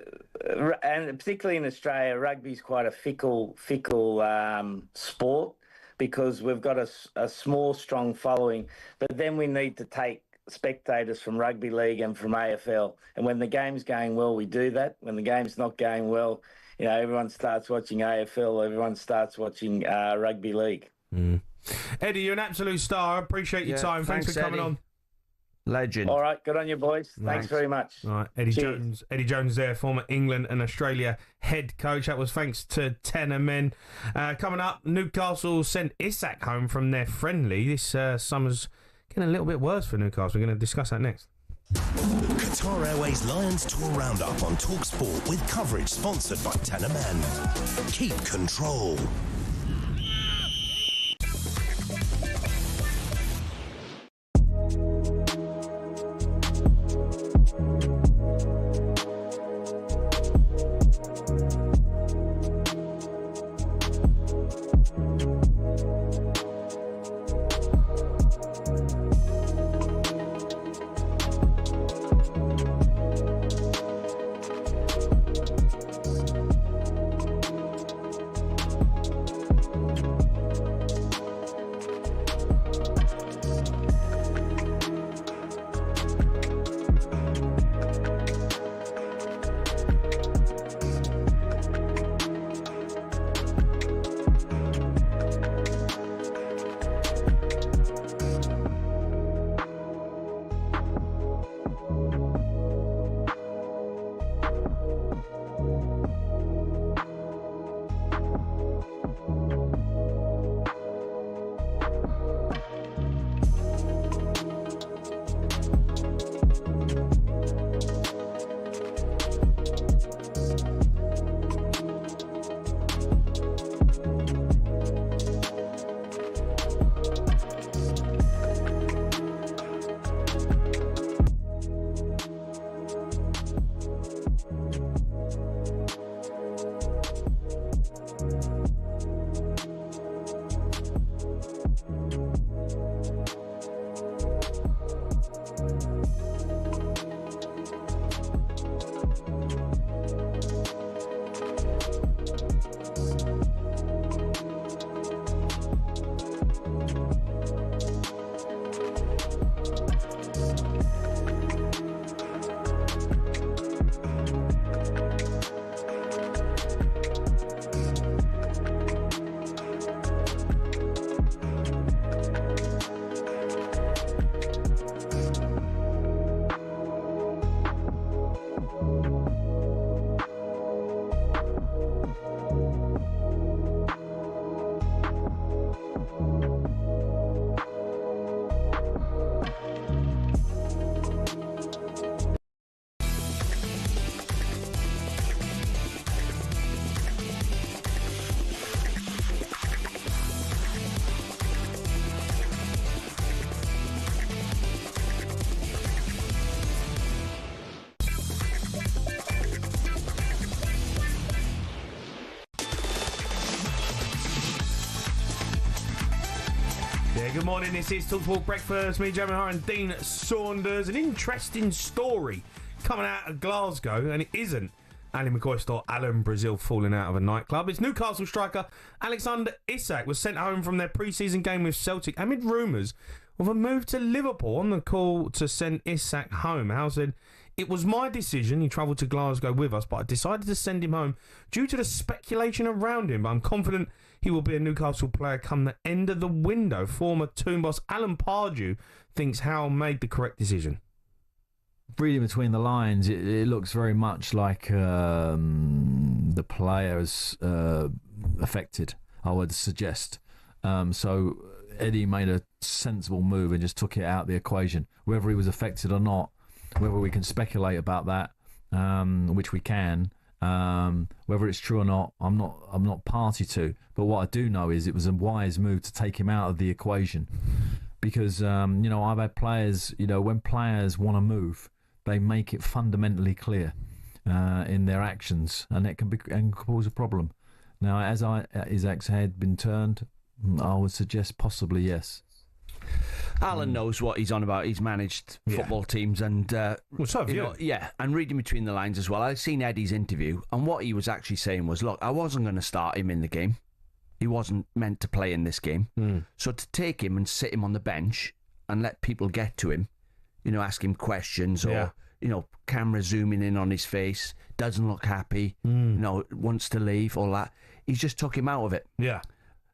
and particularly in Australia, rugby's quite a fickle sport because we've got a small, strong following, but then we need to take spectators from rugby league and from AFL. And when the game's going well, we do that. When the game's not going well, you know, everyone starts watching AFL, everyone starts watching rugby league. Mm. Eddie, you're an absolute star. I appreciate your time. Thanks for coming on. Legend. All right, good on you, boys. Thanks very much. All right, Eddie Jones there, former England and Australia head coach. That was thanks to Tenor Men. Coming up, Newcastle sent Usyk home from their friendly. This summer's getting a little bit worse for Newcastle. We're going to discuss that next. Qatar Airways Lions Tour Roundup on talkSPORT with coverage sponsored by Tenor Men. Keep control. Good morning, this is talkSPORT Breakfast. Me, Jamie O'Hara Dean Saunders. An interesting story coming out of Glasgow, and it isn't Ali McCoist or Alan Brazil falling out of a nightclub. It's Newcastle striker Alexander Usyk was sent home from their pre-season game with Celtic amid rumours of a move to Liverpool. On the call to send Usyk home, Hal said, "It was my decision. He travelled to Glasgow with us, but I decided to send him home due to the speculation around him. But I'm confident he will be a Newcastle player come the end of the window." Former Toon boss Alan Pardew thinks Hal made the correct decision. Reading between the lines, it looks very much like the players affected, I would suggest. So Eddie made a sensible move and just took it out of the equation. Whether he was affected or not, whether we can speculate about that, which we can, whether it's true or not, I'm not party to. But what I do know is it was a wise move to take him out of the equation, because I've had players, when players want to move, they make it fundamentally clear in their actions, and it can cause a problem. Now, has Isak's head been turned? I would suggest possibly yes. Alan knows what he's on about. He's managed football teams, and so have you. And reading between the lines as well. I've seen Eddie's interview, and what he was actually saying was, look, I wasn't going to start him in the game. He wasn't meant to play in this game. So to take him and sit him on the bench and let people get to him, ask him questions or camera zooming in on his face, doesn't look happy, wants to leave, all that. He's just took him out of it. Yeah.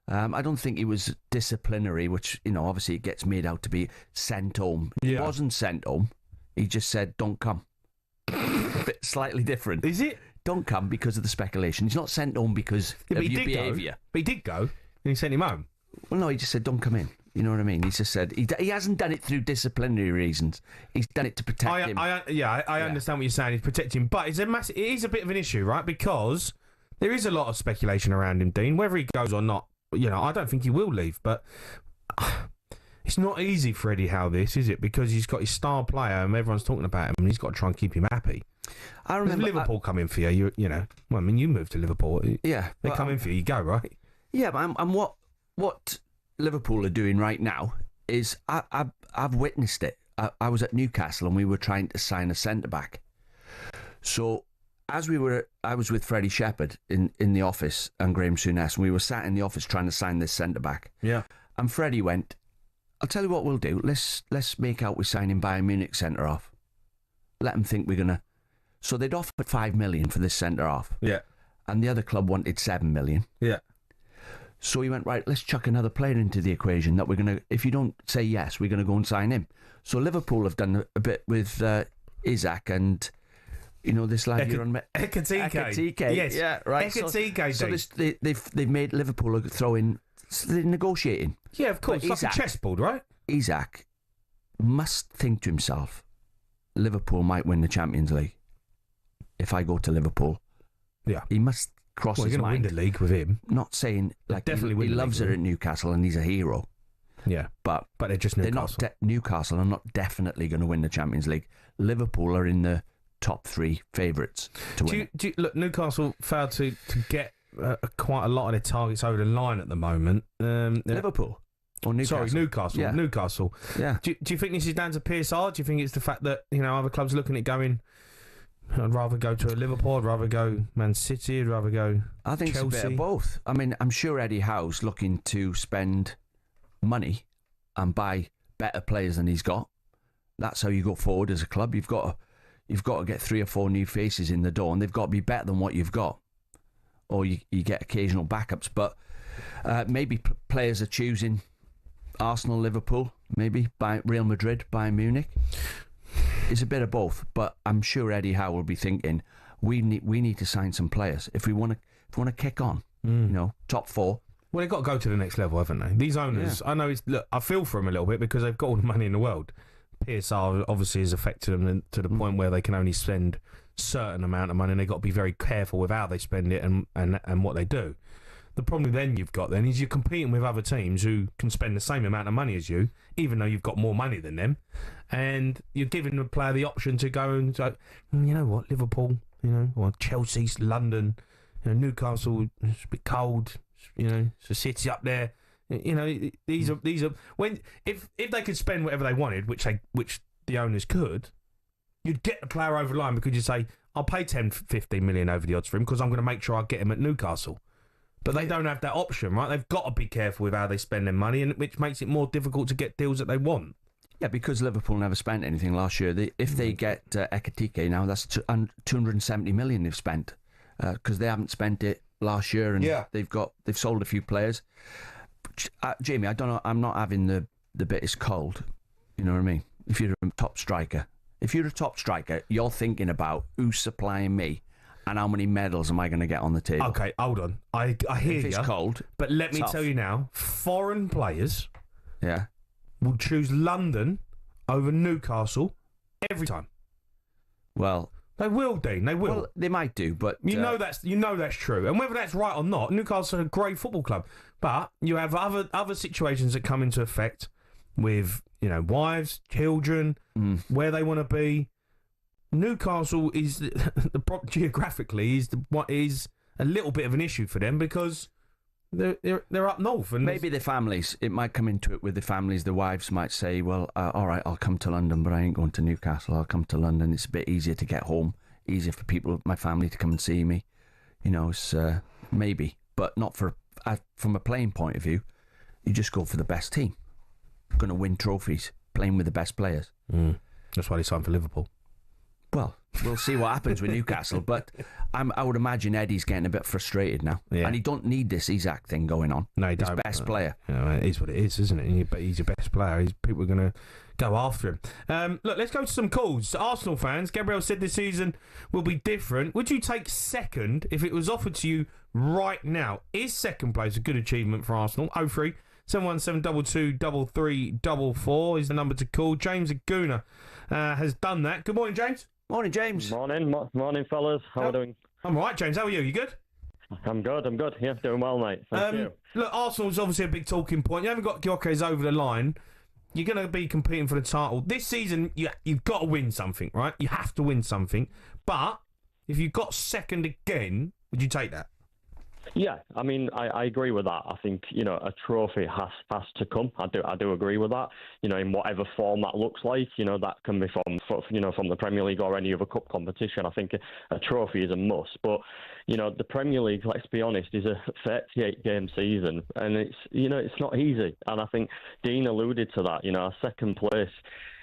I don't think he was disciplinary, which, obviously it gets made out to be sent home. He wasn't sent home. He just said, don't come. A bit slightly different. Is it? Don't come because of the speculation. He's not sent home because of your behaviour. But he did go, and he sent him home. Well, no, he just said, don't come in. You know what I mean? He just said, he hasn't done it through disciplinary reasons. He's done it to protect him. I understand what you're saying. He's protecting him. But it is a bit of an issue, right? Because there is a lot of speculation around him, Dean. Whether he goes or not, I don't think he will leave. But it's not easy for Eddie Howe, this, is it? Because he's got his star player and everyone's talking about him and he's got to try and keep him happy. I remember if Liverpool come in for you, well, I mean, you moved to Liverpool. Yeah. They come in for you go, right? Yeah, but what Liverpool are doing right now is I've witnessed it. I was at Newcastle and we were trying to sign a centre-back. So I was with Freddie Shepherd in the office and Graham Souness, and we were sat in the office trying to sign this centre-back. Yeah. And Freddie went, I'll tell you what we'll do. Let's make out we're signing Bayern Munich centre-half. Let them think we're going to... So they'd offered 5 million for this centre-half. Yeah. And the other club wanted 7 million. Yeah. So he went, right, let's chuck another player into the equation that we're going to... If you don't say yes, we're going to go and sign him. So Liverpool have done a bit with Usyk and... this lad you're on... Ekatike. Yes. Yeah, right. Ekatike. So they've made Liverpool throw in... So they're negotiating. Yeah, of course. Like a chessboard, right? Usyk must think to himself, Liverpool might win the Champions League. If I go to Liverpool. Yeah. He must cross his mind. You're going to win the league with him. Not saying... Definitely he loves it at Newcastle and he's a hero. Yeah. But they're just Newcastle. Newcastle are not definitely going to win the Champions League. Liverpool are in the top 3 favourites to win. Look, Newcastle failed to get quite a lot of their targets over the line at the moment. Liverpool? Or Newcastle? Sorry, Newcastle. Yeah. Newcastle. Yeah. Do you think this is down to PSR? Do you think it's the fact that, other clubs are looking at going, I'd rather go to a Liverpool, I'd rather go Man City, I'd rather go I think Chelsea. It's a bit of both. I mean, I'm sure Eddie Howe's looking to spend money and buy better players than he's got. That's how you go forward as a club. You've got to get 3 or 4 new faces in the door, and they've got to be better than what you've got. Or you get occasional backups. But maybe players are choosing Arsenal, Liverpool, maybe Real Madrid, Bayern Munich. It's a bit of both, but I'm sure Eddie Howe will be thinking we need to sign some players if we want to kick on. Top 4. Well, they've got to go to the next level, haven't they? These owners, I know. I feel for them a little bit because they've got all the money in the world. PSR obviously has affected them to the point where they can only spend certain amount of money, and they've got to be very careful with how they spend it and what they do. The problem then you've got then is you're competing with other teams who can spend the same amount of money as you, even though you've got more money than them, and you're giving the player the option to go and say, you know what, Liverpool, or Chelsea, London, Newcastle, it's a bit cold, it's a city up there. These are when if they could spend whatever they wanted, which the owners could, you'd get the player over the line because you'd say, I'll pay 10, 15 million over the odds for him because I'm going to make sure I get him at Newcastle. But they don't have that option, right? They've got to be careful with how they spend their money, and which makes it more difficult to get deals that they want. Yeah, because Liverpool never spent anything last year. If they get Ekatike now, that's 270 million they've spent because they haven't spent it last year, and they've sold a few players. Jamie, I don't know. I'm not having the bit is cold. You know what I mean? If you're a top striker, you're thinking about who's supplying me. And how many medals am I going to get on the table? Okay, hold on. I hear you. If it's cold. But let me tell you now, foreign players Yeah. will choose London over Newcastle every time. Well, they will, Dean. They will. Well, they might do, but you know that's true. And whether that's right or not, Newcastle are a great football club. But you have other situations that come into effect with wives, children, where they want to be. Newcastle is geographically is a little bit of an issue for them because they're up north, and maybe the families. It might come into it with the families. The wives might say, "Well, all right, I'll come to London, but I ain't going to Newcastle. I'll come to London. It's a bit easier to get home, easier for my family to come and see me." It's maybe, but not from a playing point of view. You just go for the best team, going to win trophies, playing with the best players. That's why they signed for Liverpool. Well, we'll see what happens with Newcastle, but I would imagine Eddie's getting a bit frustrated now. Yeah. And he don't need this Usyk thing going on. No, he He's don't. best player. It is what it is, isn't it? But he's your best player. People are going to go after him. Look, let's go to some calls. Arsenal fans, Gabriel said this season will be different. Would you take second if it was offered to you right now? Is second place a good achievement for Arsenal? 03 717 22 33 is the number to call. James Aguna has done that. Good morning, James. Morning, James. Morning, fellas. How are you doing? I'm all right, James. How are you? You good? I'm good. Yeah, doing well, mate. Thank you. Look, Arsenal's obviously a big talking point. You haven't got Gyökeres over the line. You're going to be competing for the title. This season, you've got to win something, right? You have to win something. But if you got second again, would you take that? Yeah, I mean, I agree with that. I think, a trophy has to come. I do agree with that. In whatever form that looks like, that can be from the Premier League or any other cup competition. I think a trophy is a must. But, the Premier League, let's be honest, is a 38-game season, and it's not easy. And I think Dean alluded to that. Second place,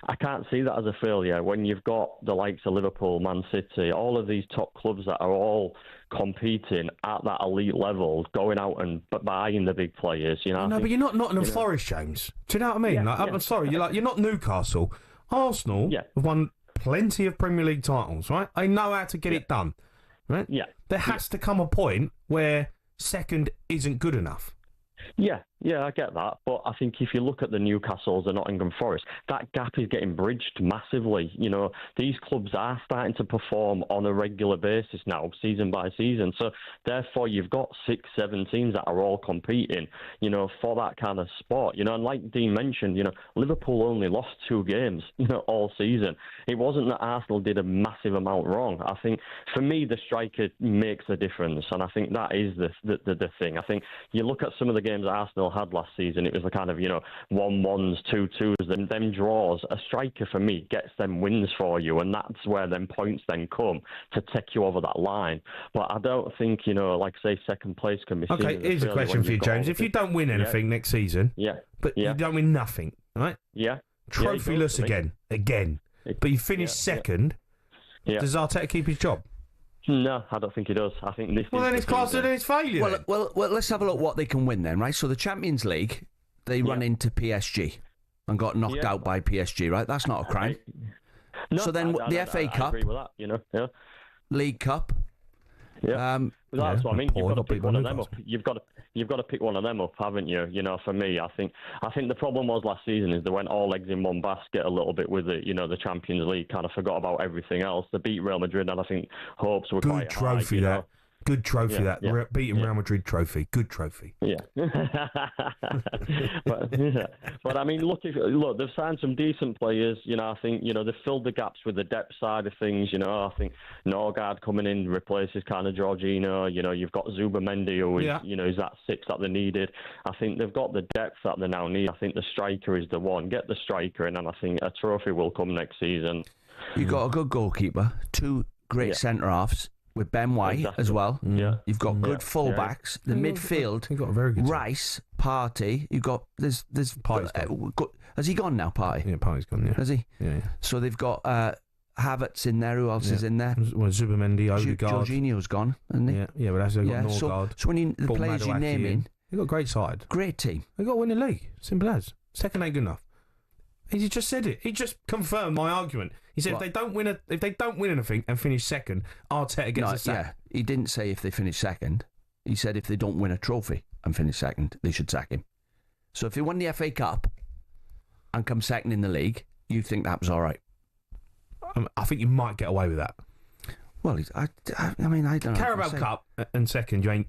I can't see that as a failure when you've got the likes of Liverpool, Man City, all of these top clubs that are all competing at that elite level, going out and buying the big players. But you're not Nottingham Forest, James. Do you know what I mean? I'm sorry, you're not Newcastle. Arsenal have won plenty of Premier League titles, right? They know how to get it done, right? Yeah. There has to come a point where second isn't good enough. Yeah, I get that. But I think if you look at the Newcastles and Nottingham Forest, that gap is getting bridged massively. These clubs are starting to perform on a regular basis now, season by season. So therefore, you've got 6-7 teams that are all competing, for that kind of spot. And like Dean mentioned, Liverpool only lost 2 games, all season. It wasn't that Arsenal did a massive amount wrong. I think, for me, the striker makes a difference. And I think that is the thing. I think you look at some of the games Arsenal had last season, it was the kind of 1-1s, 2-2s, them draws. A striker for me gets them wins for you, and that's where them points then come to take you over that line. But I don't think like I say, second place can be seen. Okay, here's a question for you, James. If you don't win anything next season, but you don't win nothing, right? Trophyless again, but you finish second. Does Arteta keep his job? No, I don't think he does. I think this. Well, then it's classed as his failure. Well, let's have a look what they can win then, right? So the Champions League, they run into PSG and got knocked out by PSG, right? That's not a crime. No, so then the FA Cup, I agree with that, League Cup. Yeah, that's what I mean. You've got to pick one of them up. You've got to pick one of them up, haven't you? For me, I think the problem was last season is they went all eggs in one basket a little bit with it. The Champions League kind of forgot about everything else. They beat Real Madrid, and I think hopes were quite high. Good trophy that. Good trophy beating Real Madrid trophy. Good trophy. Yeah. but I mean, look, they've signed some decent players. I think they've filled the gaps with the depth side of things. I think Norgard coming in replaces kind of Jorginho. You've got Zubamendi, who is that 6 that they needed. I think they've got the depth that they now need. I think the striker is the one. Get the striker in, and I think a trophy will come next season. You've got a good goalkeeper, 2 great centre halves. With Ben White as well. Yeah. You've got good full-backs. The midfield, you've got a very good Rice, Partey. You've got, there's Partey's gone. Has he gone now, Partey? Yeah, Partey's gone, yeah. Has he? Yeah. So they've got Havertz in there. Who else is in there? Well, Zubamendi, Odegaard. Jorginho's gone, hasn't he? Yeah, but they've got Norgard. So when the players you name in, they've got a great side. Great team. They've got to win the league. Simple as. Second ain't good enough. He just said it. He just confirmed my argument. He said if they don't win anything and finish second, Arteta gets a sack. Yeah, he didn't say if they finish second. He said if they don't win a trophy and finish second, they should sack him. So if they won the FA Cup and come second in the league, you think that was all right? I think you might get away with that. Well, I mean, I don't know. Carabao Cup and second, you ain't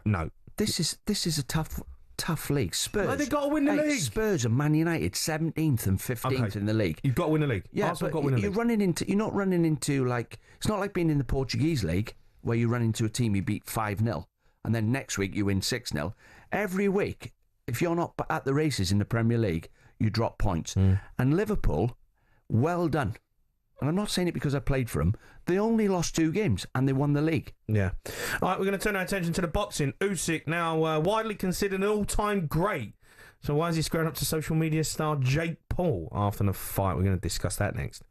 no. This is a tough league. Spurs. No, they've got to win the league. Spurs and Man United 17th and 15th in the league. You've got to win the league. Yeah, Arsenal but got to win the league. you're not running into like, it's not like being in the Portuguese league where you run into a team you beat 5-0 and then next week you win 6-0. Every week, if you're not at the races in the Premier League, you drop points. And Liverpool, well done. And I'm not saying it because I played for them. They only lost 2 games and they won the league. Yeah. All right, we're going to turn our attention to the boxing. Usyk, now widely considered an all-time great. So why is he squaring up to social media star Jake Paul after the fight? We're going to discuss that next.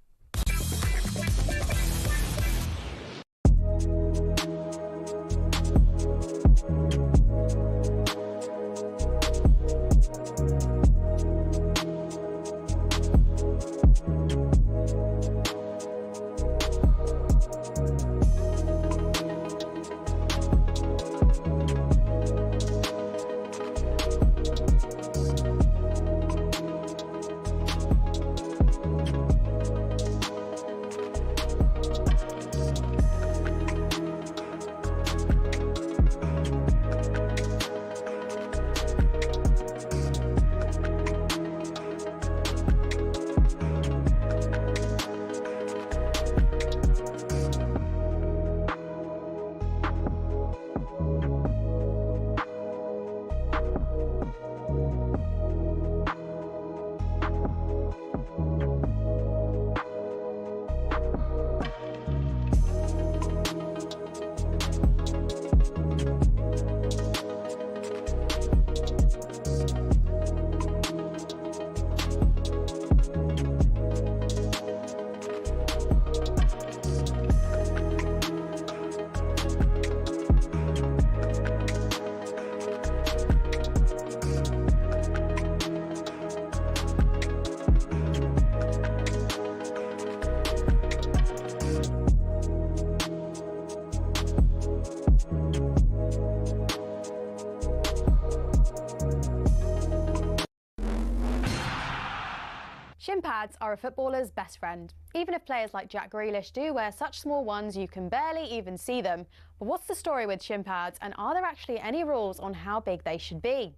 Shin pads are a footballer's best friend. Even if players like Jack Grealish do wear such small ones you can barely even see them. But what's the story with shin pads, and are there actually any rules on how big they should be?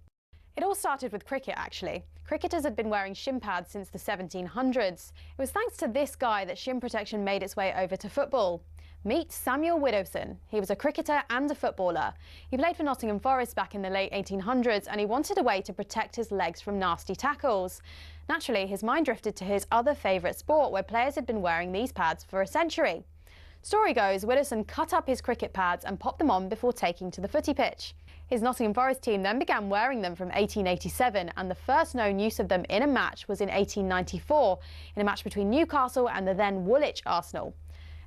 It all started with cricket, actually. Cricketers had been wearing shin pads since the 1700s. It was thanks to this guy that shin protection made its way over to football. Meet Samuel Widdowson. He was a cricketer and a footballer. He played for Nottingham Forest back in the late 1800s, and he wanted a way to protect his legs from nasty tackles. Naturally, his mind drifted to his other favourite sport, where players had been wearing these pads for a century. Story goes, Widdowson cut up his cricket pads and popped them on before taking to the footy pitch. His Nottingham Forest team then began wearing them from 1887, and the first known use of them in a match was in 1894, in a match between Newcastle and the then Woolwich Arsenal.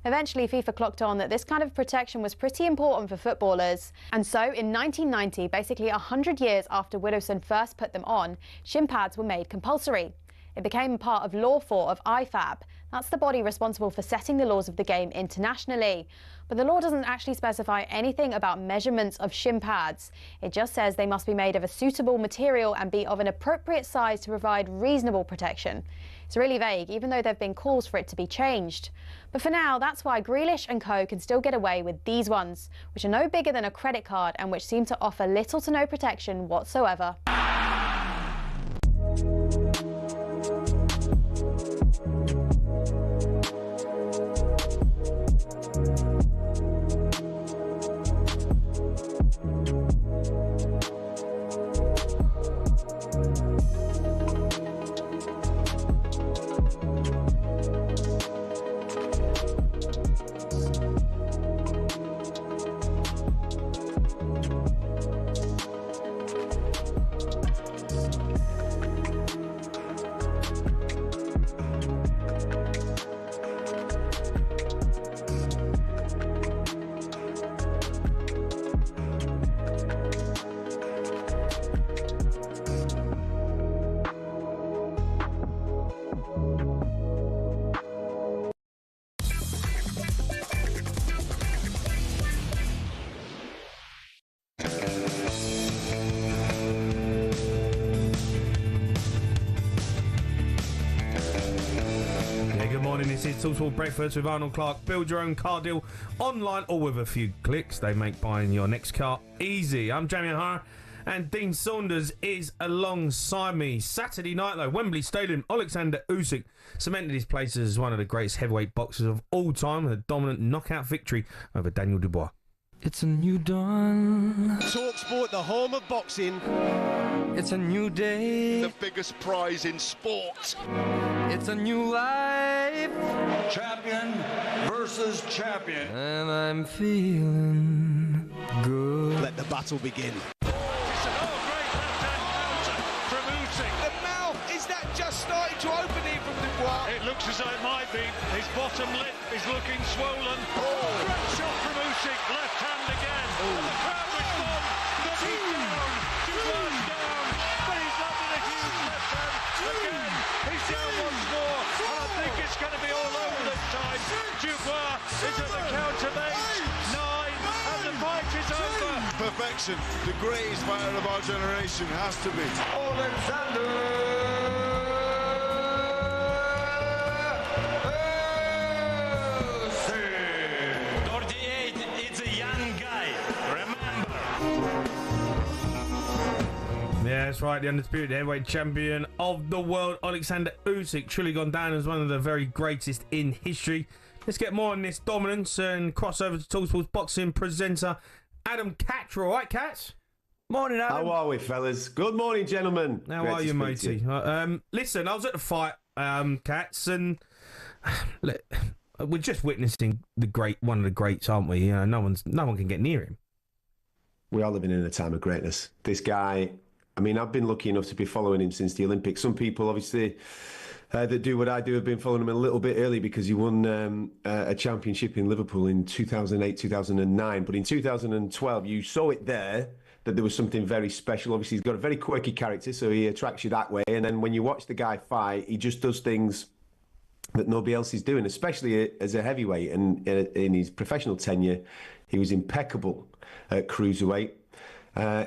Eventually, FIFA clocked on that this kind of protection was pretty important for footballers. And so, in 1990, basically 100 years after Widdowson first put them on, shin pads were made compulsory. It became part of Law 4 of IFAB. That's the body responsible for setting the laws of the game internationally. But the law doesn't actually specify anything about measurements of shin pads. It just says they must be made of a suitable material and be of an appropriate size to provide reasonable protection. It's really vague, even though there have been calls for it to be changed. But for now, that's why Grealish and co can still get away with these ones, which are no bigger than a credit card and which seem to offer little to no protection whatsoever. morning, this is talkSPORT Breakfast with Arnold Clark. Build your own car deal online or with a few clicks. They make buying your next car easy. I'm Jamie O'Hara and Dean Saunders is alongside me. Saturday night though, Wembley Stadium, Alexander Usyk cemented his place as one of the greatest heavyweight boxers of all time with a dominant knockout victory over Daniel Dubois. It's a new dawn. talkSPORT, the home of boxing. It's a new day. The biggest prize in sport. It's a new life. Champion versus champion. And I'm feeling good. Let the battle begin. Starting to open here from Dubois. It looks as though it might be. His bottom lip is looking swollen. Great shot from Usyk, left hand again. And the crowd respond. He's down. Dubois down. But he's landed a huge left hand again. He's down once more. And I think it's going to be all over this time. Dubois is at the count of 8, 9, and the fight is over. Perfection. The greatest fighter of our generation has to be. Alexander. Yeah, that's right. The undisputed heavyweight champion of the world, Alexander Usyk, truly gone down as one of the very greatest in history. Let's get more on this dominance and cross over to talkSPORT's boxing presenter, Adam Cattrall. Right, Cats? Morning, Adam. How are we, fellas? Good morning, gentlemen. How are you, matey? Listen, I was at the fight, Cats, and we're just witnessing one of the greats, aren't we? You know, no one can get near him. We are living in a time of greatness. This guy, I mean, I've been lucky enough to be following him since the Olympics. Some people, obviously, that do what I do have been following him a little bit early because he won a championship in Liverpool in 2008, 2009. But in 2012, you saw it there that there was something very special. Obviously, he's got a very quirky character, so he attracts you that way. And then when you watch the guy fight, he just does things that nobody else is doing, especially as a heavyweight. And in his professional tenure, he was impeccable at cruiserweight.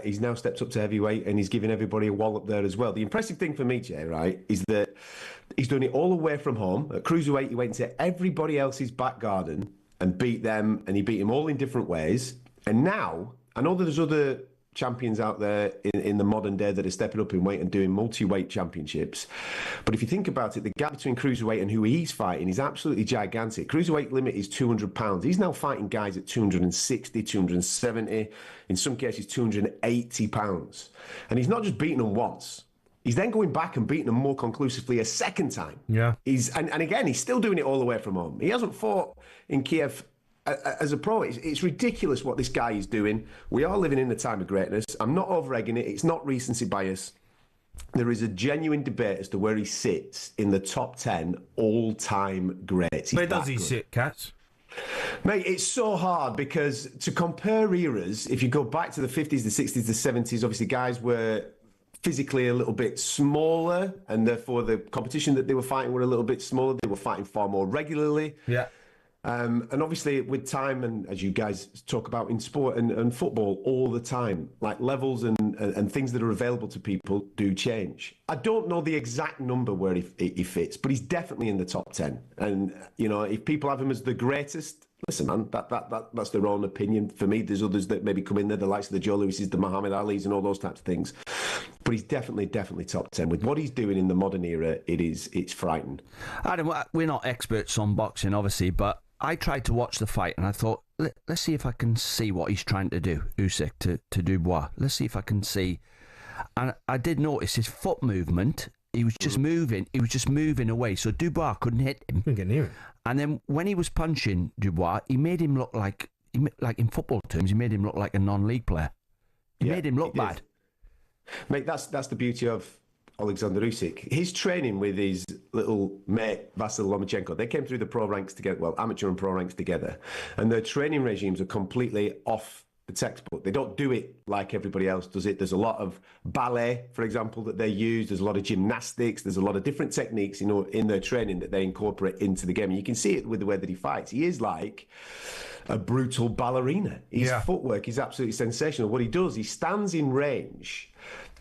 He's now stepped up to heavyweight and he's giving everybody a wallop there as well. The impressive thing for me, Jay, right, is that he's doing it all away from home. At cruiserweight, he went into everybody else's back garden and beat them, and he beat them all in different ways. And now, I know that there's other champions out there in the modern day that are stepping up in weight and doing multi-weight championships. But if you think about it, the gap between cruiserweight and who he's fighting is absolutely gigantic. Cruiserweight limit is 200 pounds. He's now fighting guys at 260, 270, in some cases 280 pounds. And he's not just beating them once. He's then going back and beating them more conclusively a second time. Yeah. And again, he's still doing it all the way from home. He hasn't fought in Kiev as a pro. It's ridiculous what this guy is doing. We are living in a time of greatness. I'm not over-egging it. It's not recency bias. There is a genuine debate as to where he sits in the top 10 all-time greats. Where does he sit, Cats? Mate, it's so hard because to compare eras, if you go back to the 50s, the 60s, the 70s, obviously guys were physically a little bit smaller and therefore the competition that they were fighting were a little bit smaller. They were fighting far more regularly. Yeah. And obviously with time, and as you guys talk about in sport and football all the time, like levels and things that are available to people do change. I don't know the exact number where he fits, but he's definitely in the top 10. And, you know, if people have him as the greatest, listen, man, that's their own opinion. For me, there's others that maybe come in there, the likes of the Joe Lewises, the Muhammad Alis and all those types of things. But he's definitely top 10. With what he's doing in the modern era, it's frightening. Adam, we're not experts on boxing, obviously, but I tried to watch the fight and I thought, let's see if I can see what he's trying to do, Usyk to Dubois. Let's see if I can see. And I did notice his foot movement. He was just moving. He was just moving away, so Dubois couldn't hit him. Couldn't get near him. And then when he was punching Dubois, he made him look like in football terms, he made him look like a non-league player. He made him look bad. Mate, that's the beauty of Alexander Usyk. His training with his little mate Vasil Lomachenko, they came through the pro ranks together, well, amateur and pro ranks together, and their training regimes are completely off the textbook. They don't do it like everybody else does it. There's a lot of ballet, for example, that they use. There's a lot of gymnastics. There's a lot of different techniques, you know, in their training that they incorporate into the game. And you can see it with the way that he fights. He is like a brutal ballerina. His footwork is absolutely sensational. What he does, he stands in range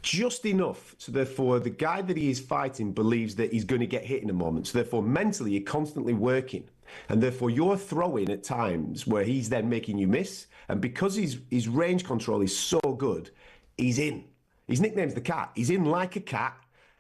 just enough. So therefore, the guy that he is fighting believes that he's going to get hit in a moment. So therefore, mentally, you're constantly working. And therefore, you're throwing at times where he's then making you miss. And because his range control is so good, he's in. His nickname's the cat. He's in like a cat.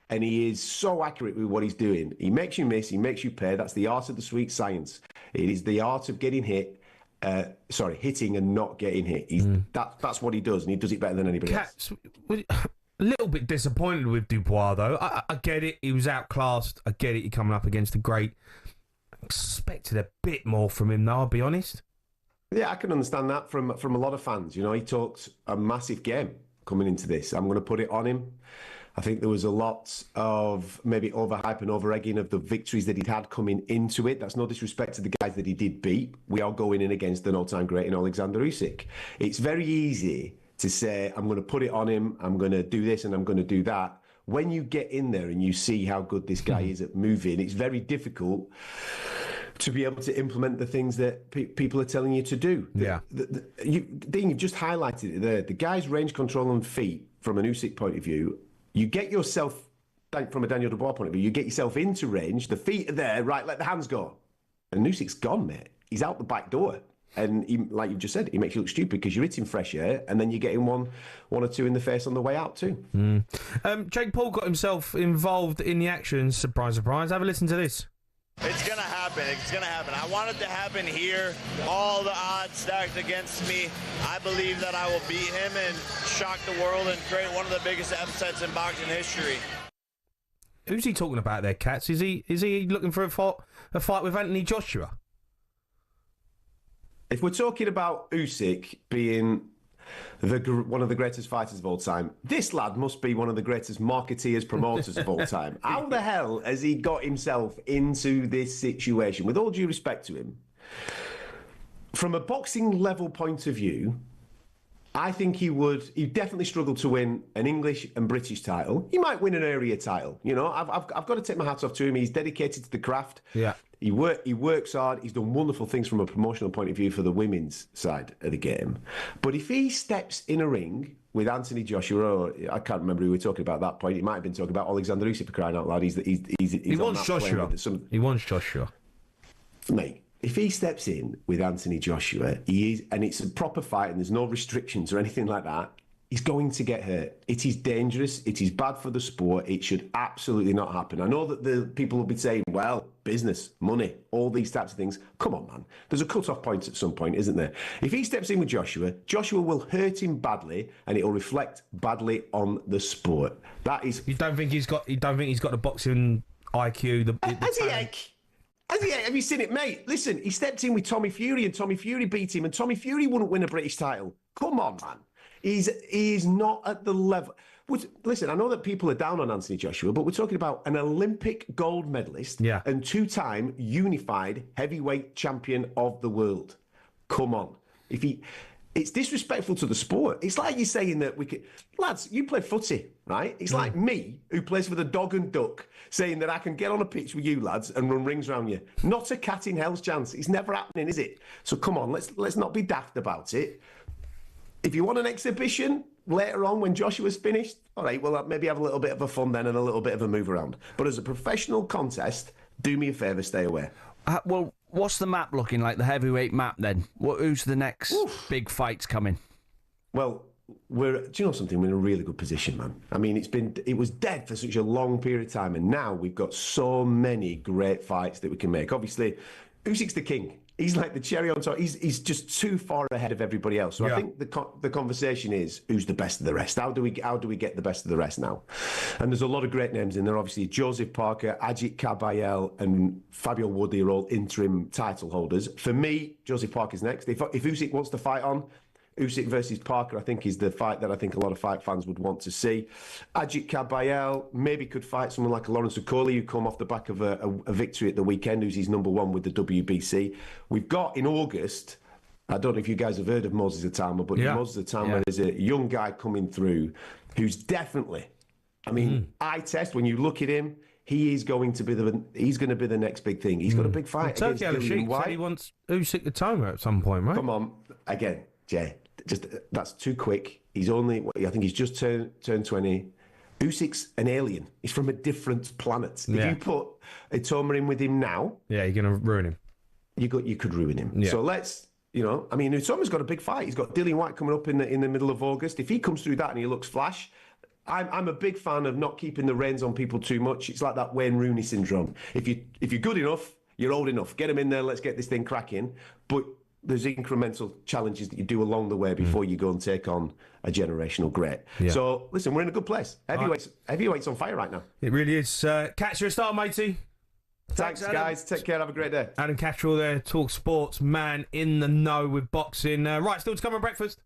And he is so accurate with what he's doing. He makes you miss, he makes you pay. That's the art of the sweet science. It is the art of getting hit. Hitting and not getting hit. That's what he does, and he does it better than anybody else. A little bit disappointed with Dubois, though. I get it. He was outclassed. I get it. You're coming up against a great. Expected a bit more from him, though, I'll be honest. Yeah, I can understand that from a lot of fans. You know, he talked a massive game coming into this. I'm going to put it on him. I think there was a lot of maybe overhype and over-egging of the victories that he'd had coming into it. That's no disrespect to the guys that he did beat. We are going in against an all-time great in Alexander Usyk. It's very easy to say, I'm going to put it on him, I'm going to do this and I'm going to do that. When you get in there and you see how good this guy is at moving, it's very difficult to be able to implement the things that people are telling you to do. Yeah. Dean, you've just highlighted it there. The guy's range control on feet, from an Usyk point of view, you get yourself, from a Daniel Dubois point of view, you get yourself into range, the feet are there, right, let the hands go. And Usyk's gone, mate. He's out the back door. And he, like you just said, he makes you look stupid because you're hitting fresh air and then you're getting one or two in the face on the way out too. Jake Paul got himself involved in the action. Surprise, surprise. Have a listen to this. It's going to happen. It's going to happen. I want it to happen here. All the odds stacked against me. I believe that I will beat him and shock the world and create one of the biggest upsets in boxing history. Who's he talking about there, Cats? Is he looking for a fight with Anthony Joshua? If we're talking about Usyk being one of the greatest fighters of all time, this lad must be one of the greatest marketeers, promoters of all time. How the hell has he got himself into this situation? With all due respect to him, from a boxing level point of view, I think he'd definitely struggle to win an English and British title. He might win an area title. You know, I've got to take my hat off to him. He's dedicated to the craft. Yeah. He works hard. He's done wonderful things from a promotional point of view for the women's side of the game. But if he steps in a ring with Anthony Joshua, or I can't remember who we were talking about at that point. He might have been talking about Alexander Usyk, for crying out loud. He wants Joshua. He wants Joshua. Mate, if he steps in with Anthony Joshua, and it's a proper fight and there's no restrictions or anything like that, he's going to get hurt. It is dangerous. It is bad for the sport. It should absolutely not happen. I know that the people will be saying, well, business, money, all these types of things. Come on, man. There's a cut-off point at some point, isn't there? If he steps in with Joshua, Joshua will hurt him badly and it will reflect badly on the sport. That is... You don't think he's got the boxing IQ? Have you seen it, mate? Listen, he stepped in with Tommy Fury and Tommy Fury beat him and Tommy Fury wouldn't win a British title. Come on, man. He's not at the level. Listen, I know that people are down on Anthony Joshua, but we're talking about an Olympic gold medalist and two-time unified heavyweight champion of the world. Come on. It's disrespectful to the sport. It's like you saying that lads, you play footy, right? It's like me, who plays for the Dog and Duck, saying that I can get on a pitch with you lads and run rings around you. Not a cat in hell's chance. It's never happening, is it? So come on, let's not be daft about it. If you want an exhibition later on when Joshua's finished, all right, well, maybe have a little bit of a fun then and a little bit of a move around. But as a professional contest, do me a favour, stay away. Well, what's the map looking like, the heavyweight map then? Who's the next big fights coming? Well, do you know something? We're in a really good position, man. I mean, it was dead for such a long period of time, and now we've got so many great fights that we can make. Obviously, Usyk's the king. He's like the cherry on top. He's just too far ahead of everybody else. So I think the conversation is, who's the best of the rest? How do we get the best of the rest now? And there's a lot of great names in there. Obviously, Joseph Parker, Ajit Kabayel, and Fabio Woodley are all interim title holders. For me, Joseph Parker's next. If Usyk wants to fight on, Usyk versus Parker, I think, is the fight that I think a lot of fight fans would want to see. Ajit Kabayel maybe could fight someone like a Lawrence Okoli, who come off the back of a victory at the weekend, who's his number one with the WBC. We've got in August, I don't know if you guys have heard of Moses Atama, but Moses Atama is a young guy coming through who's definitely, eye test, when you look at him, he's going to be the next big thing. He's got a big fight against Dillian Whyte. He wants Usyk Atama at some point, right? Come on, again, Jay. That's too quick. He's I think he's just turned 20. Usyk's an alien. He's from a different planet. Yeah. If you put Itoma in with him now... Yeah, you're going to ruin him. You could ruin him. Yeah. So let's, Utoma's got a big fight. He's got Dillian White coming up in the middle of August. If he comes through that and he looks flash... I'm a big fan of not keeping the reins on people too much. It's like that Wayne Rooney syndrome. If you're good enough, you're old enough. Get him in there. Let's get this thing cracking. But there's incremental challenges that you do along the way before you go and take on a generational great. Yeah. So listen, we're in a good place. Heavyweight's on fire right now. It really is. Catch you a star, matey. Thanks, guys. Take care. Have a great day. Adam Catterall there, Talk Sports, man in the know with boxing. Right, still to come on breakfast.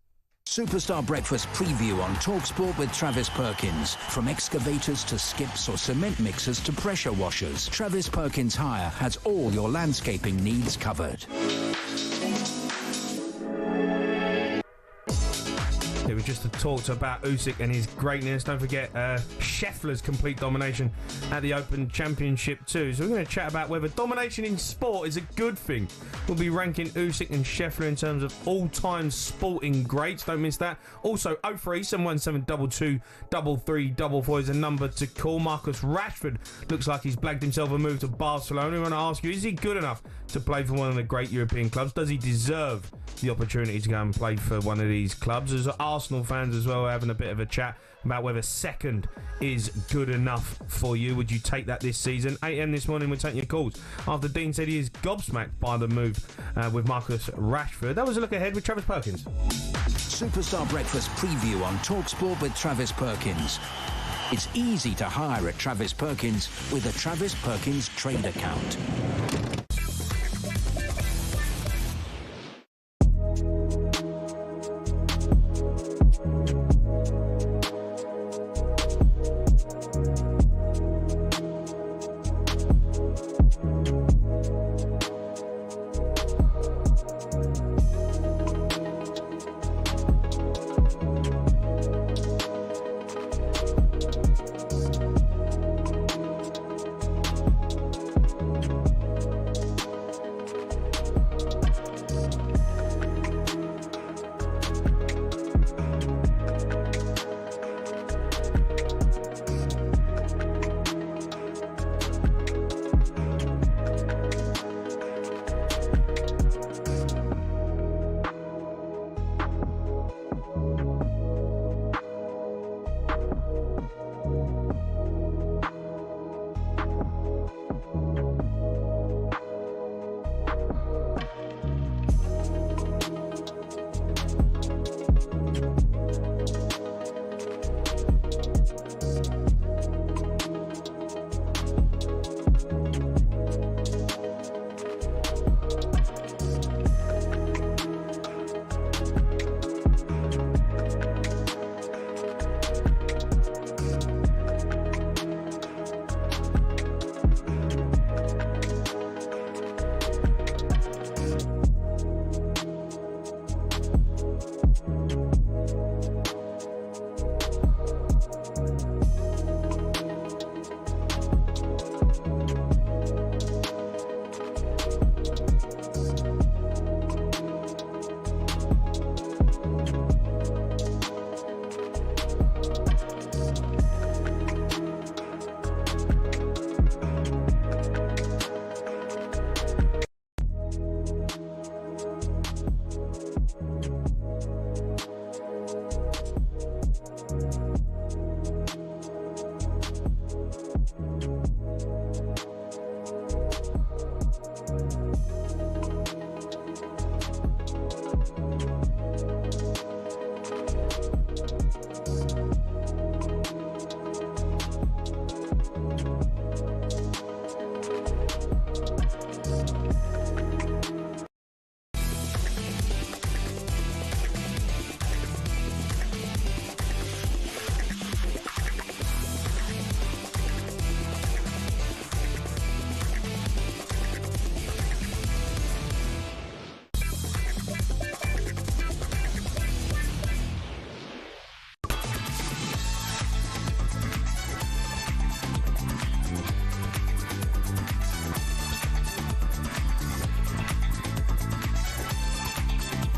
Superstar Breakfast preview on talkSPORT with Travis Perkins. From excavators to skips or cement mixers to pressure washers, Travis Perkins Hire has all your landscaping needs covered. Yeah, we just talked about Usyk and his greatness. Don't forget Scheffler's complete domination at the Open Championship too. So we're going to chat about whether domination in sport is a good thing. We'll be ranking Usyk and Scheffler in terms of all-time sporting greats. Don't miss that. Also, 03717223344 is a number to call. Marcus Rashford looks like he's blagged himself a move to Barcelona. We want to ask you, is he good enough to play for one of the great European clubs? Does he deserve the opportunity to go and play for one of these clubs? As Arsenal fans as well, having a bit of a chat about whether second is good enough for you. Would you take that this season? 8 AM this morning, we're taking your calls after Dean said he is gobsmacked by the move with Marcus Rashford. That was a look ahead with Travis Perkins. Superstar Breakfast preview on talkSPORT with Travis Perkins. It's easy to hire at Travis Perkins with a Travis Perkins trade account.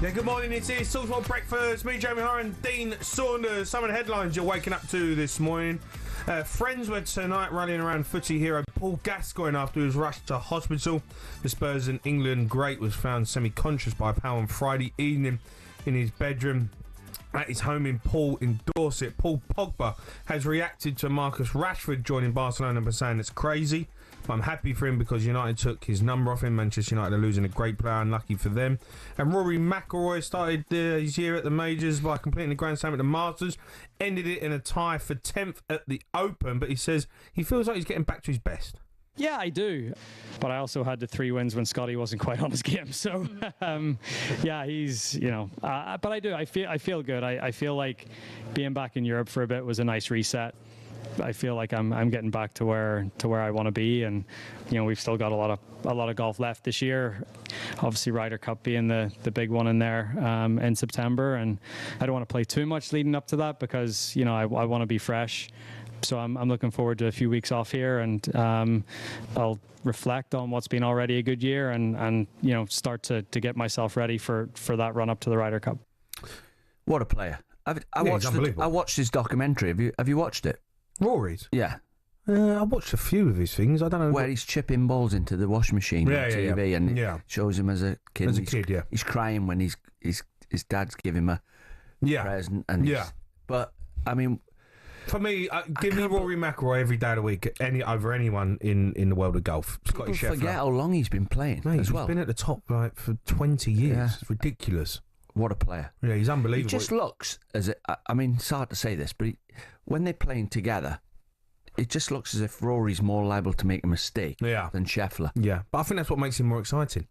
Yeah, good morning. It's talkSPORT Breakfast. Me, Jamie O'Hara Dean Saunders. Some of the headlines you're waking up to this morning. Friends were tonight rallying around footy hero Paul Gascoigne after he was rushed to hospital. The Spurs and England great was found semi-conscious by a pal on Friday evening in his bedroom at his home in Dorset. Paul Pogba has reacted to Marcus Rashford joining Barcelona by saying it's crazy. But I'm happy for him because United took his number off him. Manchester United are losing a great player, unlucky for them. And Rory McIlroy started his year at the majors by completing the Grand Slam at the Masters. Ended it in a tie for 10th at the Open. But he says he feels like he's getting back to his best. Yeah, I do. But I also had the 3 wins when Scottie wasn't quite on his game. So, yeah, he's, but I do. I feel good. I feel like being back in Europe for a bit was a nice reset. I feel like I'm getting back to where I want to be, and we've still got a lot of golf left this year. Obviously, Ryder Cup being the big one in there in September, and I don't want to play too much leading up to that because I want to be fresh. So I'm looking forward to a few weeks off here, and I'll reflect on what's been already a good year, and start to get myself ready for that run up to the Ryder Cup. What a player! I watched his documentary. Have you watched it? Rory's? Yeah. I watched a few of his things. I don't know. Where he's chipping balls into the washing machine on TV and it shows him as a kid. He's crying when his dad's giving him a present. And but, I mean... For me, give me Rory McIlroy every day of the week over anyone in the world of golf. Scottie Scheffler. Forget how long he's been playing as well. He's been at the top for 20 years. Yeah. It's ridiculous. What a player. Yeah, he's unbelievable. He just looks as it's hard to say this, but when they're playing together, it just looks as if Rory's more liable to make a mistake than Scheffler. Yeah, but I think that's what makes him more exciting.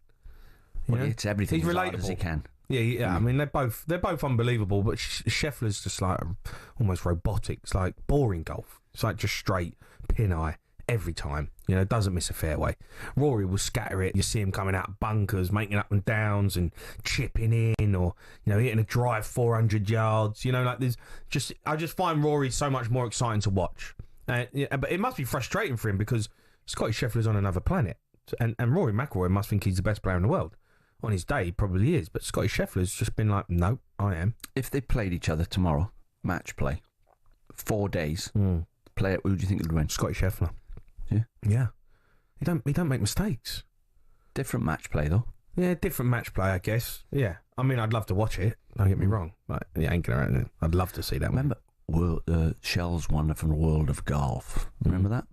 He hits everything he's as relatable hard as he can. Yeah. I mean, they're both unbelievable, but Scheffler's just like almost robotic. It's like boring golf. It's like just straight pin eye every time. Doesn't miss a fairway. Rory will scatter it. You see him coming out of bunkers, making up and downs and chipping in, or hitting a drive 400 yards. I just find Rory so much more exciting to watch. But it must be frustrating for him because Scottie Scheffler's on another planet, and Rory McIlroy must think he's the best player in the world. On his day, he probably is, but Scottie Scheffler's just been like, no, I am. If they played each other tomorrow, match play, 4 days, who do you think would win? Scottie Scheffler. Yeah. He don't make mistakes. Different match play though. Yeah, different match play, I guess. Yeah. I mean, I'd love to watch it. Don't get me wrong. But ain't gonna happen. I'd love to see that. Remember, Shell's one from the world of golf. Remember that?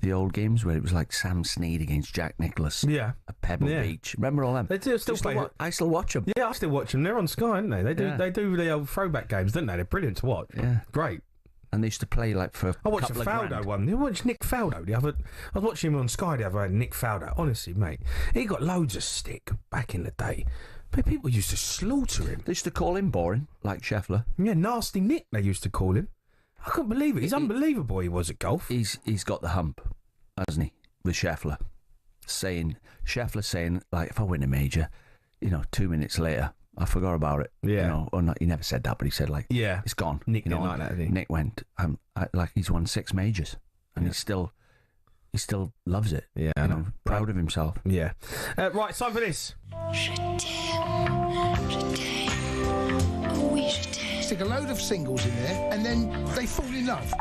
The old games where it was like Sam Snead against Jack Nicklaus. Yeah. At Pebble Beach. Remember all them? They do still play. I still watch them. Yeah, I still watch them. They're on Sky, aren't they? They do the old throwback games, don't they? They're brilliant to watch. Yeah. Great. And they used to play like for I watched the Faldo one. I watched Nick Faldo. I was watching him on Sky the other day, Nick Faldo. Honestly, mate, he got loads of stick back in the day. But people used to slaughter him. They used to call him boring, like Scheffler. Yeah, Nasty Nick, they used to call him. I couldn't believe it. He's unbelievable, he was at golf. He's got the hump, hasn't he, with Scheffler? Scheffler saying, like, if I win a major, 2 minutes later, I forgot about it. Yeah. Or not, he never said that, but he said, like, it's gone. Nick didn't like that, did he? Nick went, like, he's won 6 majors, and he still loves it. Yeah, proud of himself. Yeah. Right, time for this. Stick a load of singles in there, and then they fall in love.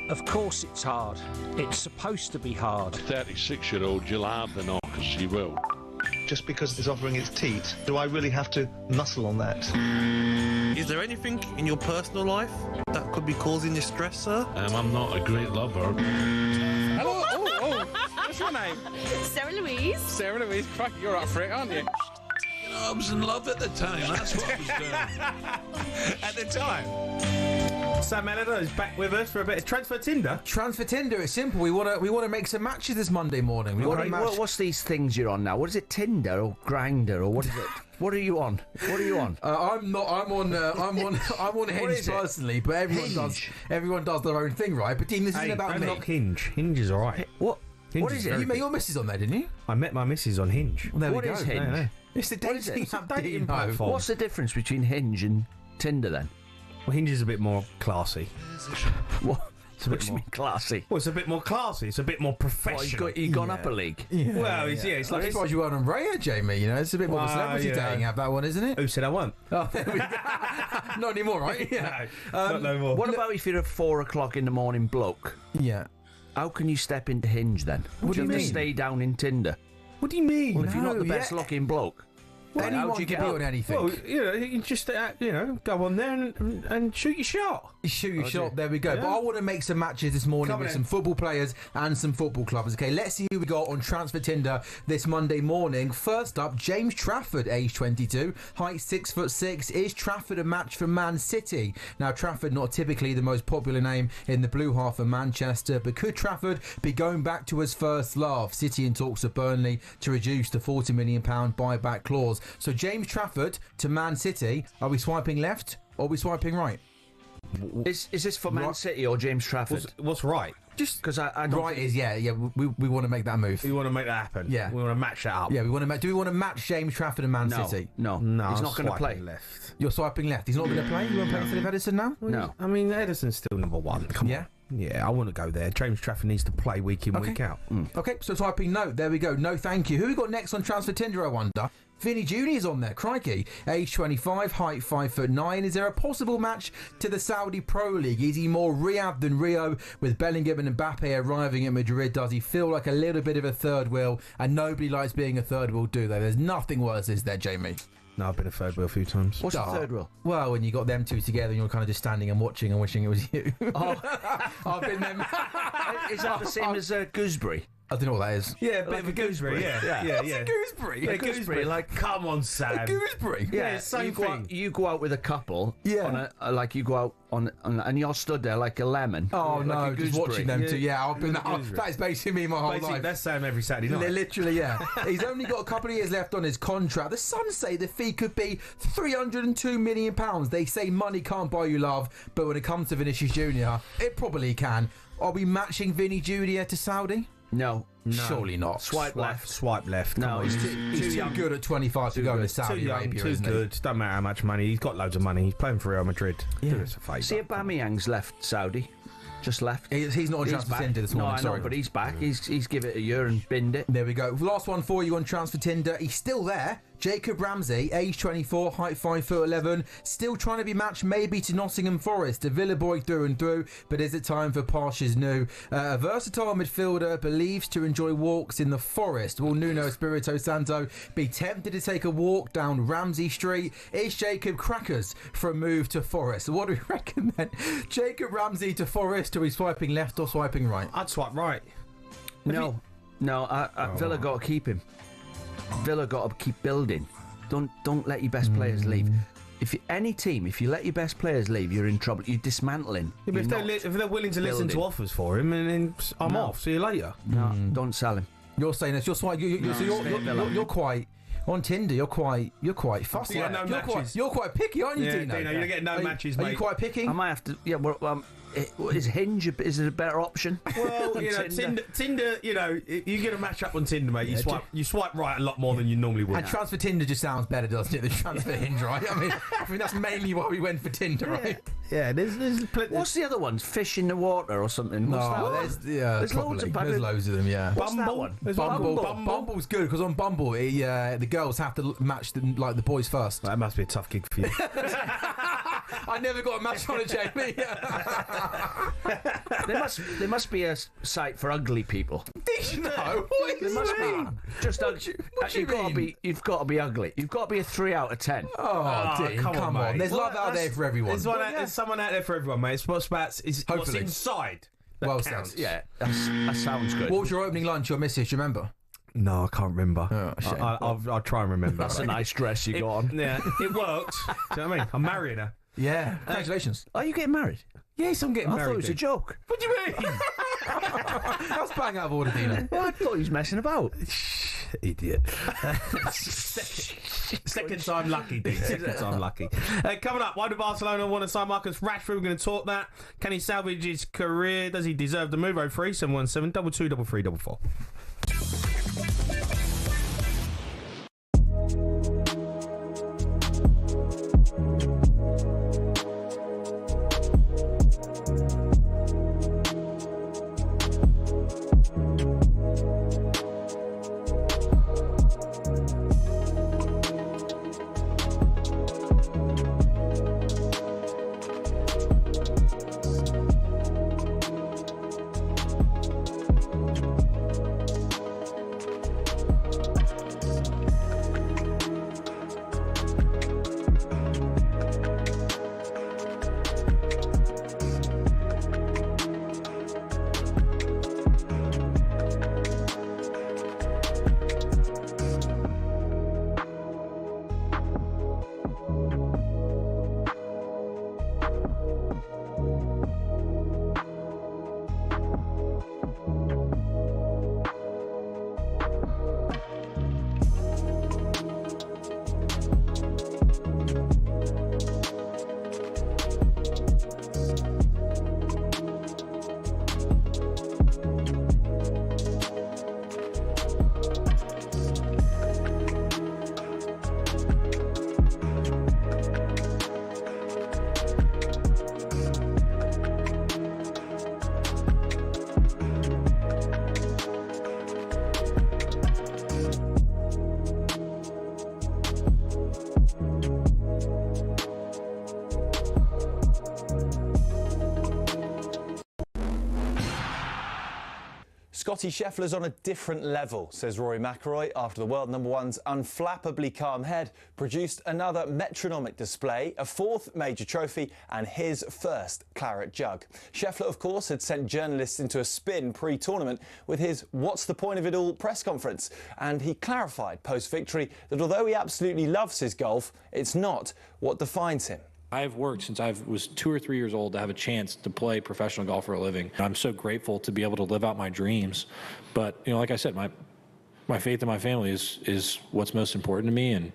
Of course it's hard. It's supposed to be hard. A 36-year-old, you'll have the knock, because she will. Just because it's offering its teat, do I really have to muscle on that? Is there anything in your personal life that could be causing you stress, sir? I'm not a great lover. Hello. Oh. What's your name? Sarah Louise. Sarah Louise. Crack, you're up for it, aren't you? I was in love at the time. That's what I was doing. At the time. Sam Elliott is back with us for a bit of Transfer Tinder. Transfer Tinder. It's simple. We want to make some matches this Monday morning. What's these things you're on now? What is it? Tinder or Grindr or what is it? What are you on? I'm not. I'm on Hinge personally, but everyone does their own thing, right? But Dean, this isn't about me. Not Hinge. Hinge is all right. What is it? You met your missus on there, didn't you? I met my missus on Hinge. Well, there what we go. Is Hinge? No. It's the dating platform. What's the difference between Hinge and Tinder then? Well, Hinge is a bit more classy. What? It's a bit more classy. Well, it's a bit more classy. It's a bit more professional. He's gone up a league. Yeah. Well, it's like... I'm surprised you weren't on Raya, Jamie. You know, it's a bit more of a celebrity dating app, that one, isn't it? Who said I won't? Oh, there we go. Not anymore, right? Yeah. Not no more. What about if you're a 4 o'clock in the morning bloke? Yeah. How can you step into Hinge then? What do you have mean? to stay down in Tinder? What do you mean? Well, if you're not the best looking bloke, anyone how do you can get be up? on anything. Well, you can just, go on there and shoot your shot. Shoot your shot, there we go. Yeah. But I want to make some matches this morning with some football players and some football clubs. Okay, let's see who we got on Transfer Tinder this Monday morning. First up, James Trafford, age 22, height 6'6". Is Trafford a match for Man City? Now, Trafford not typically the most popular name in the blue half of Manchester, but could Trafford be going back to his first love? City in talks of Burnley to reduce the £40 million buyback clause. So James Trafford to Man City. Are we swiping left or are we swiping right? Is this for Man City or James Trafford? What's right? Just because I don't right is we want to make that move. We want to make that happen. Yeah, we want to match that up. Yeah, we want to. Do we want to match James Trafford and Man City? No, he's not going to play. Left. You're swiping left. He's not going to play. You want to play instead of Edison now? No, I mean Edison's still number one. Come on. Yeah, I want to go there. James Trafford needs to play week in, week out. Okay, so typing no. There we go. No, thank you. Who we got next on Transfer Tinder, I wonder? Vinny Jr.'s on there, crikey. Age 25, height 5'9". Is there a possible match to the Saudi Pro League? Is he more Riyadh than Rio? With Bellingham and Mbappe arriving at Madrid, does he feel like a little bit of a third wheel? And nobody likes being a third wheel, do they? There's nothing worse, is there, Jamie? No, I've been a third wheel a few times. What's the third wheel? Well, when you got them two together and you're kind of just standing and watching and wishing it was you. I've been them. Is that the same as Gooseberry? I don't know what that is. Yeah, a bit of a gooseberry. Yeah. What's a gooseberry? Yeah, gooseberry. Like, come on, Sam. A gooseberry. Yeah, same thing. You go out with a couple. Yeah. On you go out on and you're stood there like a lemon. Oh no, like just watching them two. Yeah, I've been. That is basically me my whole life. That's Sam every Saturday night. Literally, yeah. He's only got a couple of years left on his contract. The Sun say the fee could be £302 million. They say money can't buy you love, but when it comes to Vinicius Jr., it probably can. Are we matching Vinny Jr. to Saudi? No. Surely not. Swipe left. No, he's too good at 25 to go to Saudi Arabia, isn't he? Too good. Doesn't matter how much money. He's got loads of money. He's playing for Real Madrid. Yeah. Do us a favour. See, Aubameyang's left Saudi. Just left. He's not on Transfer Tinder this morning. No, I know, but he's back. He's give it a year and binned it. There we go. Last one for you on Transfer Tinder. He's still there. Jacob Ramsey, age 24, height 5'11", still trying to be matched maybe to Nottingham Forest, a Villa boy through and through, but is it time for Parsh's new? A versatile midfielder believes to enjoy walks in the forest. Will Nuno Espirito Santo be tempted to take a walk down Ramsey Street? Is Jacob crackers for a move to Forest? What do we reckon then? Jacob Ramsey to Forest, are we swiping left or swiping right? I'd swipe right. No, Villa got to keep him. Villa got to keep building. Don't let your best players leave. If you let your best players leave, you're in trouble. You're dismantling. Yeah, but if they're willing to listen to offers for him, and then I'm off. See you later. No, don't sell him. You're saying this. You're quite. On Tinder, you're quite fussy. You're quite picky, aren't you, Dino? Dino, you're getting no matches, mate. Are you quite picky? I might have to. Yeah, well, is Hinge is it a better option? Well, Tinder. You get a match up on Tinder, mate. You swipe right a lot more than you normally would. And Transfer Tinder just sounds better, doesn't it? Than Transfer Hinge, right? I mean that's mainly why we went for Tinder, right? Yeah, there's plenty. What's the other ones? Fish in the water or something? There's loads of there's loads of them. Yeah. What's that one? Bumble's good because on Bumble, the girls have to match the boys first. That must be a tough gig for you. I never got a match on it, Jamie. There must be a site for ugly people. Did you know? There must be. Just you've got to be ugly. You've got to be a 3 out of 10. Come on. There's love out there for everyone. There's someone out there for everyone, mate. What's inside. Well sounds. Yeah, that sounds good. What was your opening lunch, your missus? Do you remember? No, I can't remember. Oh, shame. I'll try and remember. That's a nice dress you got on. Yeah, it worked. Do you know what I mean? I'm marrying her. Yeah. Congratulations. Are you getting married? Yes, I'm getting married. I thought it was a joke. What do you mean? That's bang out of order, Dino. Well, I thought he was messing about. Idiot. Second time lucky, Dean. Second time lucky. Coming up, why do Barcelona want to sign Marcus Rashford? We're going to talk that. Can he salvage his career? Does he deserve the move? 03717 22 3344. Scottie Scheffler's on a different level, says Rory McIlroy, after the world number one's unflappably calm head produced another metronomic display, a fourth major trophy and his first claret jug. Scheffler, of course, had sent journalists into a spin pre-tournament with his "What's the point of it all?" press conference, and he clarified post-victory that although he absolutely loves his golf, it's not what defines him. I've worked since I was 2 or 3 years old to have a chance to play professional golf for a living. I'm so grateful to be able to live out my dreams. But, you know, like I said, my faith in my family is what's most important to me. And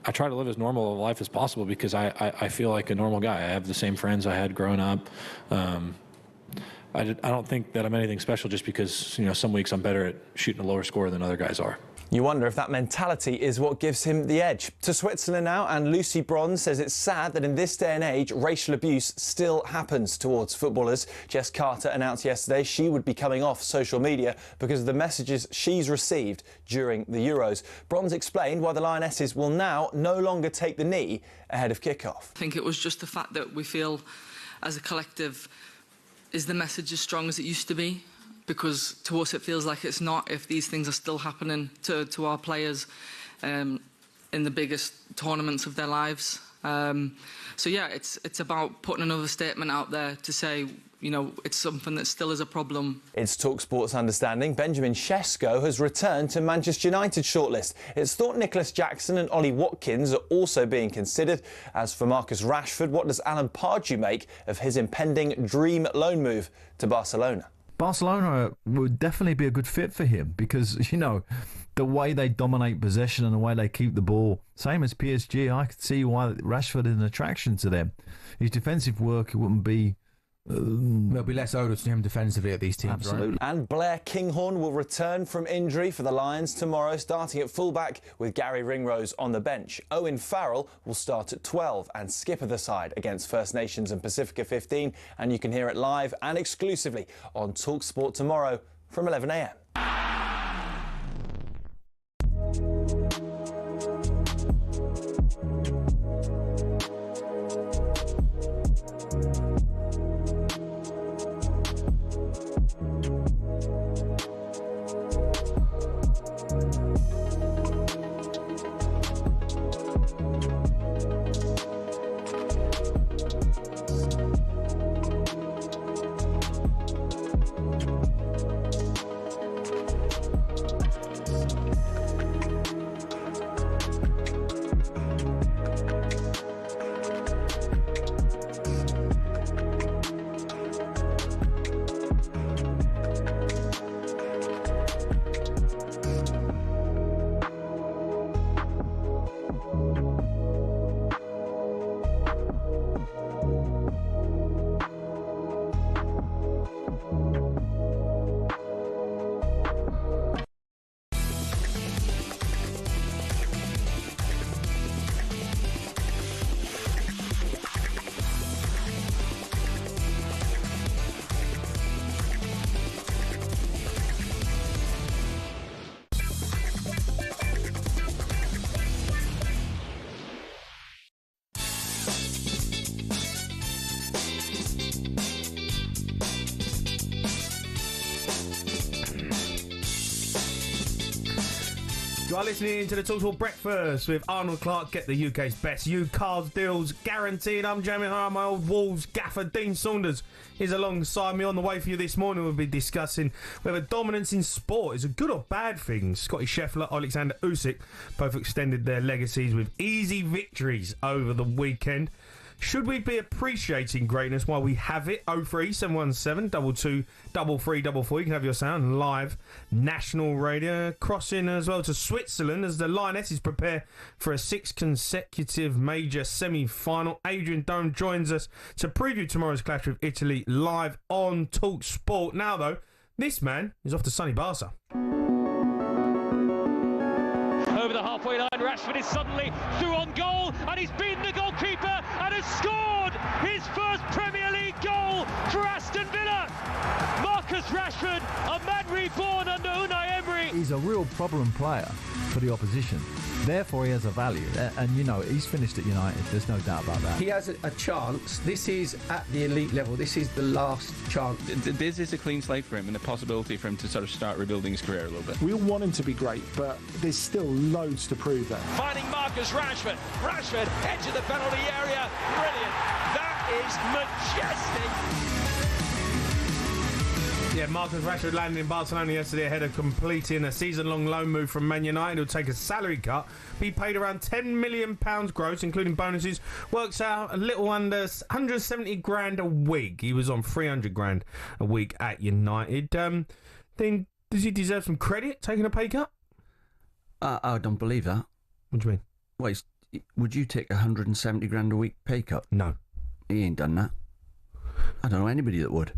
I try to live as normal a life as possible because I feel like a normal guy. I have the same friends I had growing up. I don't think that I'm anything special just because, you know, some weeks I'm better at shooting a lower score than other guys are. You wonder if that mentality is what gives him the edge. To Switzerland now, and Lucy Bronze says it's sad that in this day and age, racial abuse still happens towards footballers. Jess Carter announced yesterday she would be coming off social media because of the messages she's received during the Euros. Bronze explained why the Lionesses will now no longer take the knee ahead of kickoff. I think it was just the fact that we feel, as a collective, is the message as strong as it used to be? Because to us it feels like it's not, if these things are still happening to our players in the biggest tournaments of their lives. So yeah, it's about putting another statement out there to say, you know, it's something that still is a problem. It's talkSPORT's understanding Benjamin Sesko has returned to Manchester United's shortlist. It's thought Nicholas Jackson and Ollie Watkins are also being considered. As for Marcus Rashford, what does Alan Pardew make of his impending dream loan move to Barcelona? Barcelona would definitely be a good fit for him because, you know, the way they dominate possession and the way they keep the ball, same as PSG, I could see why Rashford is an attraction to them. His defensive work wouldn't be... There'll be less odors to him defensively at these teams, absolutely. Right? And Blair Kinghorn will return from injury for the Lions tomorrow, starting at fullback with Gary Ringrose on the bench. Owen Farrell will start at 12 and skipper the side against First Nations and Pacifica 15. And you can hear it live and exclusively on talkSPORT tomorrow from 11 a.m. You are listening to the talkSPORT Breakfast with Arnold Clark. Get the UK's best used cars deals guaranteed. I'm Jamie O'Hara. My old Wolves gaffer Dean Saunders is alongside me. On the way for you this morning, we'll be discussing whether dominance in sport is a good or bad thing. Scottie Scheffler, Alexander Usyk both extended their legacies with easy victories over the weekend. Should we be appreciating greatness while we have it? 03717 22 3344. You can have your sound live. National radio. Crossing as well to Switzerland as the Lionesses prepare for a 6th consecutive major semi-final. Adrian Dome joins us to preview tomorrow's clash with Italy live on talkSPORT. Now, though, this man is off to sunny Barca. Over the halfway line, Rashford is suddenly through on goal, and he's beaten the goalkeeper and has scored his first Premier League goal for Aston Villa. Marcus Rashford, a man reborn under Unai Emery. He's a real problem player for the opposition Therefore, he has a value. And, you know, he's finished at United. There's no doubt about that. He has a chance. This is at the elite level. This is the last chance. This is a clean slate for him and a possibility for him to sort of start rebuilding his career a little bit. We all want him to be great, but there's still loads to prove there. Finding Marcus Rashford. Rashford, edge of the penalty area. Brilliant. That is majestic. Yeah, Marcus Rashford landed in Barcelona yesterday ahead of completing a season-long loan move from Man United. He'll take a salary cut, be paid around £10 million gross, including bonuses. Works out a little under 170 grand a week. He was on 300 grand a week at United. Then does he deserve some credit taking a pay cut? I don't believe that. What do you mean? Well, would you take 170 grand a week pay cut? No. He ain't done that. I don't know anybody that would.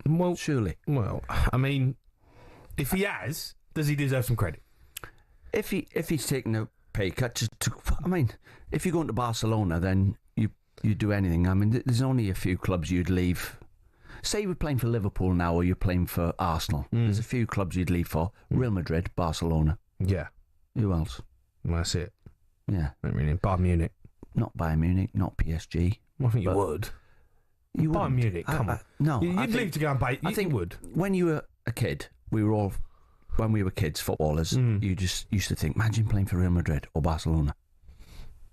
Well, surely. Well, I mean, if he has, does he deserve some credit? If he's taken a pay cut, I mean, if you're going to Barcelona, then you do anything. I mean, there's only a few clubs you'd leave. Say you were playing for Liverpool now, or you're playing for Arsenal. There's a few clubs you'd leave for: Real Madrid, Barcelona. Yeah. Who else? Well, that's it. Yeah. I mean, Bayern Munich. Not Bayern Munich, not PSG. I think you would. You Bayern Munich, come on. No, you'd leave to go and pay. I think you would. When you were a kid, when we were kids, footballers, you just used to think, imagine playing for Real Madrid or Barcelona.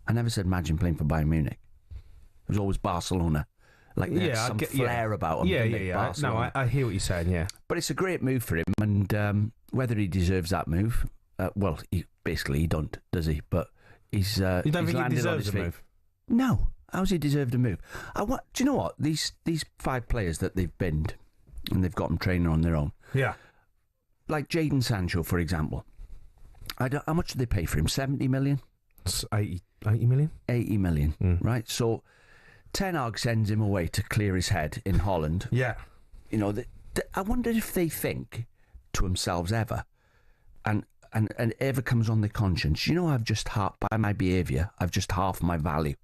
I never said imagine playing for Bayern Munich. It was always Barcelona. Like, there's some flair about them. Yeah. No, I hear what you're saying, yeah. But it's a great move for him, and whether he deserves that move, well, he don't, does he? But he's you don't he's think he landed on deserves his a feet. move? No. How's he deserved a move? Do you know what? These 5 players that they've binned, and they've got them training on their own. Yeah. Like Jadon Sancho, for example. How much did they pay for him? 70 million? It's 80 million? 80 million, right? So Ten Hag sends him away to clear his head in Holland. Yeah. You know, I wonder if they think to themselves ever, and ever comes on their conscience, you know, by my behaviour, I've just halved my value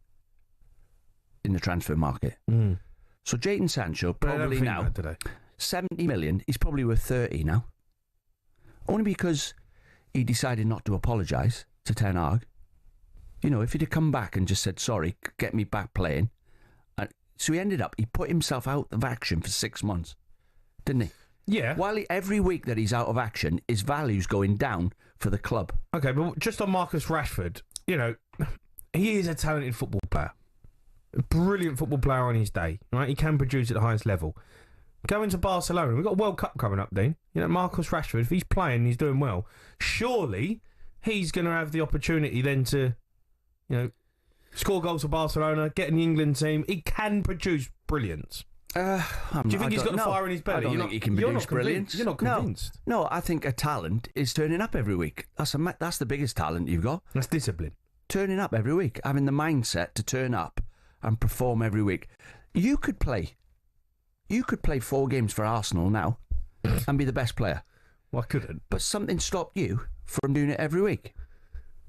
in the transfer market. So Jadon Sancho probably now 70 million. He's probably worth 30 now, only because he decided not to apologise to Ten Hag. You know, if he'd have come back and just said sorry, get me back playing, so he put himself out of action for 6 months, didn't he? Yeah. While every week that he's out of action, his value's going down for the club. Okay, but just on Marcus Rashford, you know, he is a talented football player. A brilliant football player on his day, right? He can produce at the highest level. Going to Barcelona, we've got a World Cup coming up, Dean. You know, Marcus Rashford, if he's playing, he's doing well, surely he's going to have the opportunity then to, you know, score goals for Barcelona, get in the England team. He can produce brilliance. Do you think he's got the fire in his belly? I don't think he can produce brilliance. You're not convinced. No, I think a talent is turning up every week. That's the biggest talent you've got. That's discipline. Turning up every week, having the mindset to turn up and perform every week. You could play 4 games for Arsenal now and be the best player. Well, I couldn't. But something stopped you from doing it every week.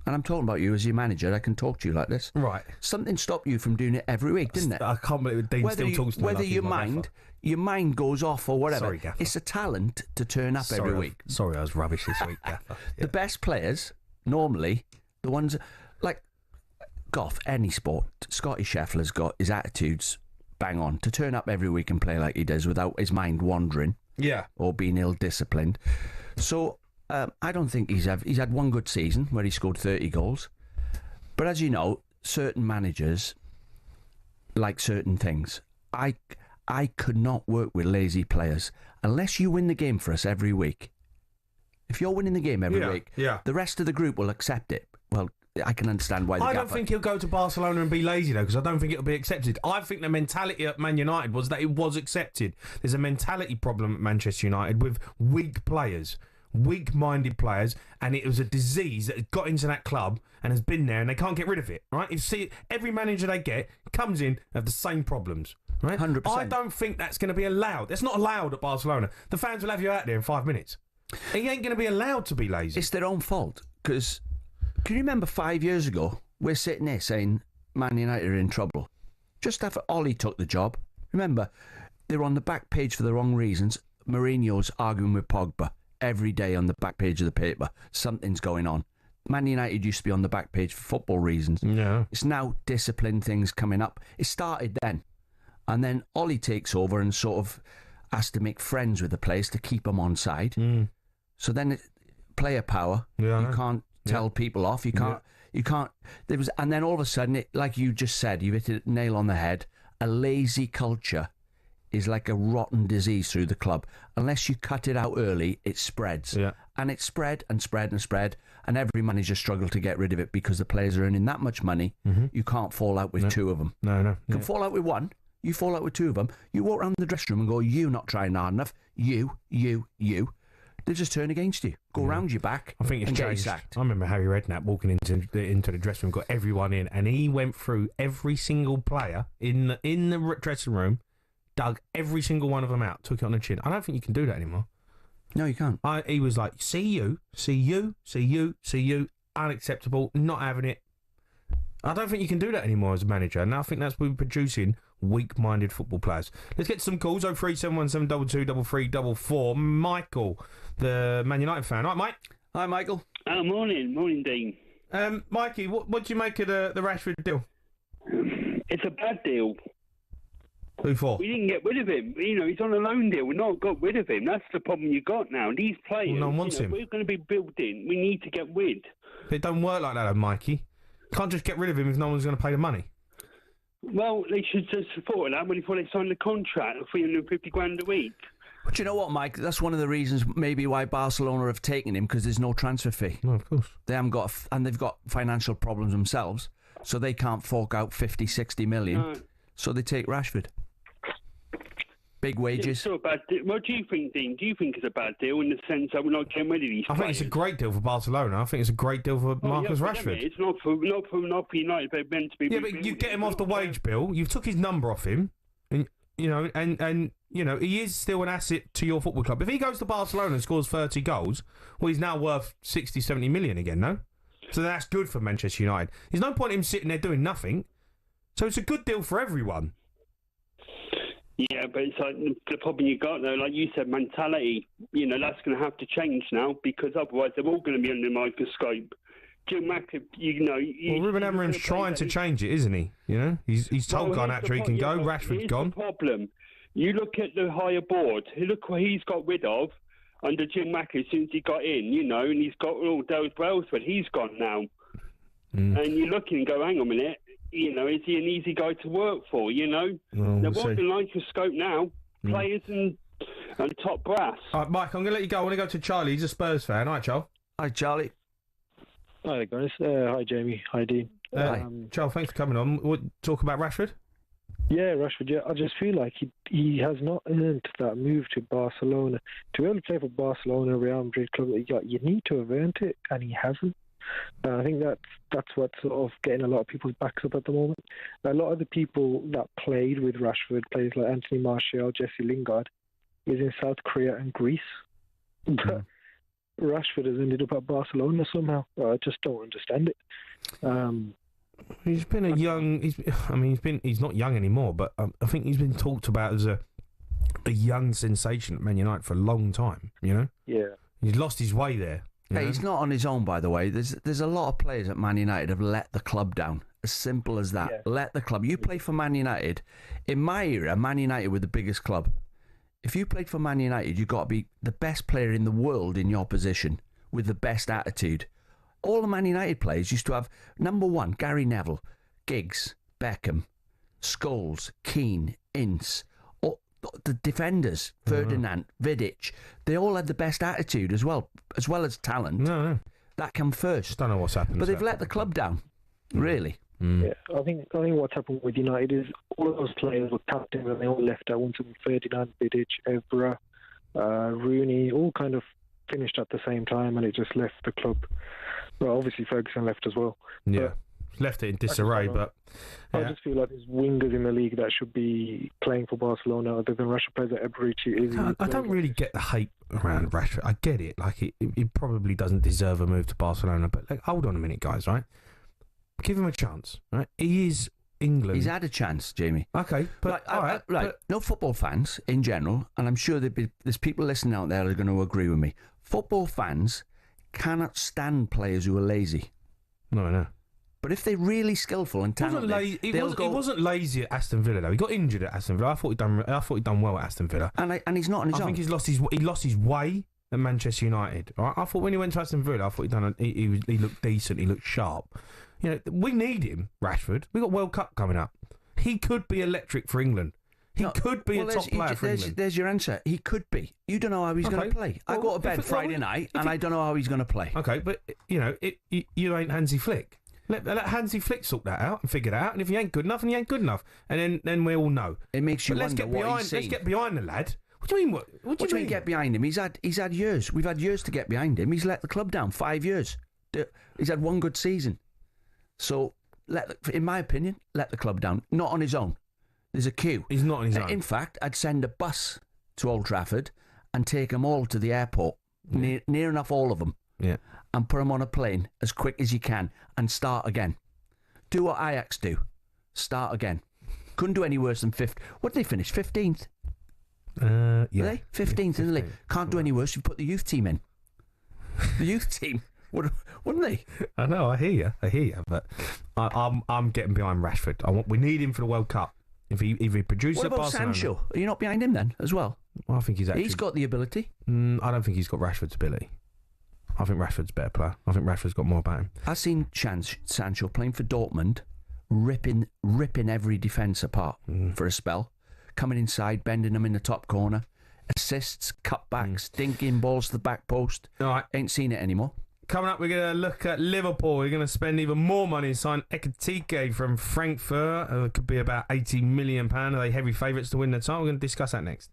And I'm talking about you as your manager. I can talk to you like this. Right. Something stopped you from doing it every week, didn't it? I can't believe Dean still talks to me. Whether your mind goes off or whatever. Sorry, Gaffer. It's a talent to turn up every week. Sorry, I was rubbish this week, Gaffer. The best players, normally, the ones like golf, any sport, Scottie Scheffler's got his attitudes bang on. To turn up every week and play like he does without his mind wandering. Yeah. Or being ill-disciplined. So I don't think he's had one good season where he scored 30 goals. But as you know, certain managers like certain things. I could not work with lazy players unless you win the game for us every week. If you're winning the game every week, the rest of the group will accept it. Well, I can understand why. I don't think he'll go to Barcelona and be lazy, though, because I don't think it'll be accepted. I think the mentality at Man United was that it was accepted. There's a mentality problem at Manchester United with weak players, weak-minded players, and it was a disease that had got into that club and has been there, and they can't get rid of it, right? You see, every manager they get comes in and have the same problems, right? 100%. I don't think that's going to be allowed. That's not allowed at Barcelona. The fans will have you out there in 5 minutes. He ain't going to be allowed to be lazy. It's their own fault, because can you remember 5 years ago, we're sitting here saying Man United are in trouble. Just after Ollie took the job, remember, they were on the back page for the wrong reasons. Mourinho's arguing with Pogba every day on the back page of the paper. Something's going on. Man United used to be on the back page for football reasons. Yeah. It's now discipline things coming up. It started then. And then Ollie takes over and sort of has to make friends with the players to keep them on side. So then player power. Yeah, you can't tell people off. You can't. You can't. And then all of a sudden, like you just said, you hit a nail on the head. A lazy culture is like a rotten disease through the club. Unless you cut it out early, it spreads. Yeah. And it spread and spread and spread. And every manager struggled to get rid of it because the players are earning that much money. You can't fall out with two of them. No. You can fall out with one. You fall out with two of them. You walk around the dressing room and go, "You not trying hard enough. You. They just turn against you. Go round your back. I think it's and get you changed. sacked. I remember Harry Redknapp walking into the dressing room, got everyone in, and he went through every single player in the dressing room, dug every single one of them out, took it on the chin. I don't think you can do that anymore. No, you can't. He was like, see you, unacceptable, not having it. I don't think you can do that anymore as a manager, and I think that's what we're producing weak-minded football players. Let's get some calls. 03717223344. Michael, the Man United fan. Right, Mike? Hi, Michael. Morning, Dean. Mikey, what do you make of the Rashford deal? It's a bad deal. Who for? We didn't get rid of him. He's on a loan deal. We've not got rid of him. That's the problem you got now. These players, no one wants him. We're going to be building. We need to get rid. It don't work like that, though, Mikey. Can't just get rid of him if no one's going to pay the money. Well, they should have supported that before they signed the contract of $350,000 a week. But you know what, Mike? That's one of the reasons maybe why Barcelona have taken him, because there's no transfer fee. No, of course. They haven't got, and they've got financial problems themselves, so they can't fork out 50, 60 million. So they take Rashford. Big wages. It's still a bad deal. What do you think, Dean? Do you think it's a bad deal in the sense that we're not getting rid of these I think it's a great deal for Barcelona. I think it's a great deal for Marcus Rashford. It's not for United, but meant to be. Yeah, but you get him off the wage bill. You've took his number off him, and he is still an asset to your football club. If he goes to Barcelona and scores 30 goals, well, he's now worth 60, 70 million again, no? So that's good for Manchester United. There's no point in him sitting there doing nothing. So it's a good deal for everyone. Yeah, but it's like the problem you got though, like you said, mentality. That's going to have to change now, because otherwise they're all going to be under the microscope. Jim Mack, Well, Ruben Amorim's trying to change it, isn't he? He's told Garnacho he can go. Rashford's gone. The problem. You look at the higher board. Look what he's got rid of under Jim Mack since he got in. And he's got all those Brailsford. He's gone now, and you look and go, hang on a minute. Is he an easy guy to work for? They're watching the microscope now, players and top brass. All right, Mike, I'm going to let you go. I want to go to Charlie. He's a Spurs fan. All right, Charlie. Hi, Charlie. Hi, guys. Hi, Jamie. Hi, Dean. Hi. Charlie, thanks for coming on. We'll talk about Rashford? Yeah, Rashford. Yeah, I just feel like he has not earned that move to Barcelona. To be able to play for Barcelona, Real Madrid club, you need to have earned it, and he hasn't. I think that's what's sort of getting a lot of people's backs up at the moment. A lot of the people that played with Rashford, players like Anthony Martial, Jesse Lingard, is in South Korea and Greece. But Rashford has ended up at Barcelona somehow. I just don't understand it. He's been a young. He's not young anymore, but I think he's been talked about as a young sensation at Man United for a long time. Yeah. He's lost his way there. Hey, he's not on his own, by the way. There's a lot of players at Man United have let the club down. As simple as that. Yeah. Let the club. You play for Man United. In my era, Man United were the biggest club. If you played for Man United, you've got to be the best player in the world in your position with the best attitude. All the Man United players used to have, number one, Gary Neville, Giggs, Beckham, Scholes, Keane, Ince, the defenders, Ferdinand, Vidic, they all had the best attitude as well as talent. No. That come first. Don't know what's happened. But they've let the club down, really. Yeah, I think what's happened with United is all of those players were captains and they all left at once. Ferdinand, Vidic, Evra, Rooney, all kind of finished at the same time, and it just left the club. Well, obviously Ferguson left as well. Yeah. Left it in disarray, but I just feel like there's wingers in the league that should be playing for Barcelona other than Rashford plays at Eberici. I don't really get the hype around Rashford. I get it, like he probably doesn't deserve a move to Barcelona, but hold on a minute, guys, right? Give him a chance, right? He is England. He's had a chance, Jamie. Okay, but no football fans in general, and I'm sure there's people listening out there that are going to agree with me. Football fans cannot stand players who are lazy. No, I know. But if they're really skillful and talented, he wasn't lazy at Aston Villa though. He got injured at Aston Villa. I thought he'd done well at Aston Villa. And he's not on his own. I think he lost his way at Manchester United. Right? I thought when he went to Aston Villa, I thought he looked decent. He looked sharp. You know, we need him, Rashford. We got World Cup coming up. He could be electric for England. He could be a top player for England. There's your answer. He could be. You don't know how he's going to play. I go to bed Friday night and I don't know how he's going to play. Okay, but you ain't Hansi Flick. Let Hansi Flick sort that out and figure that out. And if he ain't good enough, then he ain't good enough. And then we all know. It makes you wonder what he's seen. Let's get behind the lad. What do you mean? What do you mean get behind him? He's had years. We've had years to get behind him. He's let the club down 5 years. He's had one good season. So, in my opinion, let the club down. Not on his own. There's a queue. He's not on his own. In fact, I'd send a bus to Old Trafford and take them all to the airport, near enough all of them, and put them on a plane as quick as you can and start again. Do what Ajax do. Start again. Couldn't do any worse than 5th. What did they finish? 15th? Yeah. Were they? 15th in the league. Can't do any worse. You put the youth team in. The youth team. Wouldn't they? I know, I hear you, but I'm getting behind Rashford. We need him for the World Cup. If he produces what about Barcelona, Sancho? Are you not behind him then as well? Well, I think he's got the ability. I don't think he's got Rashford's ability. I think Rashford's a better player. I think Rashford's got more about him. I've seen Sancho playing for Dortmund, ripping every defence apart for a spell, coming inside, bending them in the top corner, assists, cutbacks, dinking balls to the back post. All right, ain't seen it anymore. Coming up, we're going to look at Liverpool. We're going to spend even more money and sign Ekitike from Frankfurt. It could be about £80 million. Are they heavy favourites to win the title? We're going to discuss that next.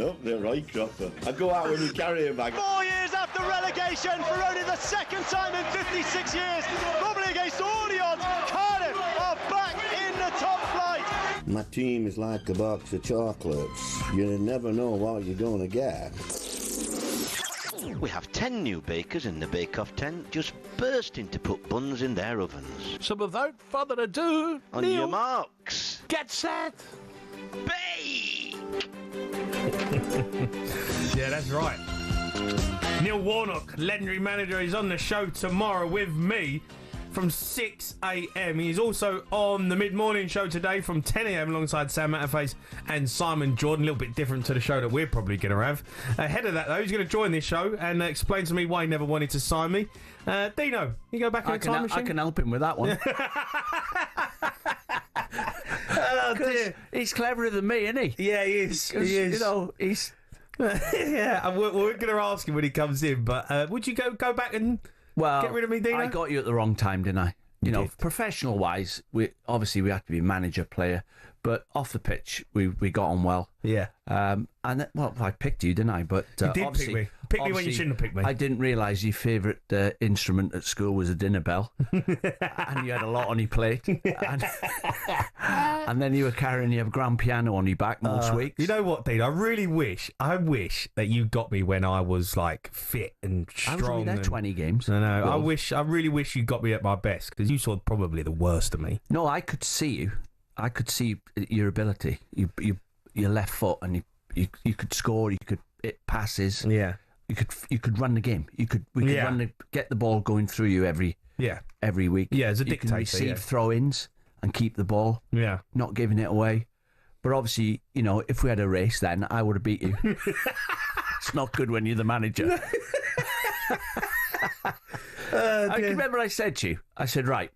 Up there, right, Cropper. I go out when you carry him back. 4 years after relegation, for only the second time in 56 years, probably against all the odds, Cardiff are back in the top flight. My team is like a box of chocolates. You never know what you're going to get. We have 10 new bakers in the bake-off tent just bursting to put buns in their ovens. So without further ado, On Neil, your marks. get set. Bake! Yeah, that's right. Neil Warnock, legendary manager, is on the show tomorrow with me from 6 a.m. He's also on the mid-morning show today from 10 a.m. alongside Sam Matterface and Simon Jordan. A little bit different to the show that we're probably going to have. Ahead of that, though, he's going to join this show and explain to me why he never wanted to sign me. Dino, you go back in the time machine? I can help him with that one. Oh, dear. He's cleverer than me, isn't he? Yeah, he is. He is. You know, he's... Yeah, and we're going to ask him when he comes in, but would you go back and get rid of me, Dino? I got you at the wrong time, didn't I? You know, professional-wise, we had to be manager, player, but off the pitch, we got on well. Yeah. I picked you, didn't I? But you did pick me. Pick me when you shouldn't have picked me. I didn't realise your favourite instrument at school was a dinner bell, and you had a lot on your plate. And then you were carrying your grand piano on your back most weeks. You know what, Dean? I wish that you got me when I was like fit and strong. I was only there 20 games. I know. I really wish you got me at my best, because you saw probably the worst of me. No, I could see you. I could see your ability. Your left foot, and you could score. You could hit passes. Yeah. You could run the game. We could get the ball going through you every week. Yeah, as a dictator. You can receive throw-ins and keep the ball. Yeah. Not giving it away. But obviously, you know, if we had a race, then I would have beat you. It's not good when you're the manager. I remember I said to you, right,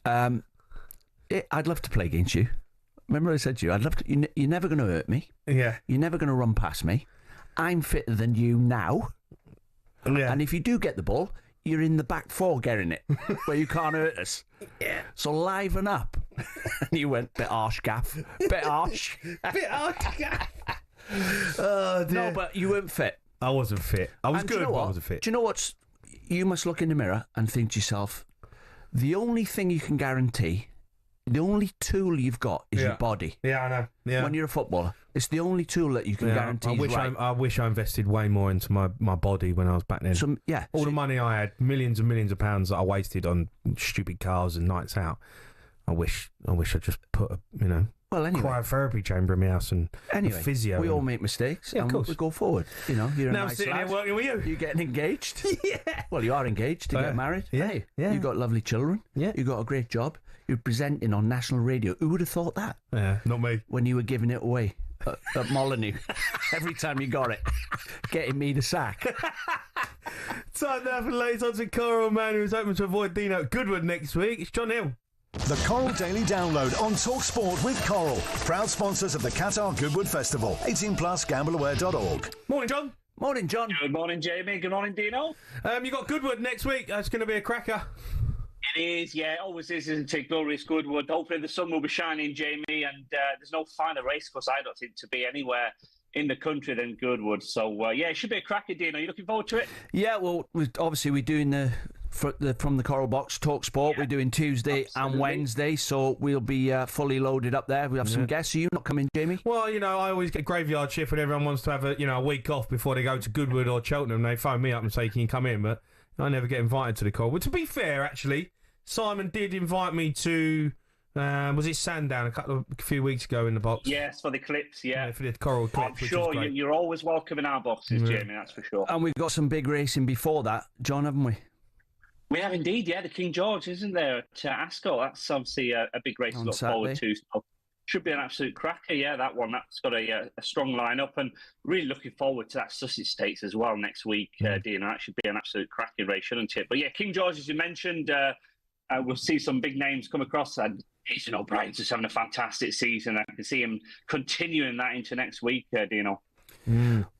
I'd love to play against you. Remember I said to you, I'd love to. You're never going to hurt me. Yeah. You're never going to run past me. I'm fitter than you now. Yeah. And if you do get the ball, you're in the back four getting it, where you can't hurt us. Yeah. So liven up. And you went, bit harsh, Gaff. Bit harsh. Bit harsh, Gaff. Oh, dear. No, but you weren't fit. I wasn't fit. I was good, but I wasn't fit. Do you know what's... You must look in the mirror and think to yourself, the only thing you can guarantee, the only tool you've got is your body. Yeah, I know. Yeah. When you're a footballer, it's the only tool that you can guarantee. I wish I invested way more into my body when I was back then. All the money I had, millions and millions of pounds that I wasted on stupid cars and nights out. I wish I just put a cryotherapy chamber in my house and a physio. We all make mistakes. Yeah, of course. We go forward. You know, you're now a nice sitting lad. here working with you. You're getting engaged. Yeah. Well, you are engaged to get married. Yeah. Hey, Yeah. You've got lovely children. Yeah. You've got a great job. You're presenting on national radio. Who would have thought that? Yeah, not me. When you were giving it away at Molyneux every time you got it, getting me the sack. Time now for the latest odds with Coral Man, who's hoping to avoid Dino at Goodwood next week. It's John Hill. The Coral Daily Download on talkSPORT with Coral. Proud sponsors of the Qatar Goodwood Festival. 18 plus gambleaware.org. Morning, John. Morning, John. Good morning, Jamie. Good morning, Dino. You got Goodwood next week. That's going to be a cracker. It is, yeah. It always is, isn't it? Glorious Goodwood. Hopefully the sun will be shining, Jamie, and there's no finer racecourse, I don't think, to be anywhere in the country than Goodwood. So, it should be a cracker, Dino. Are you looking forward to it? Yeah, well, obviously we're doing from the Coral Box talkSPORT. We're doing Tuesday and Wednesday, so we'll be fully loaded up there. We have some guests. Are you not coming, Jamie? Well, you know, I always get graveyard shift when everyone wants to have a week off before they go to Goodwood or Cheltenham. They phone me up and say, "Can you come in?" But I never get invited to the Coral. But to be fair, actually, Simon did invite me to. Was it Sandown a few weeks ago in the box? Yes, for the clips, yeah. For the Coral clips. I'm sure you're always welcome in our boxes, Jamie, that's for sure. And we've got some big racing before that, John, haven't we? We have indeed, yeah. The King George, isn't there, at Ascot? That's obviously a big race to look forward to. So should be an absolute cracker, yeah, that one. That's got a strong lineup, and really looking forward to that Sussex Stakes as well next week, Dino. That should be an absolute cracking race, shouldn't it? But yeah, King George, as you mentioned, we'll see some big names come across. And Jason O'Brien's just having a fantastic season. I can see him continuing that into next week, Dino.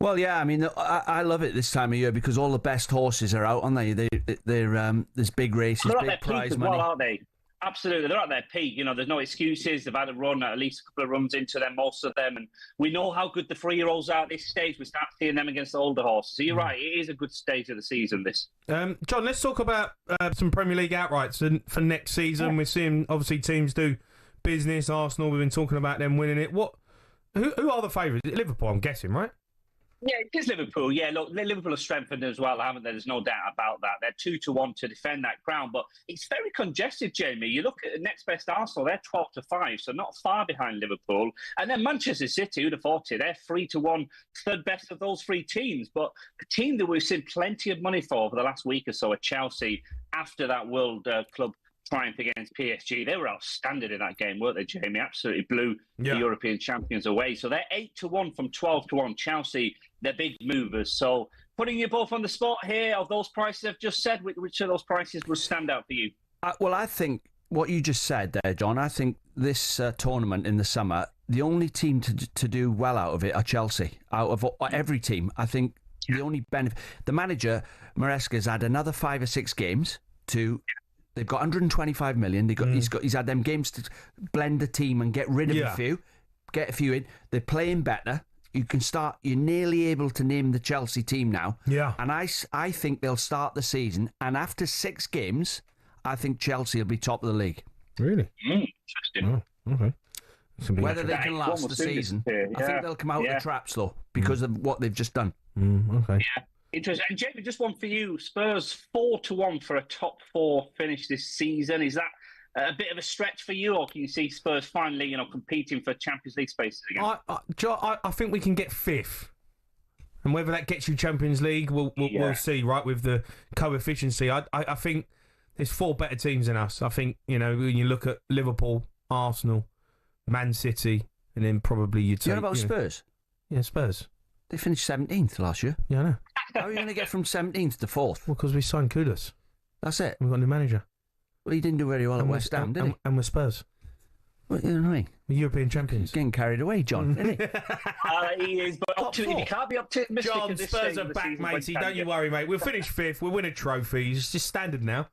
Well, yeah, I mean, I love it this time of year because all the best horses are out, aren't they? There's big races, They're big at their prize peak as money. well, aren't they? Absolutely, they're at their peak. You know, there's no excuses. They've had a run, at least a couple of runs into them, most of them, and we know how good the 3-year-olds are at this stage. We start seeing them against the older horses. So you're right, it is a good stage of the season. This, John, let's talk about some Premier League outrights for next season. Yeah. We're seeing obviously teams do business. Arsenal, we've been talking about them winning it. Who are the favourites? Liverpool, I'm guessing, right? Yeah, it is Liverpool. Yeah, look, Liverpool have strengthened as well, haven't they? There's no doubt about that. They're 2-1 to defend that crown, but it's very congested, Jamie. You look at the next best Arsenal, they're 12-5, so not far behind Liverpool. And then Manchester City, who'd have thought it, they're 3-1, third best of those three teams. But the team that we've seen plenty of money for the last week or so are Chelsea, after that World Club triumph against PSG. They were outstanding in that game, weren't they, Jamie? Absolutely blew the European champions away. So they're 8-1 from 12-1. Chelsea, they're big movers. So putting you both on the spot here, of those prices I've just said, which of those prices would stand out for you? Well, I think what you just said there, John, I think this tournament in the summer, the only team to do well out of it are Chelsea. Out of every team, I think the only benefit... The manager, Maresca's had another 5 or 6 games to... They've got 125 million. He's had them games to blend the team and get rid of a few, get a few in. They're playing better. You're nearly able to name the Chelsea team now. Yeah. And I think they'll start the season, and after 6 games, I think Chelsea will be top of the league. Really? Interesting. Oh, okay. Whether they can last the season, I think they'll come out of the traps though, because of what they've just done. Okay. Yeah. Interesting. And Jamie, just one for you. Spurs 4-1 for a top 4 finish this season. Is that a bit of a stretch for you, or can you see Spurs finally, competing for Champions League spaces again? I think we can get 5th, and whether that gets you Champions League, we'll see. Right, with the coefficiency, I think there's 4 better teams than us. I think when you look at Liverpool, Arsenal, Man City, and then probably you take. You know about Spurs? Yeah, Spurs. They finished 17th last year. Yeah, I know. How are you going to get from 17th to 4th? Well, because we signed Kudus. That's it. We've got a new manager. Well, he didn't do very well at West Ham, did he? And we're Spurs. What you know what I mean? We're European champions. He's getting carried away, John, isn't he? He is, but you can't be optimistic. John, Spurs are back, matey. Don't you worry, mate. We'll finish 5th. We'll win a trophy. It's just standard now.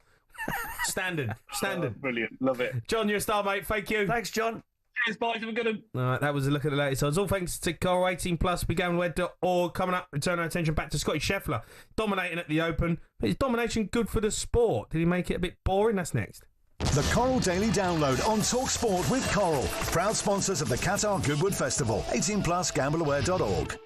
Standard. Oh, brilliant. Love it. John, you're a star, mate. Thank you. Thanks, John. Cheers, boys. Have a good one. All right, that was a look at the latest odds. All thanks to Coral 18+, begamblewed.org. Coming up, we turn our attention back to Scottie Scheffler, dominating at the Open. Is domination good for the sport? Did he make it a bit boring? That's next. The Coral Daily Download on talkSPORT with Coral. Proud sponsors of the Qatar Goodwood Festival. 18+, gambleware.org.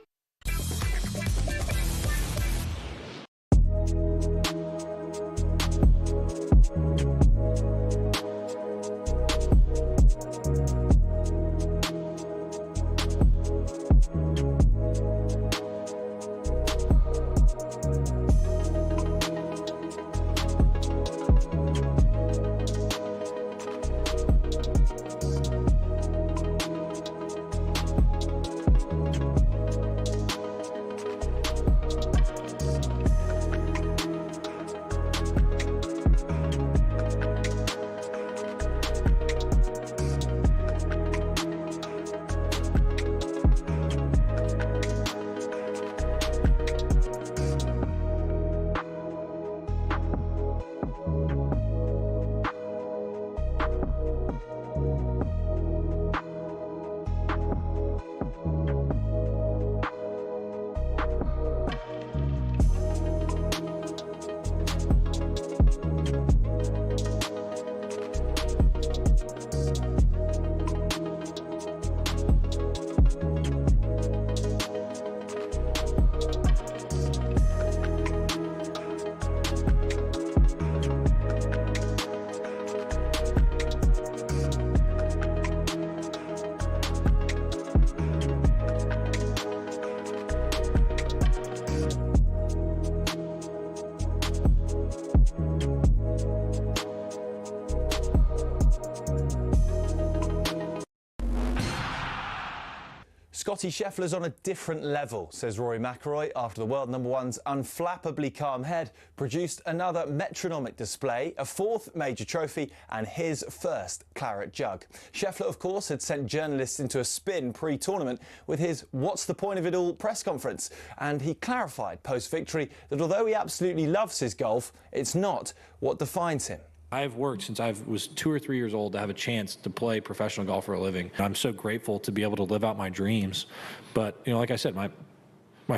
Scottie Scheffler's on a different level, says Rory McIlroy, after the world number one's unflappably calm head produced another metronomic display, a 4th major trophy and his first claret jug. Scheffler, of course, had sent journalists into a spin pre-tournament with his "What's the point of it all?" press conference, and he clarified post-victory that although he absolutely loves his golf, it's not what defines him. I've worked since I was 2 or 3 years old to have a chance to play professional golf for a living. I'm so grateful to be able to live out my dreams. But, you know, like I said, my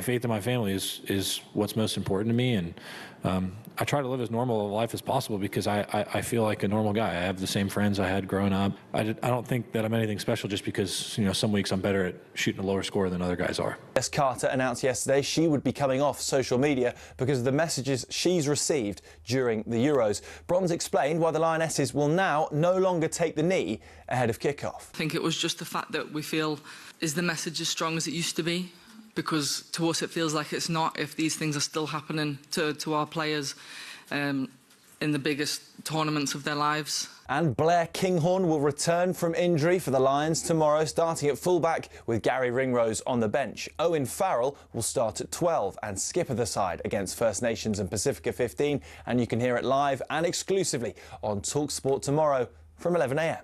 faith in my family is what's most important to me, and I try to live as normal a life as possible because I feel like a normal guy. I have the same friends I had growing up. I don't think that I'm anything special just because, you know, some weeks I'm better at shooting a lower score than other guys are. Jess Carter announced yesterday she would be coming off social media because of the messages she's received during the Euros. Bronze explained why the Lionesses will now no longer take the knee ahead of kickoff. I think it was just the fact that we feel, is the message as strong as it used to be? Because to us it feels like it's not if these things are still happening to our players in the biggest tournaments of their lives. And Blair Kinghorn will return from injury for the Lions tomorrow, starting at fullback with Gary Ringrose on the bench. Owen Farrell will start at 12 and skipper the side against First Nations and Pacifica 15, and you can hear it live and exclusively on talkSPORT tomorrow from 11 a.m.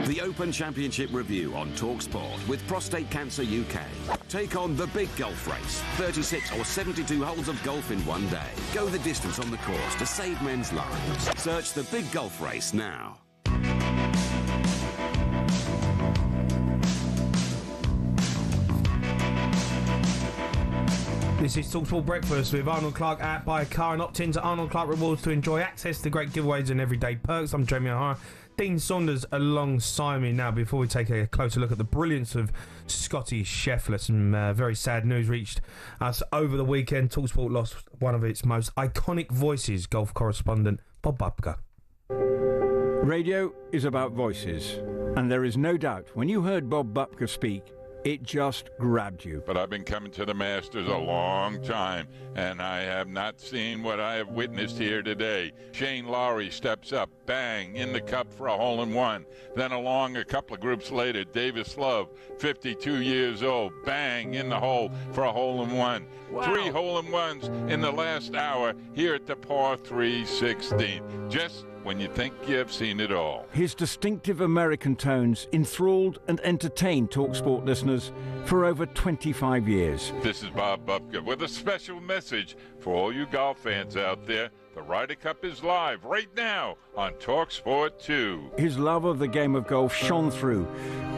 The Open Championship Review on talkSPORT with Prostate Cancer UK. Take on the big golf race. 36 or 72 holes of golf in one day. Go the distance on the course to save men's lives. Search the big golf race now. This is talkSPORT Breakfast with Arnold Clark at Buy a Car and opt-in to Arnold Clark Rewards to enjoy access to great giveaways and everyday perks. I'm Jamie O'Hara Dean Saunders alongside me now. Before we take a closer look at the brilliance of Scottie Scheffler, some very sad news reached us over the weekend. talkSPORT lost one of its most iconic voices, golf correspondent Bob Bubka. Radio is about voices, and there is no doubt when you heard Bob Bubka speak, it just grabbed you. But I've been coming to the Masters a long time, and I have not seen what I have witnessed here today. Shane Lowry steps up, bang, in the cup for a hole-in-one. Then along a couple of groups later, Davis Love, 52 years old, bang, in the hole for a hole-in-one. Wow. 3 hole-in-ones in the last hour here at the par 3 16. Just when you think you have seen it all. His distinctive American tones enthralled and entertained talkSPORT listeners for over 25 years. This is Bob Bubka with a special message for all you golf fans out there. The Ryder Cup is live right now on talkSPORT 2. His love of the game of golf shone through,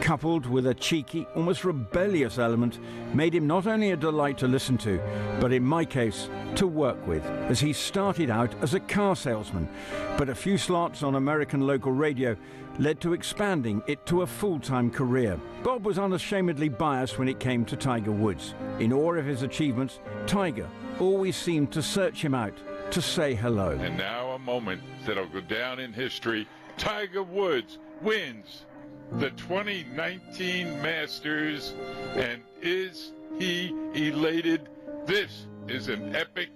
coupled with a cheeky, almost rebellious element, made him not only a delight to listen to, but in my case, to work with, as he started out as a car salesman. But a few slots on American local radio led to expanding it to a full-time career. Bob was unashamedly biased when it came to Tiger Woods. In awe of his achievements, Tiger always seemed to search him out, to say hello. And now a moment that'll go down in history. Tiger Woods wins the 2019 Masters, and is he elated? This is an epic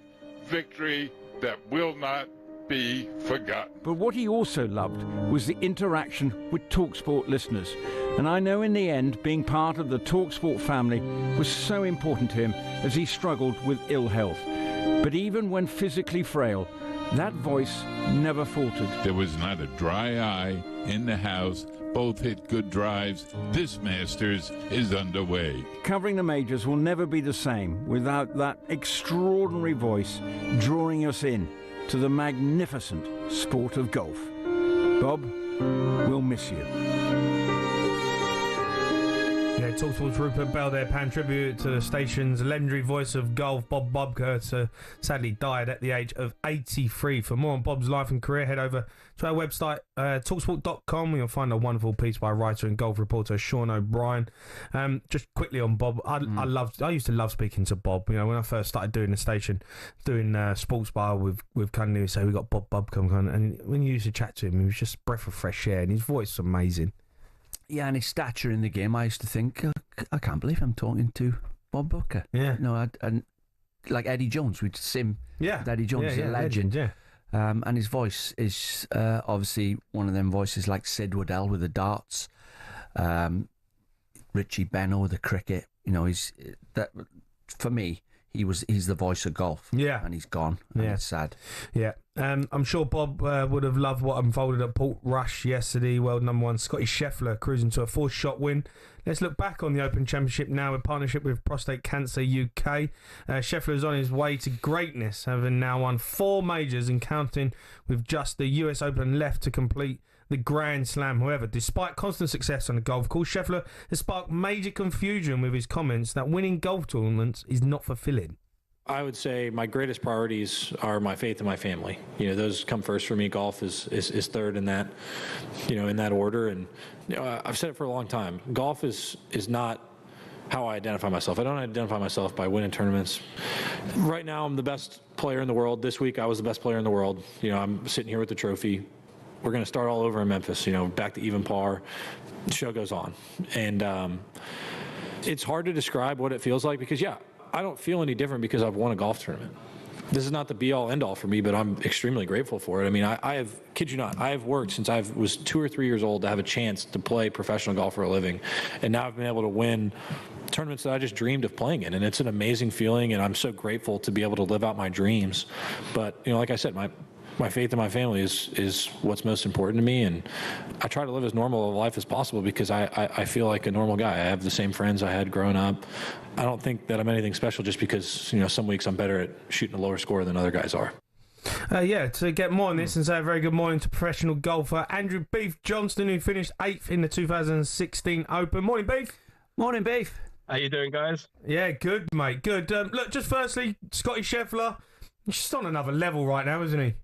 victory that will not be forgotten. But what he also loved was the interaction with talkSPORT listeners. And I know in the end, being part of the talkSPORT family was so important to him as he struggled with ill health. But even when physically frail, that voice never faltered. There was not a dry eye in the house. Both hit good drives. This Masters is underway. Covering the majors will never be the same without that extraordinary voice drawing us in to the magnificent sport of golf. Bob, we'll miss you. Yeah, talkSPORT's Rupert Bell there, paying tribute to the station's legendary voice of golf, Bob Bubka, sadly died at the age of 83. For more on Bob's life and career, head over to our website, talksport.com, where you'll find a wonderful piece by writer and golf reporter Sean O'Brien. Just quickly on Bob, I used to love speaking to Bob. You know, when I first started doing the station, doing Sports Bar with Cunningham, so we got Bob Bubka, and when you used to chat to him, he was just a breath of fresh air, and his voice was amazing. Yeah, and his stature in the game, I used to think, I can't believe I'm talking to Bob Bubka. Yeah. No, and like Eddie Jones, we'd sim. Yeah. Eddie Jones is a legend. And his voice is obviously one of them voices like Sid Waddell with the darts, Richie Beno with the cricket. You know, for me, he's the voice of golf. Yeah. And he's gone. And it's sad. Yeah. I'm sure Bob would have loved what unfolded at Port Rush yesterday. World number one, Scottie Scheffler, cruising to a 4-shot win. Let's look back on the Open Championship now in partnership with Prostate Cancer UK. Scheffler is on his way to greatness, having now won 4 majors and counting, with just the US Open left to complete the Grand Slam. However, despite constant success on the golf course, Scheffler has sparked major confusion with his comments that winning golf tournaments is not fulfilling. I would say my greatest priorities are my faith and my family. You know, those come first for me. Golf is third in that, in that order. And I've said it for a long time. Golf is not how I identify myself. I don't identify myself by winning tournaments. Right now, I'm the best player in the world. This week, I was the best player in the world. I'm sitting here with the trophy. We're going to start all over in Memphis. Back to even par. The show goes on, and it's hard to describe what it feels like because, I don't feel any different because I've won a golf tournament. This is not the be-all, end-all for me, but I'm extremely grateful for it. I mean, I have, kid you not, I have worked since I was 2 or 3 years old to have a chance to play professional golf for a living, and now I've been able to win tournaments that I just dreamed of playing in, and it's an amazing feeling, and I'm so grateful to be able to live out my dreams. But, like I said, my faith in my family is what's most important to me, and I try to live as normal a life as possible because I feel like a normal guy. I have the same friends I had growing up. I don't think that I'm anything special just because, some weeks I'm better at shooting a lower score than other guys are. To get more on this and say a very good morning to professional golfer Andrew Beef Johnston, who finished 8th in the 2016 Open. Morning, Beef. Morning, Beef. How you doing, guys? Yeah, good, mate, good. Look, just firstly, Scottie Scheffler, he's just on another level right now, isn't he?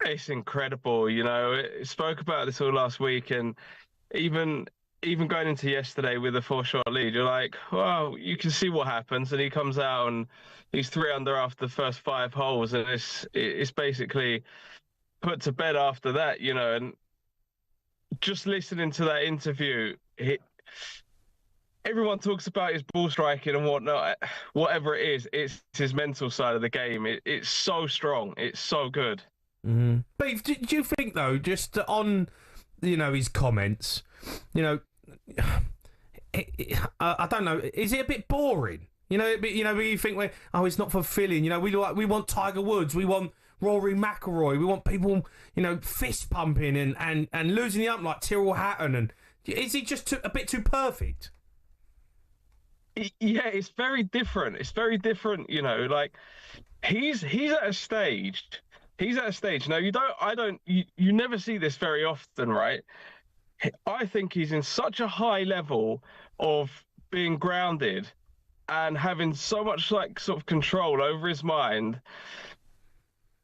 It's incredible, I spoke about this all last week, and even going into yesterday with a 4-shot lead, you're like, well, you can see what happens, and he comes out and he's 3 under after the first 5 holes, and it's basically put to bed after that, and just listening to that interview, everyone talks about his ball striking and whatnot. Whatever it is, it's his mental side of the game. It's so strong. It's so good. Mm-hmm. But do you think, though, just on, his comments, I don't know, is it a bit boring? You think, it's not fulfilling. We want Tiger Woods, we want Rory McIlroy, we want people, fist pumping and losing the up like Tyrrell Hatton. And is he just a bit too perfect? Yeah, it's very different. It's very different. Like he's at a stage. He's at a stage now. You never see this very often, right? I think he's in such a high level of being grounded and having so much sort of control over his mind.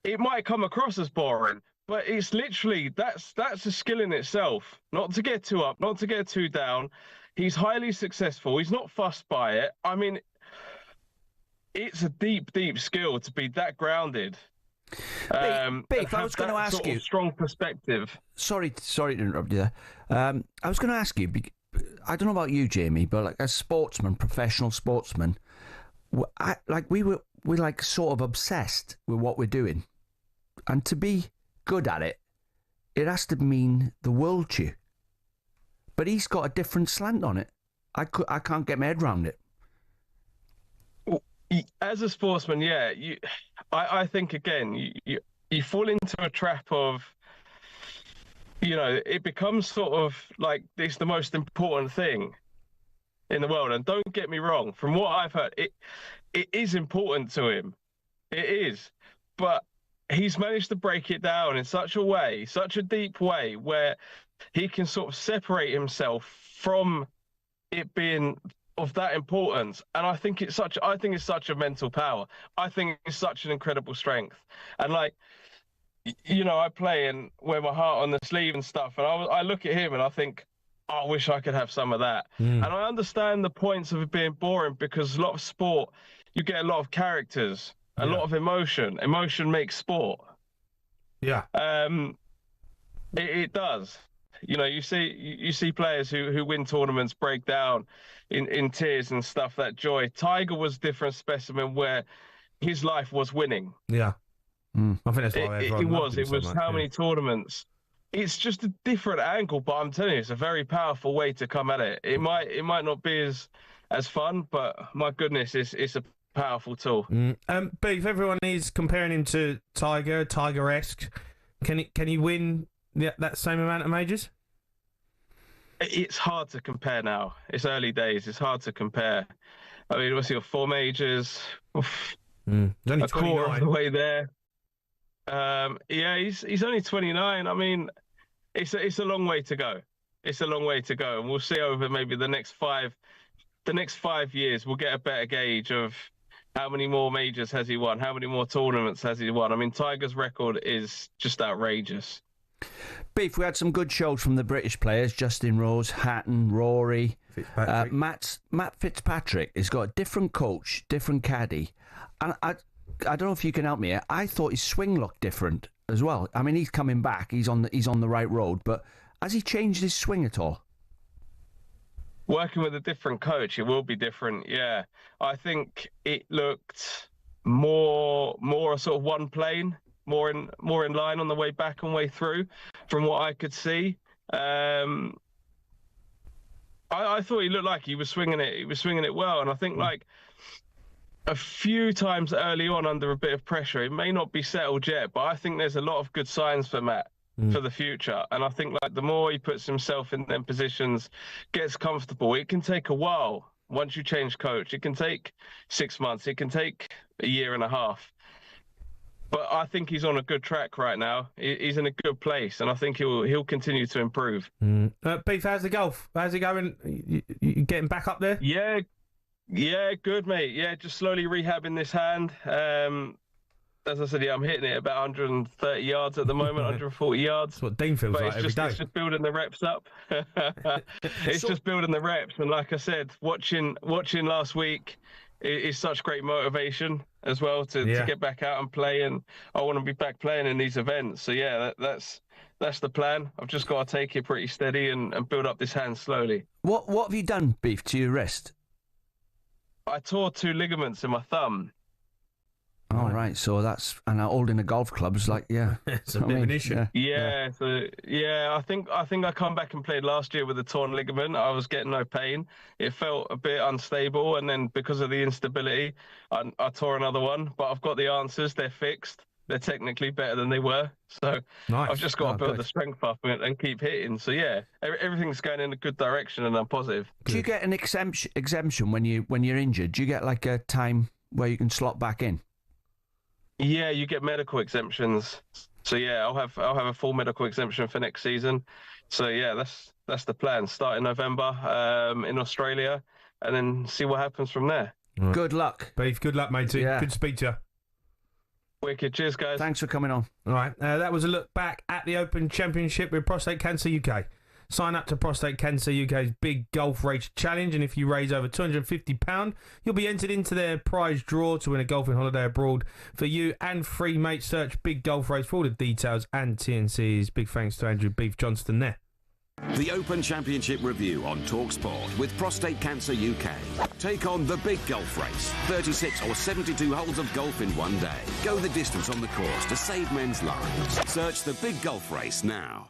It might come across as boring, but it's literally that's a skill in itself. Not to get too up, not to get too down. He's highly successful. He's not fussed by it. I mean, it's a deep, deep skill to be that grounded. Beef, I was going to ask you. Strong perspective. Sorry to interrupt you there. I was going to ask you. I don't know about you, Jamie, but like as sportsman, professional sportsman, we're like sort of obsessed with what we're doing, and to be good at it, it has to mean the world to you. But he's got a different slant on it. I can't get my head around it. As a sportsman, yeah, I think again, you fall into a trap of, it becomes sort of like it's the most important thing in the world. And don't get me wrong, from what I've heard, it is important to him. It is, but he's managed to break it down in such a deep way, where he can sort of separate himself from it being of that importance. And I think it's such a mental power. I think it's such an incredible strength. And like, you know, I play and wear my heart on the sleeve and stuff. And I look at him and I think, I wish I could have some of that. And I understand the points of it being boring, because a lot of sport, you get a lot of characters, a lot of emotion. Emotion makes sport. Yeah. It does. You know, you see players who win tournaments break down in tears and stuff, that joy. Tiger was a different specimen where his life was winning. Yeah. I think that's why it was how many tournaments. It's just a different angle, but I'm telling you, it's a very powerful way to come at it. It might not be as fun, but my goodness, it's a powerful tool. Beef, everyone is comparing him to Tiger-esque. Can he win that same amount of majors? It's hard to compare now. It's early days. It's hard to compare. I mean, what's your 4 majors? He's only a quarter 29. of the way there. Yeah, he's only 29. I mean, it's a long way to go. It's a long way to go, and we'll see over maybe the next 5 years. We'll get a better gauge of how many more majors has he won, how many more tournaments has he won. I mean, Tiger's record is just outrageous. Beef, we had some good shows from the British players: Justin Rose, Hatton, Rory, Matt Fitzpatrick. Has got a different coach, different caddy, and I don't know if you can help me. I thought his swing looked different as well. I mean, he's coming back. He's on the right road, but has he changed his swing at all? Working with a different coach, it will be different. Yeah, I think it looked more a sort of one plane, more in line on the way back and way through, from what I could see. I thought he looked like he was swinging it. He was swinging it well, and I think like a few times early on under a bit of pressure, it may not be settled yet, but I think there's a lot of good signs for Matt for the future. And I think like the more he puts himself in them positions, gets comfortable, it can take a while. Once you change coach, it can take 6 months, it can take a year and a half. But I think he's on a good track right now. He's in a good place, and I think he'll continue to improve. Beef, how's the golf? How's it going? You getting back up there? Yeah, good, mate. Yeah, just slowly rehabbing this hand. As I said, I'm hitting it about 130 yards at the moment, 140 yards. That's what Dean feels like every day. It's just building the reps up. It's just building the reps. And like I said, watching last week is such great motivation as well to get back out and play. And I want to be back playing in these events. So yeah, that's the plan. I've just got to take it pretty steady and build up this hand slowly. What have you done, Beef, to your wrist? I tore 2 ligaments in my thumb. Oh, right. So that's, and holding a golf club is like, it's a bit of an issue. Yeah. So I think I come back and played last year with a torn ligament. I was getting no pain. It felt a bit unstable, and then because of the instability, I tore another one. But I've got the answers. They're fixed. They're technically better than they were. So nice. I've just got to build the strength up and keep hitting. So yeah, everything's going in a good direction, and I'm positive. Do you get an exemption when you're injured? Do you get like a time where you can slot back in? Yeah, you get medical exemptions. So yeah, I'll have a full medical exemption for next season. So yeah, that's the plan. Start in November in Australia, and then see what happens from there. Right. Good luck, Beef. Good luck, matey. Yeah. Good to speak to you. Wicked. Cheers, guys. Thanks for coming on. All right, that was a look back at the Open Championship with Prostate Cancer UK. Sign up to Prostate Cancer UK's Big Golf Race Challenge, and if you raise over £250, you'll be entered into their prize draw to win a golfing holiday abroad for you and free mates. Search Big Golf Race for all the details and TNCs. Big thanks to Andrew Beef Johnston there. The Open Championship review on talkSPORT with Prostate Cancer UK. Take on the big golf race. 36 or 72 holes of golf in one day. Go the distance on the course to save men's lives. Search the big golf race now.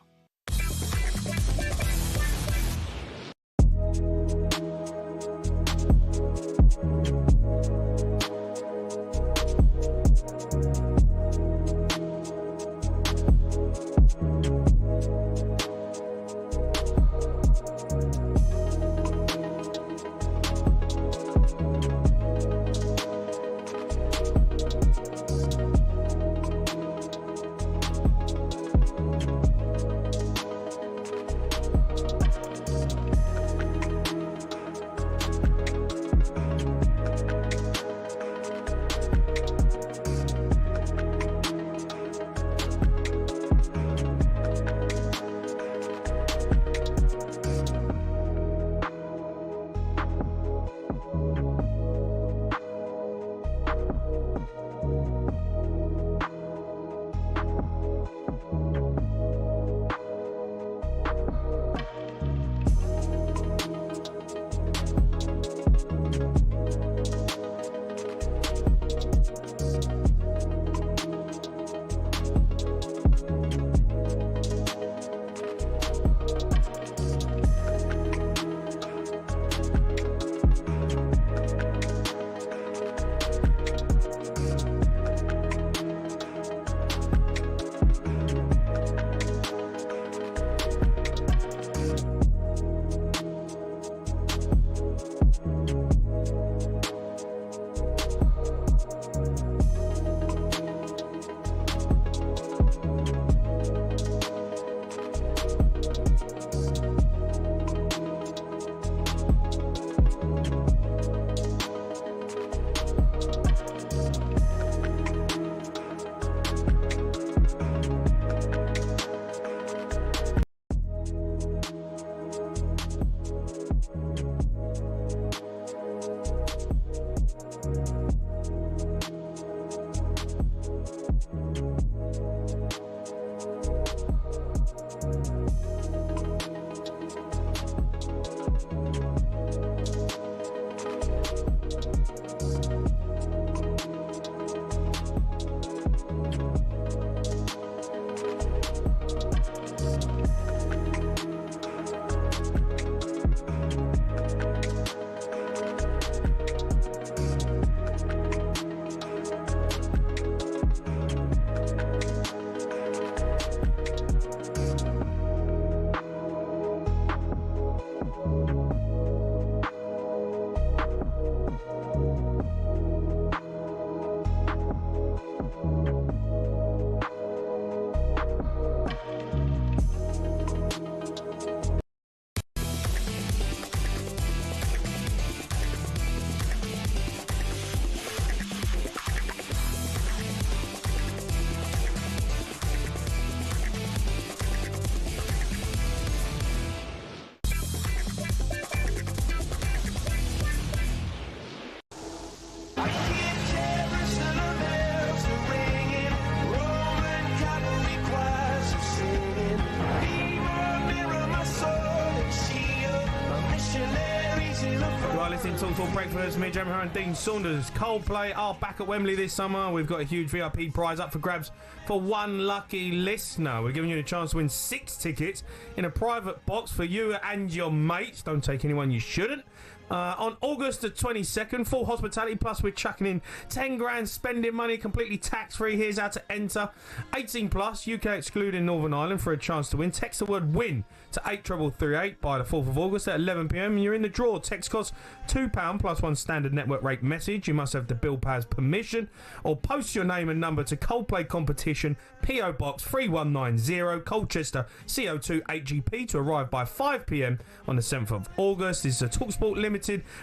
talkSPORT breakfast. Me, Jamie O'Hara Dean Saunders. Coldplay are back at Wembley this summer. We've got a huge VIP prize up for grabs for one lucky listener. We're giving you a chance to win 6 tickets in a private box for you and your mates. Don't take anyone you shouldn't. On August the 22nd, full hospitality, plus we're chucking in 10 grand spending money, completely tax-free. Here's how to enter. 18 plus, UK excluding Northern Ireland, for a chance to win. Text the word WIN to 83338 by the 4th of August at 11pm, and you're in the draw. Text costs £2 plus one standard network rate message. You must have the Bill Paz permission, or post your name and number to Coldplay Competition, PO Box 3190, Colchester, CO2 8GP, to arrive by 5pm on the 7th of August. This is a talkSPORT Limited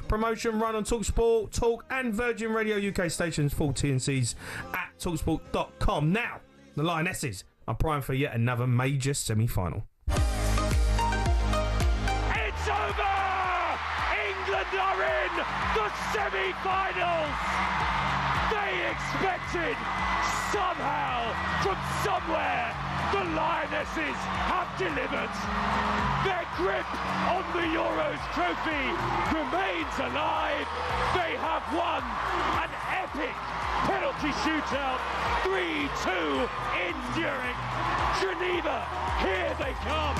promotion run on talkSPORT, Talk and Virgin Radio UK stations. Full T&Cs at talksport.com. Now, the Lionesses are primed for yet another major semi-final. It's over! England are in the semi-finals! They expected, somehow, from somewhere, the Lionesses have delivered. Their grip on the Euros trophy remains alive. They have won an epic penalty shootout, 3-2 in Zurich. Geneva, here they come.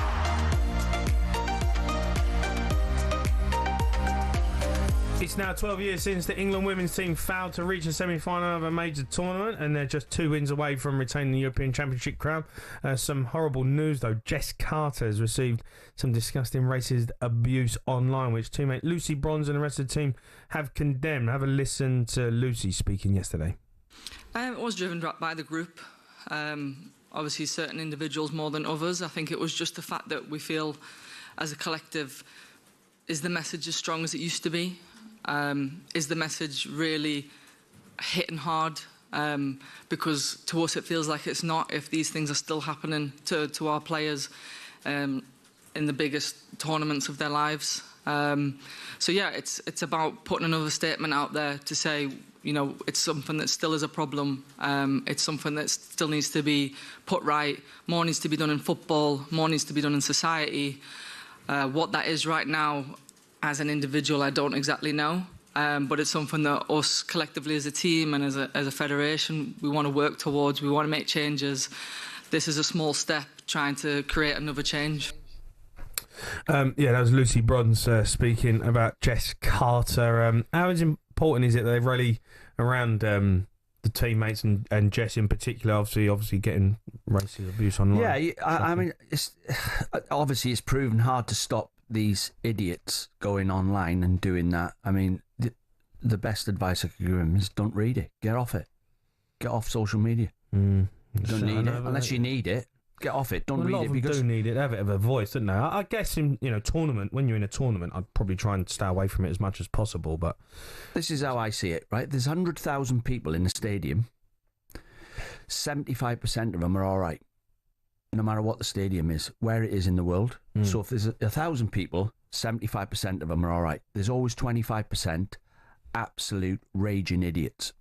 It's now 12 years since the England women's team failed to reach a semi-final of a major tournament, and they're just 2 wins away from retaining the European Championship crown. Some horrible news, though. Jess Carter has received some disgusting racist abuse online, which teammate Lucy Bronze and the rest of the team have condemned. Have a listen to Lucy speaking yesterday. It was driven by the group. Obviously, certain individuals more than others. I think it was just the fact that we feel, as a collective, is the message as strong as it used to be? Is the message really hitting hard? Because to us it feels like it's not, if these things are still happening to our players in the biggest tournaments of their lives. So yeah, it's about putting another statement out there to say, you know, it's something that still is a problem. It's something that still needs to be put right. More needs to be done in football, more needs to be done in society. What that is right now, as an individual, I don't exactly know, but it's something that us collectively as a team and as a federation, we want to work towards. We want to make changes. This is a small step trying to create another change. Yeah, that was Lucy Bronze speaking about Jess Carter. How important is it that they've really around the teammates and Jess in particular, obviously getting racist abuse online? Yeah, I mean, it's proven hard to stop these idiots going online and doing that. I mean, the best advice I could give them is don't read it. Get off it. Get off social media. You don't need it. Unless you need it, get off it. Don't read it. Because do need it. They have it of a voice, don't they? I guess in tournament, when you're in a tournament, I'd probably try and stay away from it as much as possible. But this is how I see it, right? There's 100,000 people in the stadium. 75% of them are all right, no matter what the stadium is, where it is in the world. So if there's 1,000 people, 75% of them are all right. There's always 25% absolute raging idiots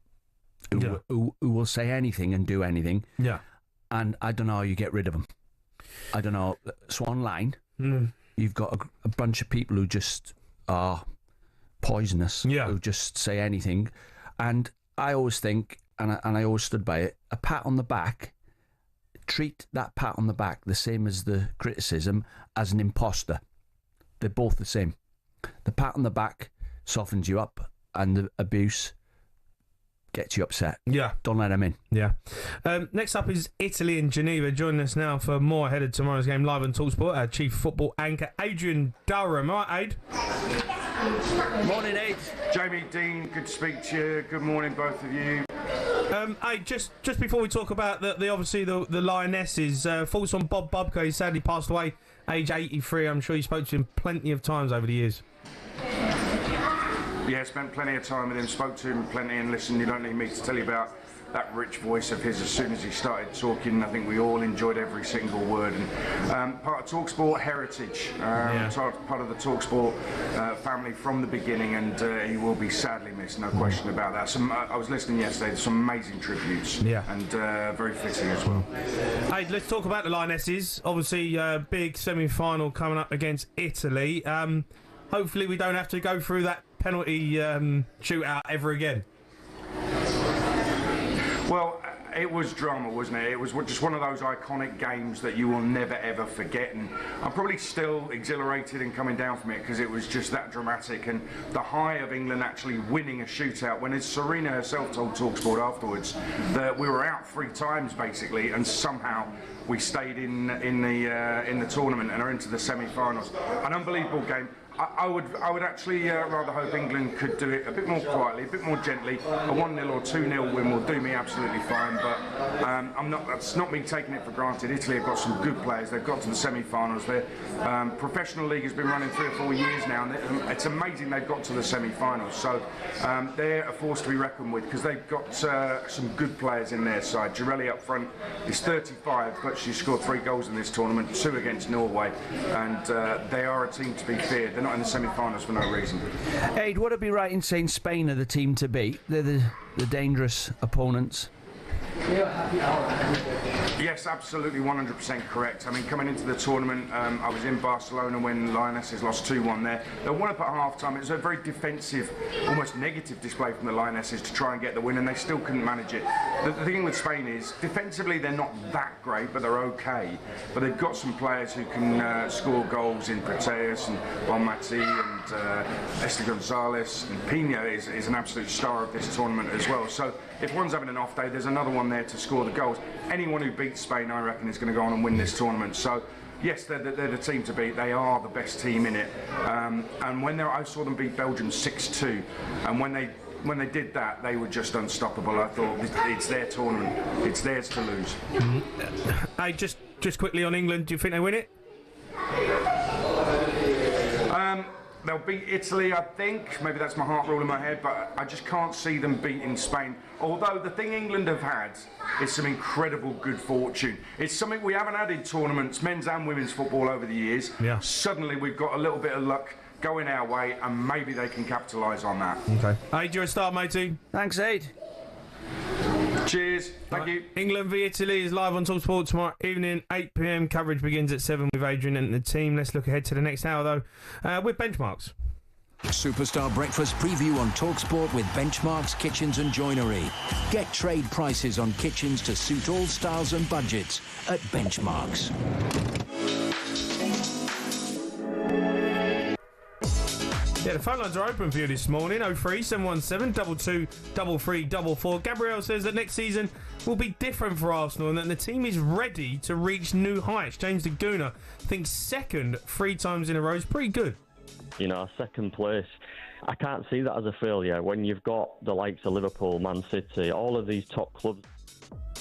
who will say anything and do anything. Yeah. And I don't know how you get rid of them. I don't know. So online, you've got a bunch of people who just are poisonous, who just say anything. And I always think, and I always stood by it, a pat on the back, treat that pat on the back the same as the criticism as an imposter. They're both the same. The pat on the back softens you up, and the abuse gets you upset. Yeah. Don't let them in. Yeah. Next up is Italy and Geneva. Joining us now for more ahead of tomorrow's game live on talkSPORT, our chief football anchor, Adrian Durham. All right, Aid? Morning, Aid. Jamie, Dean, good to speak to you. Good morning, both of you. Aid, just before we talk about the Lionesses, thoughts on Bob Bubka. He sadly passed away, age 83. I'm sure you spoke to him plenty of times over the years. Yeah, spent plenty of time with him, spoke to him plenty, and listen, you don't need me to tell you about that rich voice of his. As soon as he started talking, I think we all enjoyed every single word. And part of talkSPORT heritage, part of the talkSPORT family from the beginning, and he will be sadly missed, no question about that. I was listening yesterday, there's some amazing tributes, and very fitting as well. Hey, let's talk about the Lionesses. Obviously, big semi-final coming up against Italy. Hopefully we don't have to go through that penalty shootout ever again? Well, it was drama, wasn't it? It was just one of those iconic games that you will never ever forget, and I'm probably still exhilarated and coming down from it because it was just that dramatic, and the high of England actually winning a shootout when, as Serena herself told talkSPORT afterwards, that we were out 3 times basically, and somehow we stayed in the tournament and are into the semi-finals. An unbelievable game. I would actually rather hope England could do it a bit more quietly, a bit more gently. A 1-0 or 2-0 win will do me absolutely fine, but that's not me taking it for granted. Italy have got some good players. They've got to the semi-finals. Their professional league has been running 3 or 4 years now, and it's amazing they've got to the semi-finals. So they're a force to be reckoned with because they've got some good players in their side. Girelli up front is 35, but she scored 3 goals in this tournament, 2 against Norway, and they are a team to be feared. They're not in the semi-finals for no reason. Aid, would it be right in saying Spain are the team to beat? They're the dangerous opponents. Yes, absolutely, 100% correct. I mean, coming into the tournament, I was in Barcelona when Lionesses lost 2-1 there. They won up at half-time. It was a very defensive, almost negative display from the Lionesses to try and get the win, and they still couldn't manage it. The thing with Spain is, defensively, they're not that great, but they're okay. But they've got some players who can score goals in Proteus and Bonmati and Esther Gonzalez, and Pina is an absolute star of this tournament as well. So if one's having an off day, there's another one there to score the goals. Anyone who beats Spain, I reckon, is going to go on and win this tournament. So yes, they're the team to beat. They are the best team in it. And when I saw them beat Belgium 6-2, and when they did that, they were just unstoppable. I thought it's their tournament. It's theirs to lose. Hey, just quickly on England, do you think they win it? They'll beat Italy, I think. Maybe that's my heart rule in my head, but I just can't see them beating Spain. Although the thing England have had is some incredible good fortune. It's something we haven't had in tournaments, men's and women's football, over the years. Yeah. Suddenly we've got a little bit of luck going our way, and maybe they can capitalise on that. Okay. Aid, you're a star, matey. Thanks, Aid. Cheers. Thank you. England v Italy is live on talkSPORT tomorrow evening, 8 p.m. Coverage begins at 7 with Adrian and the team. Let's look ahead to the next hour, though, with benchmarks. Superstar Breakfast preview on talkSPORT with Benchmarks Kitchens and Joinery. Get trade prices on kitchens to suit all styles and budgets at Benchmarks. Yeah, the phone lines are open for you this morning. 03717 22 3344. Gabrielle says that next season will be different for Arsenal and that the team is ready to reach new heights. James de Guna thinks second 3 times in a row is pretty good. You know, second place, I can't see that as a failure when you've got the likes of Liverpool, Man City, all of these top clubs.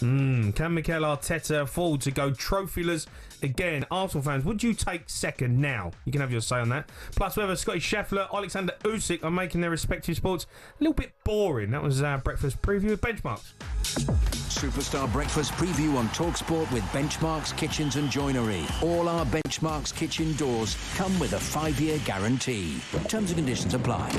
Can Mikel Arteta afford to go trophyless again? Arsenal fans, would you take second now? You can have your say on that. Plus, whether Scottie Scheffler, Alexander Usyk are making their respective sports a little bit boring. That was our breakfast preview with Benchmarks. Superstar Breakfast preview on talkSPORT with Benchmarks Kitchens and Joinery. All our Benchmarks kitchen doors come with a 5-year guarantee. Terms and conditions apply.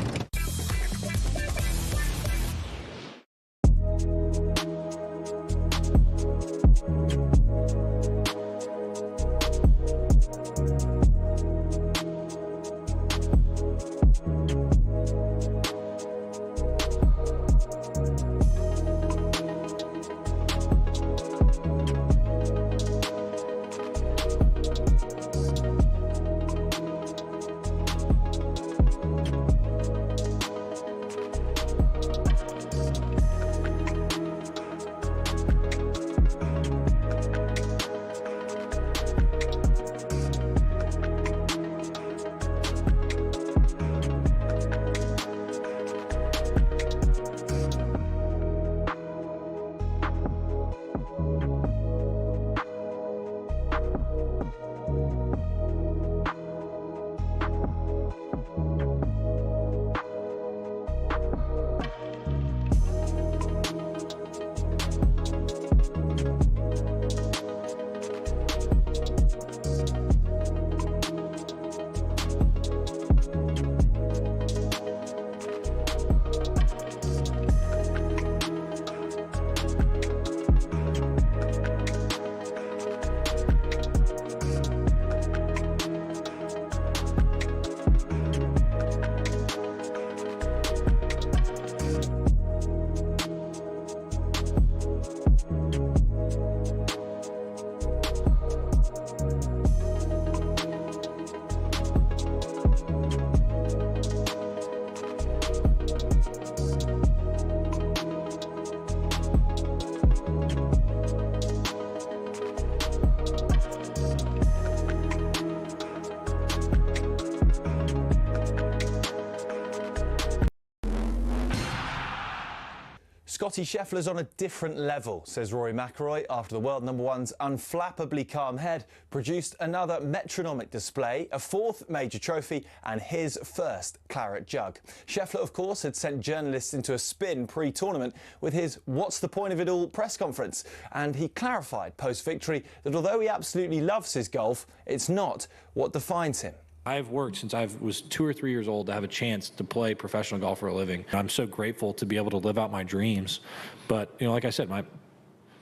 Scottie Scheffler's on a different level, says Rory McIlroy, after the world number one's unflappably calm head produced another metronomic display, a fourth major trophy and his first claret jug. Scheffler, of course, had sent journalists into a spin pre-tournament with his "What's the point of it all?" press conference, and he clarified post-victory that although he absolutely loves his golf, it's not what defines him. I've worked since I was 2 or 3 years old to have a chance to play professional golf for a living. I'm so grateful to be able to live out my dreams. But, you know, like I said, my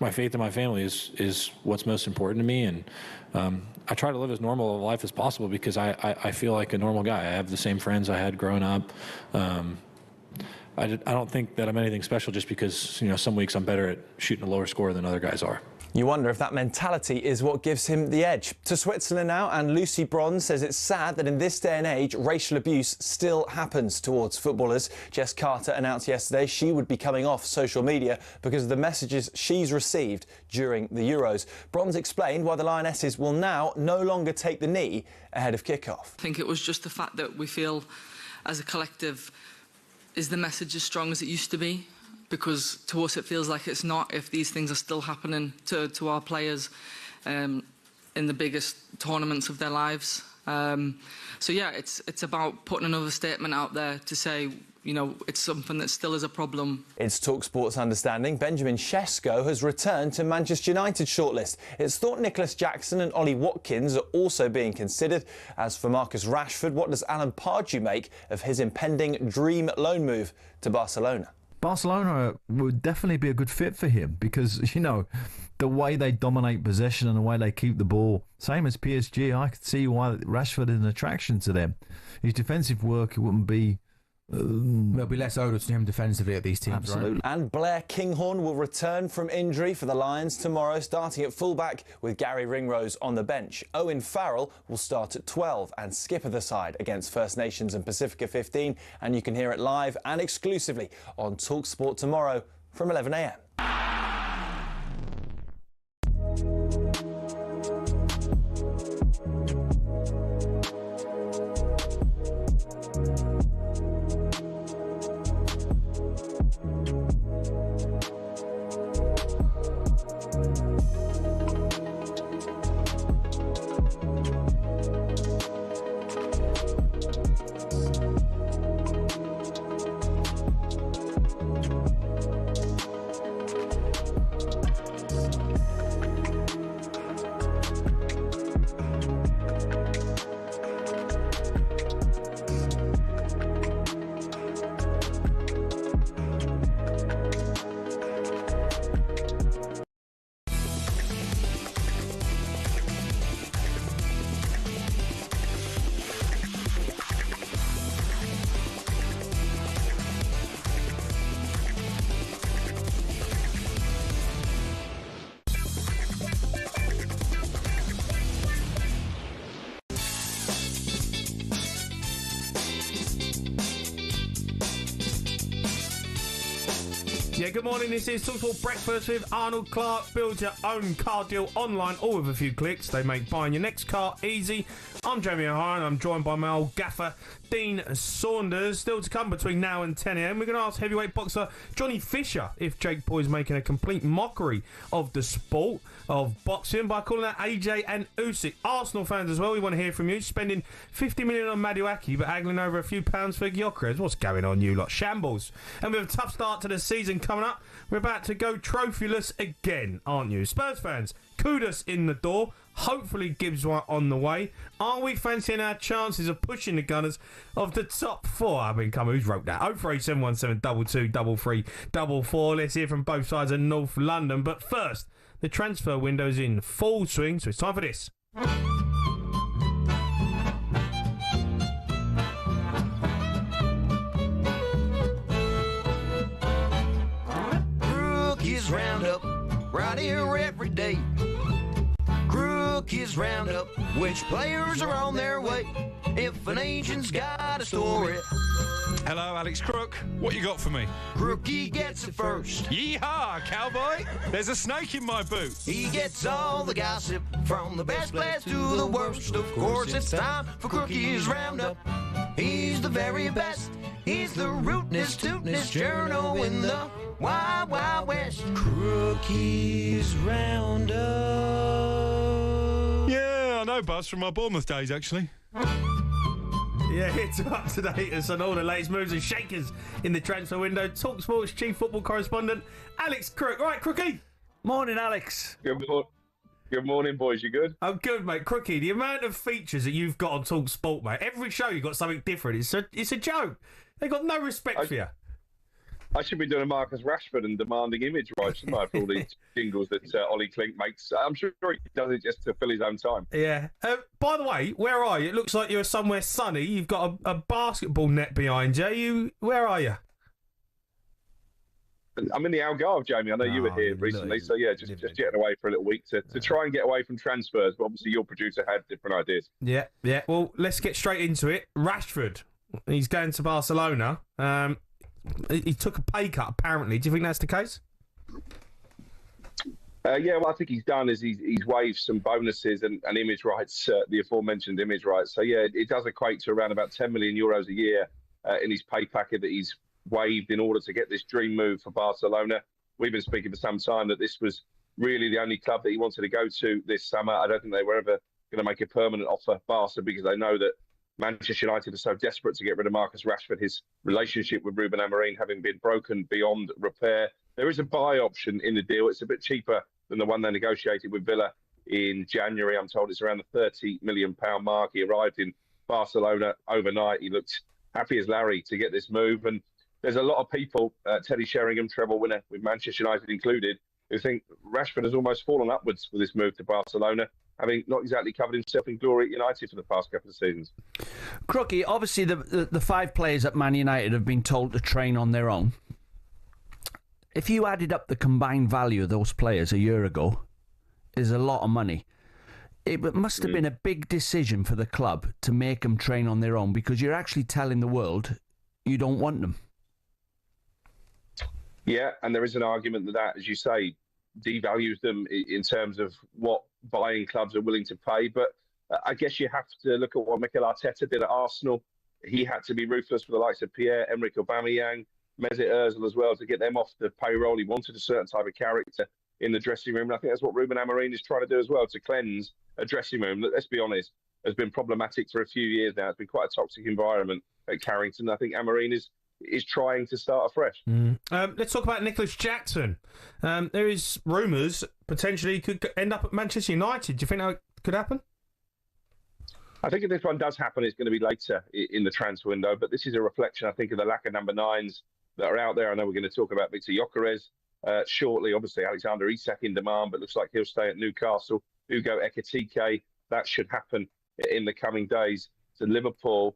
faith in my family is what's most important to me. And I try to live as normal a life as possible because I feel like a normal guy. I have the same friends I had growing up. I don't think that I'm anything special just because, you know, some weeks I'm better at shooting a lower score than other guys are. You wonder if that mentality is what gives him the edge. To Switzerland now, and Lucy Bronze says it's sad that in this day and age, racial abuse still happens towards footballers. Jess Carter announced yesterday she would be coming off social media because of the messages she's received during the Euros. Bronze explained why the Lionesses will now no longer take the knee ahead of kickoff. I think it was just the fact that we feel, as a collective, is the message as strong as it used to be? Because to us it feels like it's not if these things are still happening to our players in the biggest tournaments of their lives. So yeah, it's about putting another statement out there to say, you know, it's something that still is a problem. It's talkSPORT's understanding Benjamin Sesko has returned to Manchester United's shortlist. It's thought Nicholas Jackson and Ollie Watkins are also being considered. As for Marcus Rashford, what does Alan Pardew make of his impending dream loan move to Barcelona? Barcelona would definitely be a good fit for him because, you know, the way they dominate possession and the way they keep the ball, same as PSG, I could see why Rashford is an attraction to them. His defensive work wouldn't be... There'll be less odour to him defensively at these teams, absolutely. Right? And Blair Kinghorn will return from injury for the Lions tomorrow, starting at fullback with Gary Ringrose on the bench. Owen Farrell will start at 12 and skipper the side against First Nations and Pacifica 15. And you can hear it live and exclusively on talkSPORT tomorrow from 11 a.m. Yeah, good morning. This is talkSPORT Breakfast with Arnold Clark. Build your own car deal online, all with a few clicks. They make buying your next car easy. I'm Jamie O'Hara and I'm joined by my old gaffer, Dean Saunders. Still to come between now and 10 a.m. We're going to ask heavyweight boxer Johnny Fisher if Jake Paul is making a complete mockery of the sport of boxing by calling out AJ and Usyk. Arsenal fans as well, we want to hear from you. Spending 50 million on Maduaki but haggling over a few pounds for Gyökeres. What's going on, you lot? Shambles. And with a tough start to the season coming up, we're about to go trophyless again, aren't you? Spurs fans, kudos in the door. Hopefully Gibbs on the way. Are we fancying our chances of pushing the Gunners of the top four? I mean, come on, who's wrote that? 03717 22 3 Let's hear from both sides of North London. But first, the transfer window's in full swing, so it's time for this. Rookies Roundup, right here every day. Rookies Roundup, which players are on their way. If an agent's got a story. Hello, Alex Crook. What you got for me? Crookie gets it first. Yeehaw, cowboy! There's a snake in my boot. He gets all the gossip from the best players to the worst. Of course, it's time for Crookie's Roundup. He's the very best. He's the rootinest, tootinest journo in the Wild, Wild West. Crookie's Roundup. Yeah, I know Buzz from my Bournemouth days, actually. Yeah, it's up to date on all the latest moves and shakers in the transfer window. talkSPORT's chief football correspondent, Alex Crook. Right, Crookie? Morning, Alex. Good morning, boys. You good? I'm good, mate. Crookie, the amount of features that you've got on talkSPORT, mate. Every show you've got something different. It's a joke. They've got no respect for you. I should be doing a Marcus Rashford and demanding image rights, shouldn't I, for all these jingles that Ollie Klink makes. I'm sure he does it just to fill his own time. Yeah. By the way, where are you? It looks like you're somewhere sunny. You've got a basketball net behind you. Where are you? I'm in the Algarve, Jamie. I know you were here recently, so yeah, just getting away for a little week to try and get away from transfers. But obviously, your producer had different ideas. Yeah. Well, let's get straight into it. Rashford, he's going to Barcelona. He took a pay cut, apparently. Do you think that's the case? Yeah, what I think he's done is he's waived some bonuses and image rights, the aforementioned image rights. So yeah, it does equate to around about €10 million a year in his pay packet that he's waived in order to get this dream move for Barcelona. We've been speaking for some time that this was really the only club that he wanted to go to this summer. I don't think they were ever going to make a permanent offer, Barca, because they know that Manchester United are so desperate to get rid of Marcus Rashford, his relationship with Ruben Amorim having been broken beyond repair. There is a buy option in the deal. It's a bit cheaper than the one they negotiated with Villa in January. I'm told it's around the £30 million mark. He arrived in Barcelona overnight. He looked happy as Larry to get this move. And there's a lot of people, Teddy Sheringham, treble winner with Manchester United included, who think Rashford has almost fallen upwards with this move to Barcelona, having not exactly covered himself in glory at United for the past couple of seasons. Crookie, obviously the 5 players at Man United have been told to train on their own. If you added up the combined value of those players a year ago, is a lot of money. It must have been a big decision for the club to make them train on their own, because you're actually telling the world you don't want them. Yeah, and there is an argument that, as you say, devalues them in terms of what buying clubs are willing to pay. But I guess you have to look at what Mikel Arteta did at Arsenal. He had to be ruthless for the likes of Pierre-Emerick Aubameyang, Mesut Ozil as well, to get them off the payroll. He wanted a certain type of character in the dressing room. And I think that's what Ruben Amorim is trying to do as well, to cleanse a dressing room that, let's be honest, has been problematic for a few years now. It's been quite a toxic environment at Carrington. I think Amorim is trying to start afresh. Let's talk about Nicholas Jackson. There is rumours potentially he could end up at Manchester United. Do you think that could happen? I think if this one does happen, it's going to be later in the transfer window. But this is a reflection, I think, of the lack of number 9s that are out there. I know we're going to talk about Victor Gyökeres shortly. Obviously, Alexander Isak in demand, but looks like he'll stay at Newcastle. Ugo Ekitike, that should happen in the coming days to Liverpool.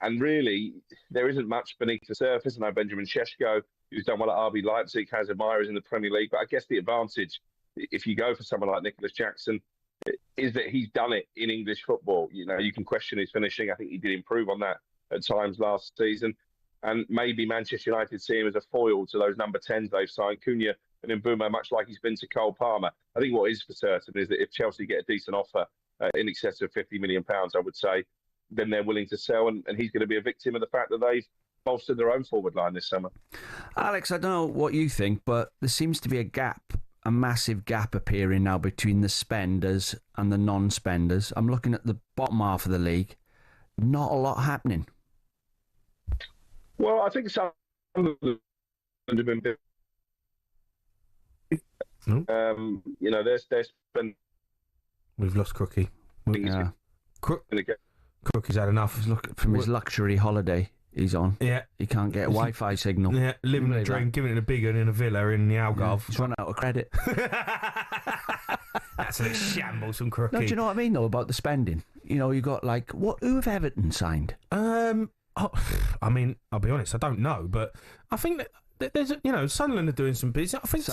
And really, there isn't much beneath the surface. I know Benjamin Šeško, who's done well at RB Leipzig, has admirers in the Premier League. But I guess the advantage, if you go for someone like Nicholas Jackson, is that he's done it in English football. You know, you can question his finishing. I think he did improve on that at times last season. And maybe Manchester United see him as a foil to those number 10s they've signed, Cunha and Mbeumo, much like he's been to Cole Palmer. I think what is for certain is that if Chelsea get a decent offer in excess of £50 million, I would say, then they're willing to sell, and he's going to be a victim of the fact that they've bolstered their own forward line this summer. Alex, I don't know what you think, but there seems to be a massive gap appearing now between the spenders and the non-spenders. I'm looking at the bottom half of the league. Not a lot happening. Well, I think some of them have been big. You know, there's been... We've lost Crookie. Yeah. Crookie's had enough. He's looking from his luxury holiday he's on. Yeah. He can't get a Wi-Fi signal. Yeah, living the dream, giving it a big one in a villa in the Algarve. He's run out of credit. That's a shambles from Crookie. No, do you know what I mean, though, about the spending? You know, you got like, who have Everton signed? I mean, I'll be honest, I don't know, but I think that there's, Sunderland are doing some business. I think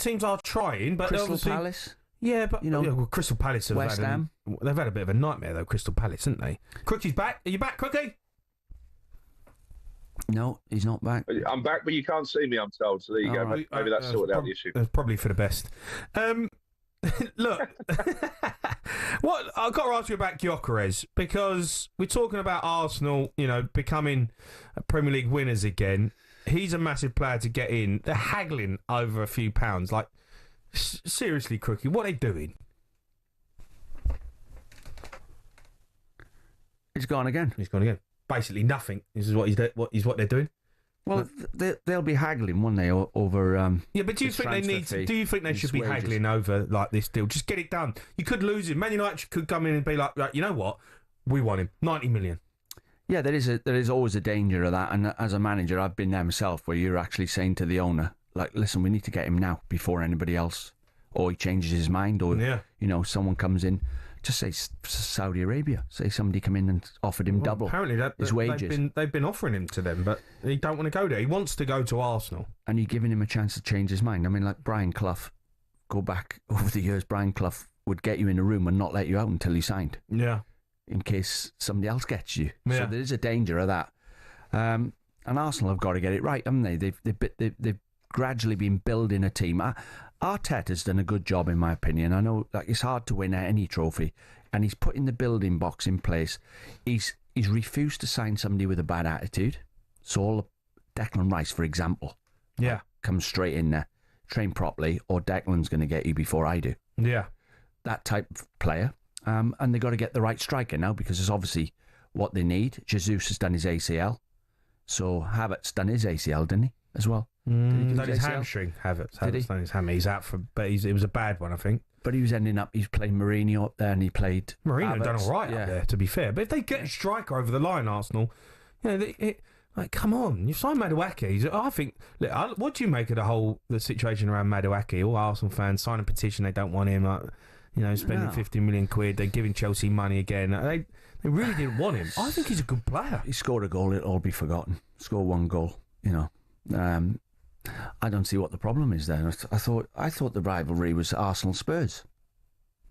teams are trying, but Crystal Palace. Yeah, but Crystal Palace have West Ham. They've had a bit of a nightmare though. Crystal Palace, haven't they? Crookie's back. Are you back, Crookie? No, he's not back. I'm back, but you can't see me, I'm told. So there you go. Right. Maybe that's sorted out the issue. That's probably for the best. Look, what I've got to ask you about Gyökeres, because we're talking about Arsenal, becoming Premier League winners again. he's a massive player to get in. They're haggling over a few pounds. Like, seriously, Crookie, what are they doing? He's gone again. He's gone again. Basically nothing. This is what they're doing. Well, they'll be haggling, won't they, over? Yeah, but do you think they need? Do you think they should be haggling over like this deal? Just get it done. You could lose him. Man United could come in and be like, you know what? We want him. 90 million. Yeah, there is always a danger of that. And as a manager, I've been there myself, where you're actually saying to the owner, like, listen, we need to get him now before anybody else, or he changes his mind, or someone comes in. Just say Saudi Arabia. Say somebody come in and offered him double his wages. They've been offering him to them, but he don't want to go there. He wants to go to Arsenal. And you're giving him a chance to change his mind. I mean, like Brian Clough, go back over the years, Brian Clough would get you in a room and not let you out until he signed. Yeah. In case somebody else gets you. Yeah. So there is a danger of that. And Arsenal have got to get it right, haven't they? They've gradually been building a team. Arteta's done a good job, in my opinion. I know it's hard to win any trophy, and he's putting the building blocks in place. He's refused to sign somebody with a bad attitude. So Declan Rice, for example, comes straight in there, train properly, or Declan's going to get you before I do. Yeah, that type of player. And they've got to get the right striker now, because it's obviously what they need. Jesus has done his ACL, so Havertz done his ACL, didn't he, as well? Done his hamstring, Havertz done his hammy. He's out but it was a bad one, I think. But he was he's playing Mourinho up there, and he played Mourinho Havertz. done all right up there, to be fair. But if they get a striker over the line, Arsenal, come on, you signed Madueke. I think. Look, what do you make of the situation around Madueke? All Arsenal fans sign a petition, they don't want him. Spending 50 million quid, they're giving Chelsea money again. They really didn't want him. I think he's a good player. He scored a goal, it'll all be forgotten. Score one goal, I don't see what the problem is there. I thought the rivalry was Arsenal Spurs.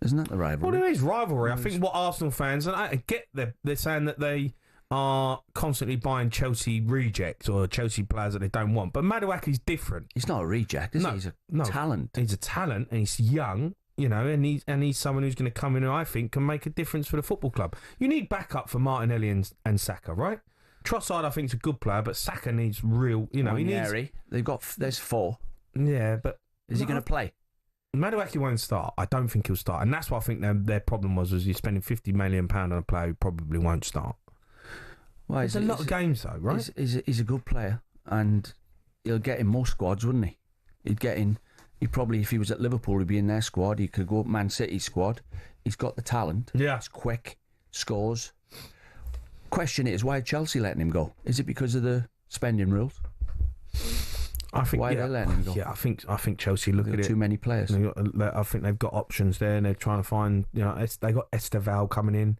Isn't that the rivalry? Well, there is rivalry. I think what Arsenal fans, and I get they're saying that they are constantly buying Chelsea rejects or Chelsea players that they don't want. But Madueke's different. He's not a reject, is he? He's a talent. He's a talent, and he's young. And he's someone who's going to come in who I think can make a difference for the football club. You need backup for Martinelli and Saka, right? Trossard, I think, is a good player, but Saka needs real. He needs. There's 4. Yeah, but is he going to play? Madueke won't start. I don't think he'll start, and that's what I think their problem was you're spending £50 million on a player who probably won't start. Well, there's a lot of games though, right? He's a good player, and he'll get in more squads, wouldn't he? He'd get in. He probably, if he was at Liverpool, he'd be in their squad. He could go up Man City's squad. He's got the talent. Yeah, he's quick, scores. Question is, why are Chelsea letting him go? Is it because of the spending rules? I think why are they letting him go? Yeah, I think Chelsea look at it. Too many players. I think they've got options there, and they're trying to find. They got Esteval coming in.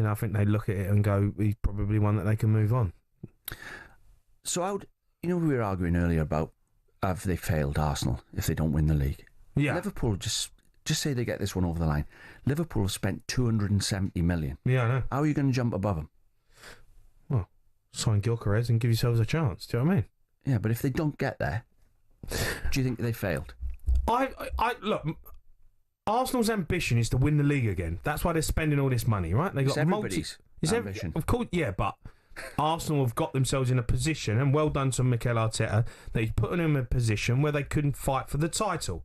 I think they look at it and go, he's probably one that they can move on. So we were arguing earlier about have they failed Arsenal if they don't win the league? Yeah. Liverpool just say they get this one over the line. Liverpool have spent 270 million. Yeah, I know. How are you going to jump above them? Well, sign Gyökeres and give yourselves a chance. Do you know what I mean? Yeah, but if they don't get there, do you think they failed? I look. Arsenal's ambition is to win the league again. That's why they're spending all this money, right? They got everybody's ambition. Of course, yeah, but Arsenal have got themselves in a position, and well done to Mikel Arteta, they've put them in a position where they couldn't fight for the title.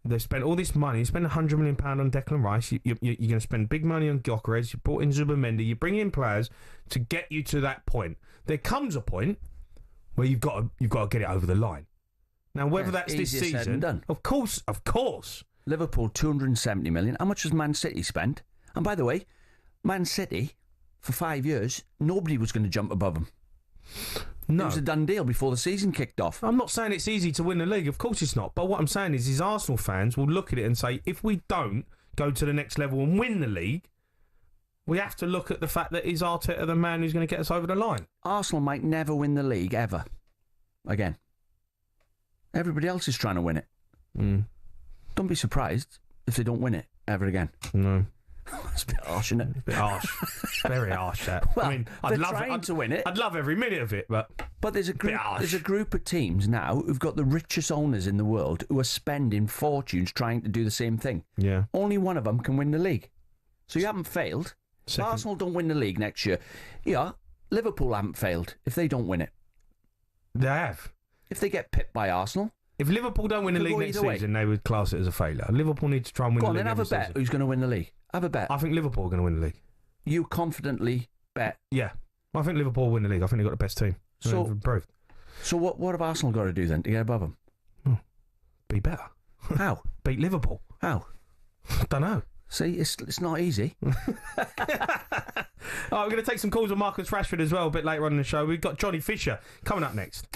They've spent all this money. You spend £100 million on Declan Rice. You're going to spend big money on Gyökeres. You brought in Zubimendi. You bring in players to get you to that point. There comes a point where you've got to get it over the line. Now, whether that's this season, done. Of course. Liverpool 270 million. How much has Man City spent? And by the way, Man City for 5 years, nobody was going to jump above them. No. It was a done deal before the season kicked off. I'm not saying it's easy to win the league. Of course it's not. But what I'm saying is Arsenal fans will look at it and say, if we don't go to the next level and win the league, we have to look at the fact that is Arteta the man who's going to get us over the line. Arsenal might never win the league ever. Again. Everybody else is trying to win it. Don't be surprised if they don't win it ever again. No. It's a bit harsh, isn't it? It's a bit harsh. Very harsh, that. Well, I mean, I'd love to win it. I'd love every minute of it, but there's a group of teams now who've got the richest owners in the world who are spending fortunes trying to do the same thing. Yeah. Only one of them can win the league. So you haven't failed. If Arsenal don't win the league next year. Yeah, Liverpool haven't failed if they don't win it. They have. If they get pipped by Arsenal. If Liverpool don't win the Could league go next either way. season, they would class it as a failure. Liverpool need to try and win Go the on, league. then have a every bet. season. Who's going to win the league? Have a bet. I think Liverpool are going to win the league. You confidently bet. Yeah. I think Liverpool will win the league. I think they've got the best team. So- They've improved. So what have Arsenal got to do then to get above them? Be better. How? Beat Liverpool. How? I don't know. See, it's not easy. All right, we're going to take some calls on Marcus Rashford as well a bit later on in the show. We've got Johnny Fisher coming up next.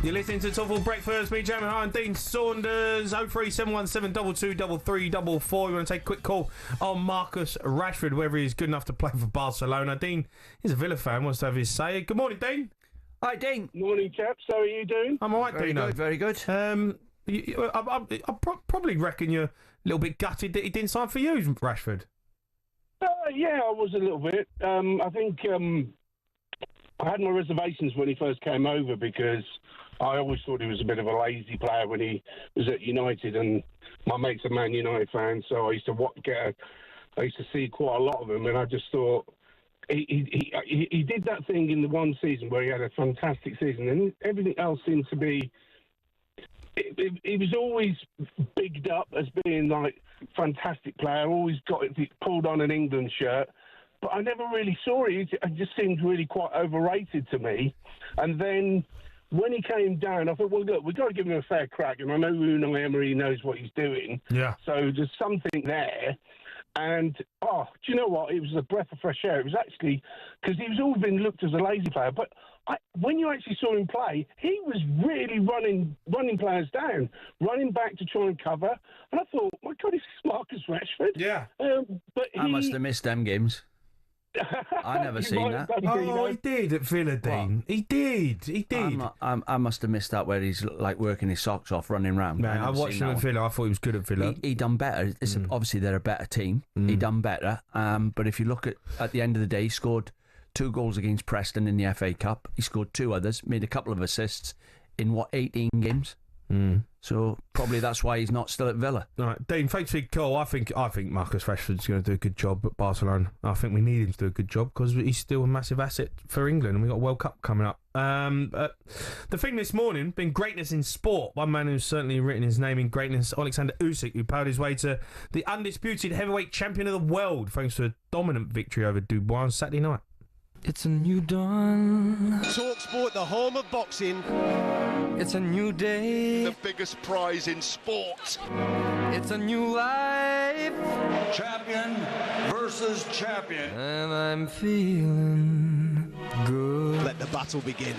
You're listening to Talk Sport Breakfast. Me, Jamie O'Hara Dean Saunders. 03717 223344. You want to take a quick call on Marcus Rashford, whether he's good enough to play for Barcelona. Dean is a Villa fan, wants to have his say. Good morning, Dean. Hi, Dean. Morning, chaps. How are you doing? I'm all right, Dino. Very good. I probably reckon you're a little bit gutted that he didn't sign for you, Rashford. Yeah, I was a little bit. I think I had my reservations when he first came over because I always thought he was a bit of a lazy player when he was at United, and my mate's a Man United fan, so I used to see quite a lot of him, and I just thought he did that thing in the one season where he had a fantastic season, and everything else seemed to be. He was always bigged up as being like fantastic player. Always got it pulled on an England shirt, but I never really saw it. It just seemed really quite overrated to me. And then when he came down, I thought, well, look, we've got to give him a fair crack. And I know Unai Emery knows what he's doing. Yeah. So there's something there. And, do you know what? It was a breath of fresh air. It was actually, because he's always been looked as a lazy player, but when you actually saw him play, he was really running players down, running back to try and cover. And I thought, my God, he's Marcus Rashford. Yeah. But I must have missed them games. I never seen that. Oh, he did at Villa, Dean. He did. I must have missed that where he's like working his socks off, running round. Man, I watched him at Villa. I thought he was good at Villa. He done better. Obviously, they're a better team. He done better. But if you look at the end of the day, he scored 2 goals against Preston in the FA Cup. He scored 2 others, made a couple of assists in 18 games. So probably that's why he's not still at Villa. All right, Dean, thanks for your call. I think Marcus Rashford's going to do a good job at Barcelona. I think we need him to do a good job because he's still a massive asset for England, and we've got a World Cup coming up. The thing this morning, been greatness in sport. One man who's certainly written his name in greatness, Alexander Usyk, who powered his way to the undisputed heavyweight champion of the world thanks to a dominant victory over Dubois on Saturday night. It's a new dawn. talkSPORT, the home of boxing. It's a new day. The biggest prize in sport. It's a new life. Champion versus champion. And I'm feeling good. Let the battle begin.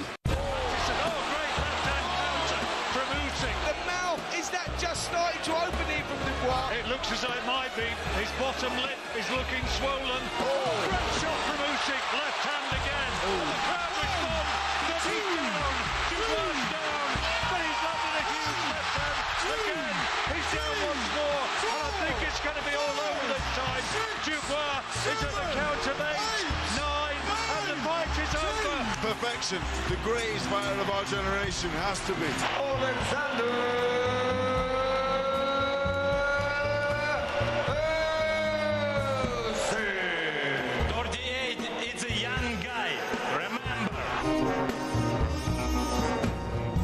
The mouth, is that just starting to open here from Dubois? It looks as though it might be. His bottom lip is looking swollen. Great shot from Usyk, left hand again. And the crowd respond. But he's down. Dubois down. But he's landed a huge left hand again. He's down once more. And I think it's going to be all over this time. Dubois is at the count of 8, 9, and the fight is over. Perfection. The greatest fighter of our generation has to be. Alexander.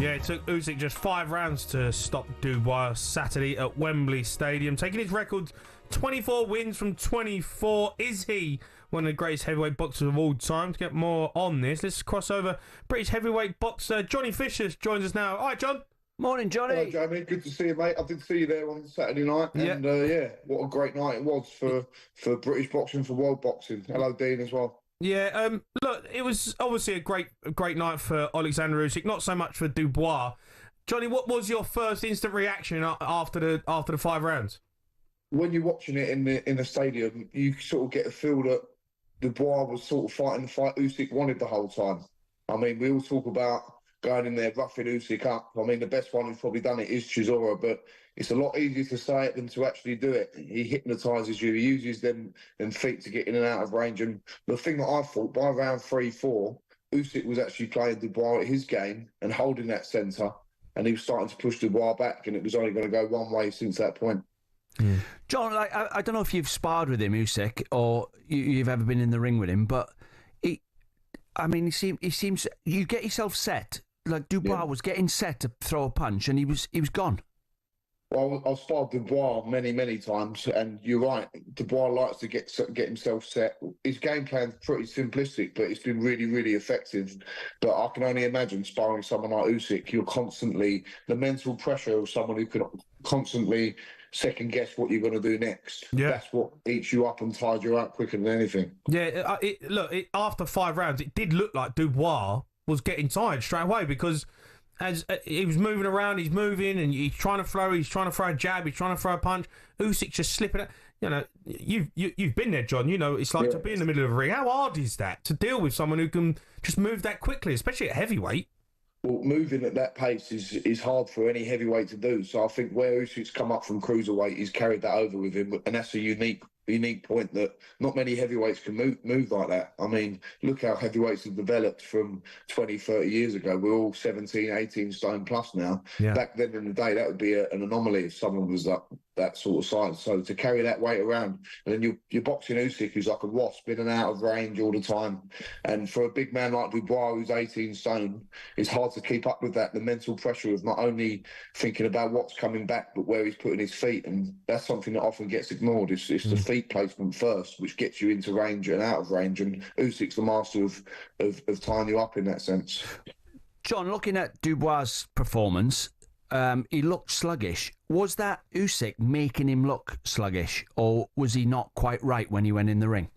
Yeah, it took Usyk just 5 rounds to stop Dubois Saturday at Wembley Stadium, taking his record 24 wins from 24. Is he one of the greatest heavyweight boxers of all time? To get more on this, let's cross over. British heavyweight boxer Johnny Fisher joins us now. All right, John. Morning, Johnny. Hello, Jamie. Good to see you, mate. I did see you there on Saturday night, and what a great night it was for British boxing, for world boxing. Hello, Dean, as well. Yeah, look, it was obviously a great night for Alexander Usyk, not so much for Dubois. Johnny, what was your first instant reaction after the 5 rounds? When you're watching it in the stadium, you sort of get a feel that Dubois was sort of fighting the fight Usyk wanted the whole time. I mean, we all talk about going in there, roughing Usyk up. I mean, the best one who's probably done it is Chisora, but it's a lot easier to say it than to actually do it. He hypnotises you. He uses them feet to get in and out of range. And the thing that I thought, by round 3-4, Usyk was actually playing Dubois at his game and holding that centre, and he was starting to push Dubois back, and it was only going to go one way since that point. John, I don't know if you've sparred with him, Usyk, or you've ever been in the ring with him, but he seems you get yourself set. Like Dubois was getting set to throw a punch, and he was gone. Well, I've sparred Dubois many times, and you're right. Dubois likes to get himself set. His game plan's pretty simplistic, but it's been really effective. But I can only imagine sparring someone like Usyk. You're constantly the mental pressure of someone who can constantly second guess what you're going to do next. Yeah. That's what eats you up and tires you out quicker than anything. Yeah, after 5 rounds, it did look like Dubois was getting tired straight away, because as he was moving around, he's moving and he's trying to throw a jab, he's trying to throw a punch. Usyk's just slipping it. You know, you've been there, John. You know, it's like to be in the middle of a ring. How hard is that to deal with someone who can just move that quickly, especially at heavyweight? Well, moving at that pace is hard for any heavyweight to do. So I think where Usyk's come up from cruiserweight, he's carried that over with him, and that's a unique point that not many heavyweights can move like that. I mean, look how heavyweights have developed from 20, 30 years ago. We're all 17, 18 stone plus now. Yeah. Back then in the day, that would be an anomaly if someone was that sort of size. So to carry that weight around, and then you're boxing Usyk, who's like a wasp, in and out of range all the time. And for a big man like Dubois, who's 18 stone, it's hard to keep up with that. The mental pressure of not only thinking about what's coming back, but where he's putting his feet. And that's something that often gets ignored. It's the feet placement first, which gets you into range and out of range. And Usyk's the master of tying you up in that sense. John, looking at Dubois' performance, he looked sluggish. Was that Usyk making him look sluggish, or was he not quite right when he went in the ring?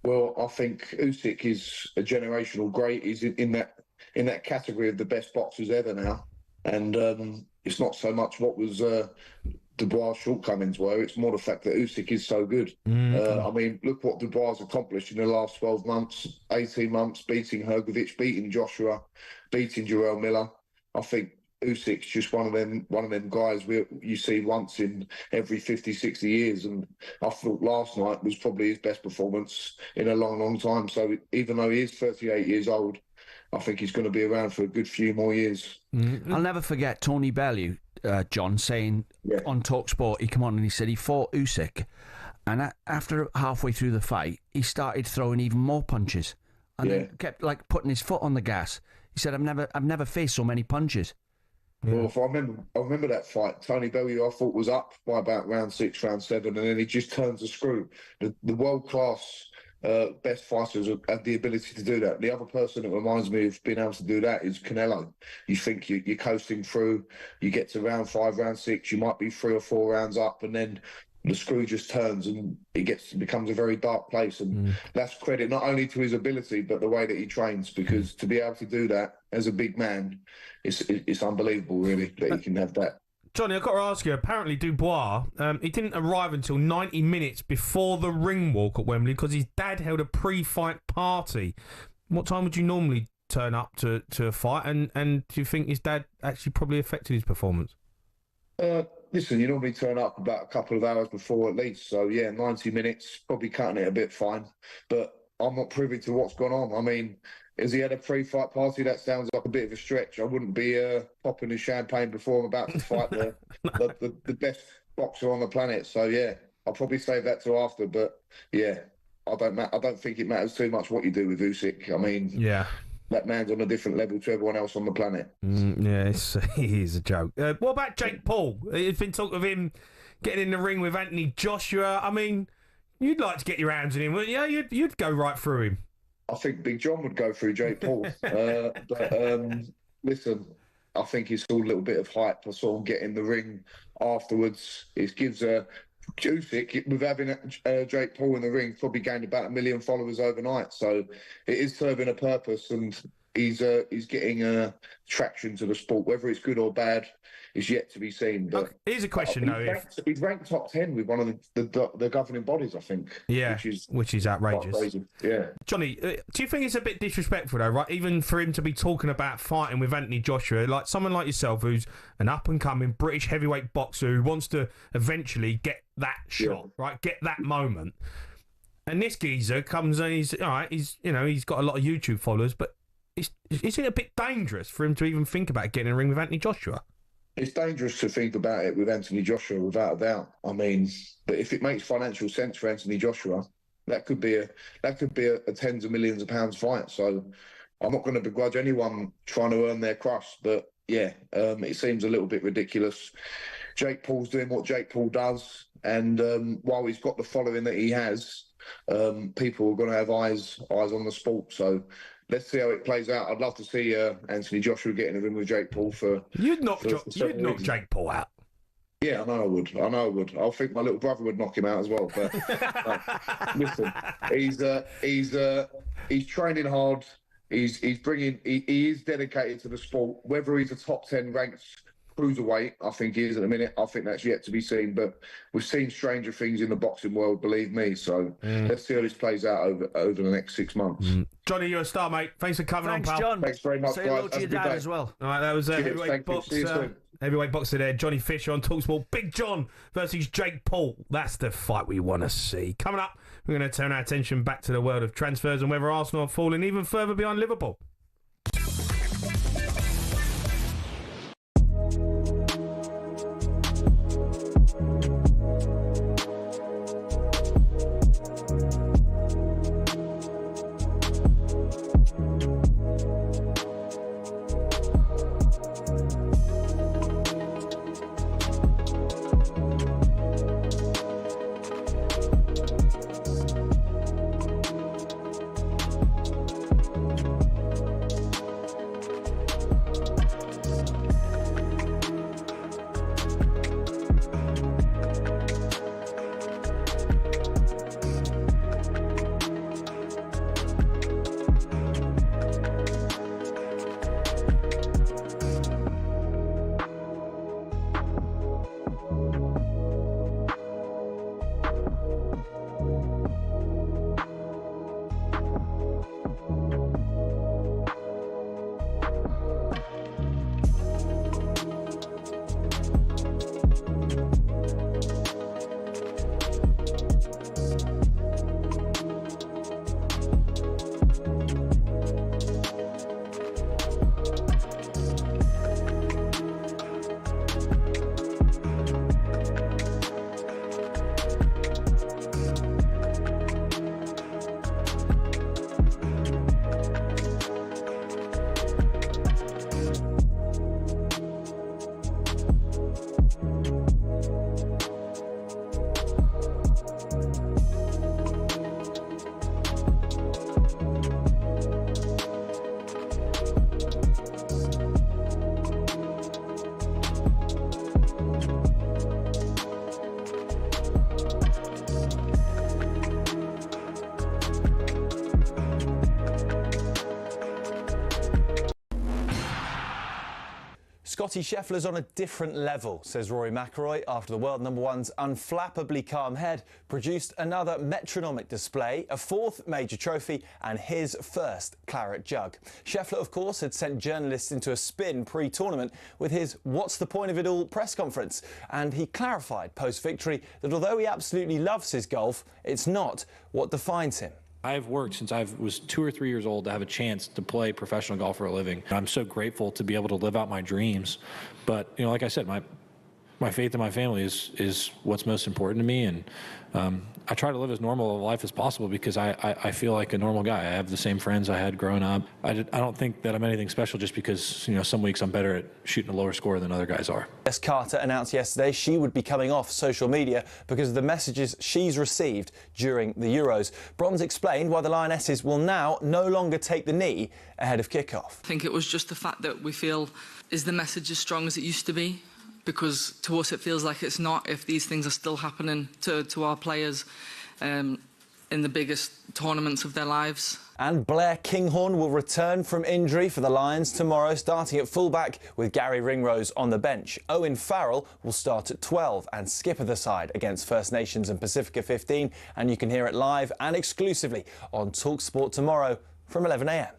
Well, I think Usyk is a generational great. He's in that category of the best boxers ever now. And it's not so much what was Dubois' shortcomings were. It's more the fact that Usyk is so good. I mean, look what Dubois has accomplished in the last 12 months, 18 months, beating Hrgovic, beating Joshua, beating Jarrell Miller. I think Usyk's just one of them guys you see once in every 50, 60 years. And I thought last night was probably his best performance in a long, long time. So even though he is 38 years old, I think he's going to be around for a good few more years. I'll never forget Tony Bellew, John, saying on talkSPORT, he came on and he said he fought Usyk, and after halfway through the fight, he started throwing even more punches, and then kept putting his foot on the gas. He said, "I've never faced so many punches." Well, if I remember that fight. Tony Bellew, I thought, was up by about round 6, round 7, and then he just turns the screw. The world class best fighters have the ability to do that. The other person that reminds me of being able to do that is Canelo. You think you're coasting through, you get to round 5, round 6, you might be 3 or 4 rounds up, and then the screw just turns and it becomes a very dark place. And that's credit not only to his ability, but the way that he trains, because to be able to do that as a big man, it's unbelievable, really, that he can have that. Johnny, I've got to ask you, apparently Dubois, he didn't arrive until 90 minutes before the ring walk at Wembley because his dad held a pre-fight party. What time would you normally turn up to a fight? And do you think his dad actually probably affected his performance? Listen, you normally turn up about a couple of hours before at least. So, 90 minutes, probably cutting it a bit fine. But I'm not privy to what's gone on. I mean, has he had a pre-fight party? That sounds like a bit of a stretch. I wouldn't be popping his champagne before I'm about to fight the best boxer on the planet. So, I'll probably save that till after. But, I don't think it matters too much what you do with Usyk. I mean, that man's on a different level to everyone else on the planet. He is a joke. What about Jake Paul? There's been talk of him getting in the ring with Anthony Joshua. I mean, you'd like to get your hands on him, wouldn't you? You'd go right through him. I think Big John would go through Jake Paul. Listen, I think it's all a little bit of hype. I saw him get in the ring afterwards. It gives Usyk, with having Jake Paul in the ring, probably gained about 1 million followers overnight. So it is serving a purpose, and he's getting traction to the sport. Whether it's good or bad is yet to be seen. But here's a question, though. He's ranked top 10 with one of the governing bodies, I think. Yeah, which is outrageous. Crazy. Yeah. Johnny, do you think it's a bit disrespectful, though, right? Even for him to be talking about fighting with Anthony Joshua, like someone like yourself who's an up-and-coming British heavyweight boxer who wants to eventually get that shot, right? Get that moment. And this geezer comes and he's all right. He's got a lot of YouTube followers, but is it a bit dangerous for him to even think about getting in a ring with Anthony Joshua? It's dangerous to think about it with Anthony Joshua, without a doubt. I mean, but if it makes financial sense for Anthony Joshua, that could be a tens of millions of pounds fight. So I'm not going to begrudge anyone trying to earn their crust, but it seems a little bit ridiculous. Jake Paul's doing what Jake Paul does, and while he's got the following that he has, people are going to have eyes on the sport. So let's see how it plays out. I'd love to see Anthony Joshua getting in the ring with Jake Paul You'd knock Jake Paul out. Yeah, I know I would. I think my little brother would knock him out as well. But listen, he's training hard. He is dedicated to the sport. Whether he's a top 10 ranked cruiserweight, I think he is at the minute. I think that's yet to be seen. But we've seen stranger things in the boxing world, believe me. So let's see how this plays out over the next 6 months. Johnny, you're a star, mate. Thanks for coming on, pal. John. Thanks very much, Say guys. hello to your dad as well. All right, that was heavyweight boxer there, Johnny Fisher on talkSPORT. Big John versus Jake Paul. That's the fight we want to see. Coming up, we're going to turn our attention back to the world of transfers and whether Arsenal are falling even further behind Liverpool. Scottie Scheffler's on a different level, says Rory McIlroy, after the world number one's unflappably calm head produced another metronomic display, a fourth major trophy and his first claret jug. Scheffler, of course, had sent journalists into a spin pre-tournament with his "What's the point of it all?" press conference, and he clarified post-victory that although he absolutely loves his golf, it's not what defines him. I've worked since I was 2 or 3 years old to have a chance to play professional golf for a living. I'm so grateful to be able to live out my dreams. But, you know, like I said, my faith in my family is what's most important to me, and I try to live as normal a life as possible because I feel like a normal guy. I have the same friends I had growing up. I don't think that I'm anything special just because, you know, some weeks I'm better at shooting a lower score than other guys are. Jess Carter announced yesterday she would be coming off social media because of the messages she's received during the Euros. Bronze explained why the Lionesses will now no longer take the knee ahead of kickoff. I think it was just the fact that we feel, is the message as strong as it used to be? Because to us it feels like it's not if these things are still happening to our players in the biggest tournaments of their lives. And Blair Kinghorn will return from injury for the Lions tomorrow, starting at fullback with Gary Ringrose on the bench. Owen Farrell will start at 12 and skipper the side against First Nations and Pacifica 15, and you can hear it live and exclusively on talkSPORT tomorrow from 11 a.m.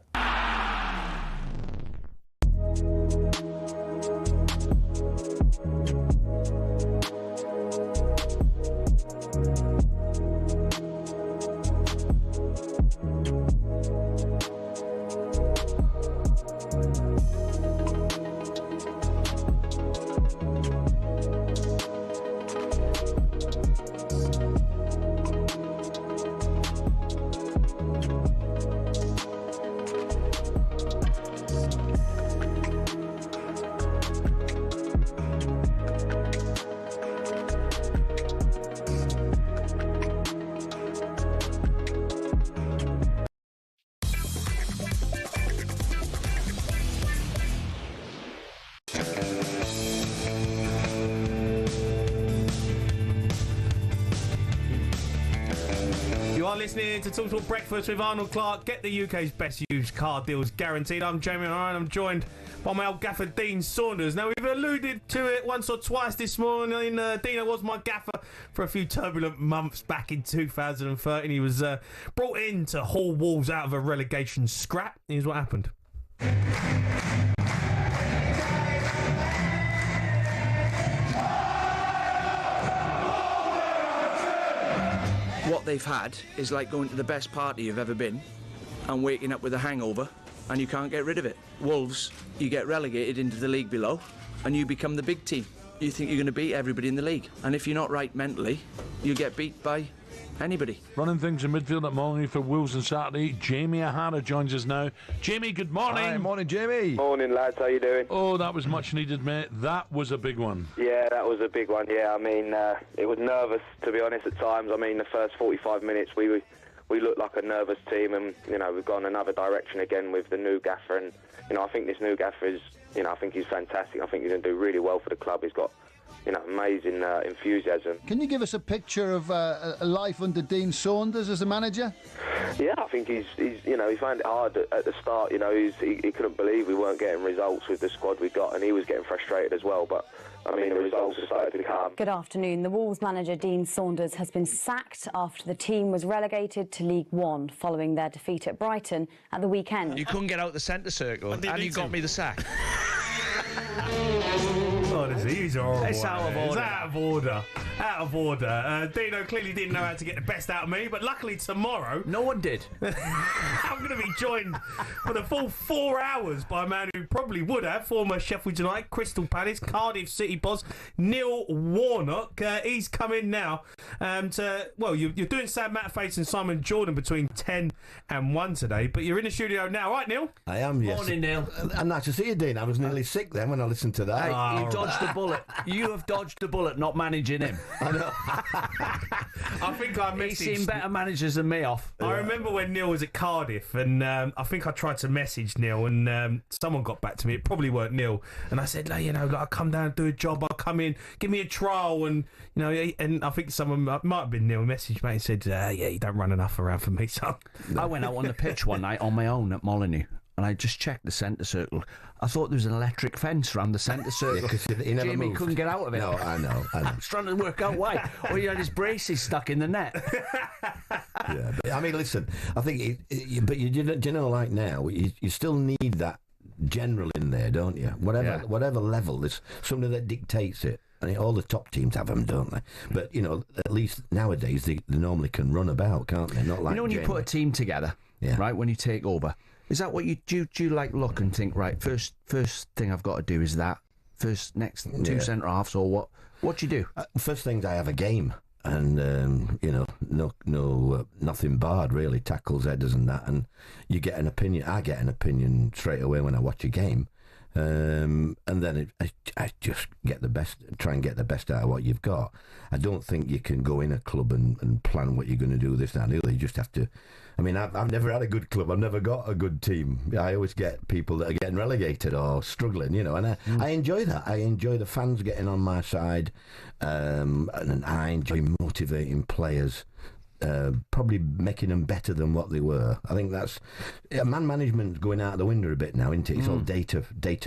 Listening to talkSPORT Breakfast with Arnold Clark. Get the UK's best used car deals guaranteed. I'm Jamie O'Hara and I'm joined by my old gaffer Dean Saunders. Now, we've alluded to it once or twice this morning. Dino was my gaffer for a few turbulent months back in 2013. He was brought in to haul Wolves out of a relegation scrap. Here's what happened. What they've had is like going to the best party you've ever been and waking up with a hangover and you can't get rid of it. Wolves, you get relegated into the league below and you become the big team. You think you're going to beat everybody in the league, and if you're not right mentally, you get beat by anybody. Running things in midfield at Molyneux for Wolves on Saturday, Jamie O'Hara joins us now. Jamie, good morning. Hi, morning, Jamie. Morning, lads. How you doing? Oh, that was much needed, mate. That was a big one. Yeah, that was a big one. Yeah, I mean, it was nervous, to be honest, at times. I mean, the first 45 minutes, we looked like a nervous team, and, you know, we've gone another direction again with the new gaffer, and, you know, I think this new gaffer is, you know, I think he's fantastic. I think he's going to do really well for the club. He's got, you know, amazing enthusiasm. Can you give us a picture of a life under Dean Saunders as a manager? Yeah, I think he's you know, he found it hard at the start. You know, he couldn't believe we weren't getting results with the squad we got, and he was getting frustrated as well. But I mean, the results have started to come. Good afternoon. The Wolves manager Dean Saunders has been sacked after the team was relegated to League One following their defeat at Brighton at the weekend. You couldn't get out the centre circle, and you got me the sack. Honestly, he's horrible. It's out of order. It's out of order. Out of order. Dino clearly didn't know how to get the best out of me, but luckily tomorrow... No one did. I'm going to be joined for the full 4 hours by a man who probably would have, former Sheffield United, Crystal Palace, Cardiff City boss, Neil Warnock. He's come in now. You're doing Sam Matterface and Simon Jordan between 10 and 1 today, but you're in the studio now, right, Neil? I am, yes. Morning, Neil. And nice to see you, Dean. I was nearly sick then when I listened to that. Hey, you dodged a bullet. You have dodged a bullet not managing him. I know. I think I messaged... He's seen better managers than me off. I remember when Neil was at Cardiff, and I think I tried to message Neil, and someone got back to me. It probably weren't Neil. And I said, I'll come down and do a job. I'll come in, give me a trial. And, you know, and I think someone, might have been Neil, messaged me and said, you don't run enough around for me, son. I went out on the pitch one night on my own at Molyneux. and I just checked the centre circle. I thought there was an electric fence around the centre circle. He never Jamie moved. couldn't get out of it. No, I know. I was trying to work out why. Or he had his braces stuck in the net. Yeah, but, I mean, listen, I think, but you know, like now, you still need that general in there, don't you? Whatever level, there's somebody that dictates it. I mean, all the top teams have them, don't they? But, you know, at least nowadays they normally can run about, can't they? Not like when Jamie. you put a team together, right, when you take over, is that what you do? Do you like look and think, right, first thing I've got to do is that? Next two centre halves, or what? What do you do? First things, I have a game. And you know, nothing barred really, tackles, headers, and that. And you get an opinion. I get an opinion straight away when I watch a game, and then I just try and get the best out of what you've got. I don't think you can go in a club and plan what you're going to do this, that, and the other. You just have to. I mean, I've never had a good club. I've never got a good team. I always get people that are getting relegated or struggling, you know, and I enjoy that. I enjoy the fans getting on my side, and I enjoy motivating players, probably making them better than what they were. I think that's man management's going out the window a bit now, isn't it? It's all data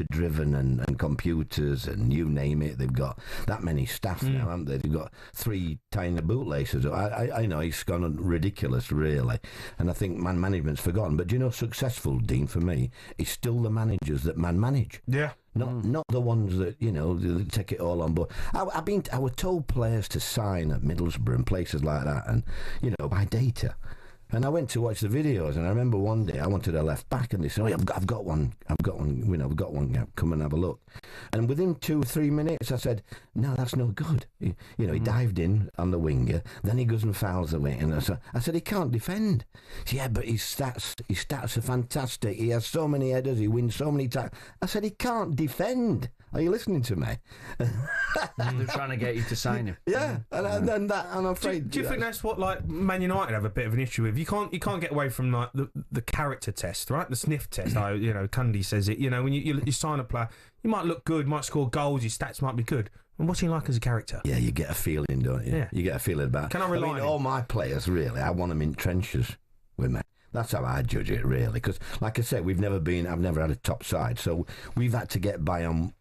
driven and computers and you name it. They've got that many staff now, haven't they? They've got 3 tiny bootlaces. I know it's gone ridiculous, really, and I think man management's forgotten. But do you know, successful, Dean, for me, is still the managers that man manage. Yeah. Not the ones that, you know, that take it all on board. I was told players to sign at Middlesbrough and places like that, and, you know, by data. And I went to watch the videos, and I remember one day I wanted a left back, and they said, "Oh, I've got one. You know, we've got one. Come and have a look." And within 2 or 3 minutes, I said, "No, that's no good." He dived in on the winger, then he goes and fouls away, and I said, "He can't defend." "Yeah, but his stats are fantastic. He has so many headers. He wins so many times." I said, "He can't defend." Are you listening to me? They're trying to get you to sign him. Yeah, and I'm afraid. Do you think that's what, like, Man United have a bit of an issue with? You can't get away from, like, the character test, right? The sniff test. You know, Cundy says it. You know, when you sign a player, you might look good, might score goals, your stats might be good. And what's he like as a character? Yeah, you get a feeling, don't you? Yeah. You get a feeling about. Can I rely on him? All my players, really, I want them in trenches with me. That's how I judge it, really. Because, like I said, I've never had a top side, so we've had to get by on.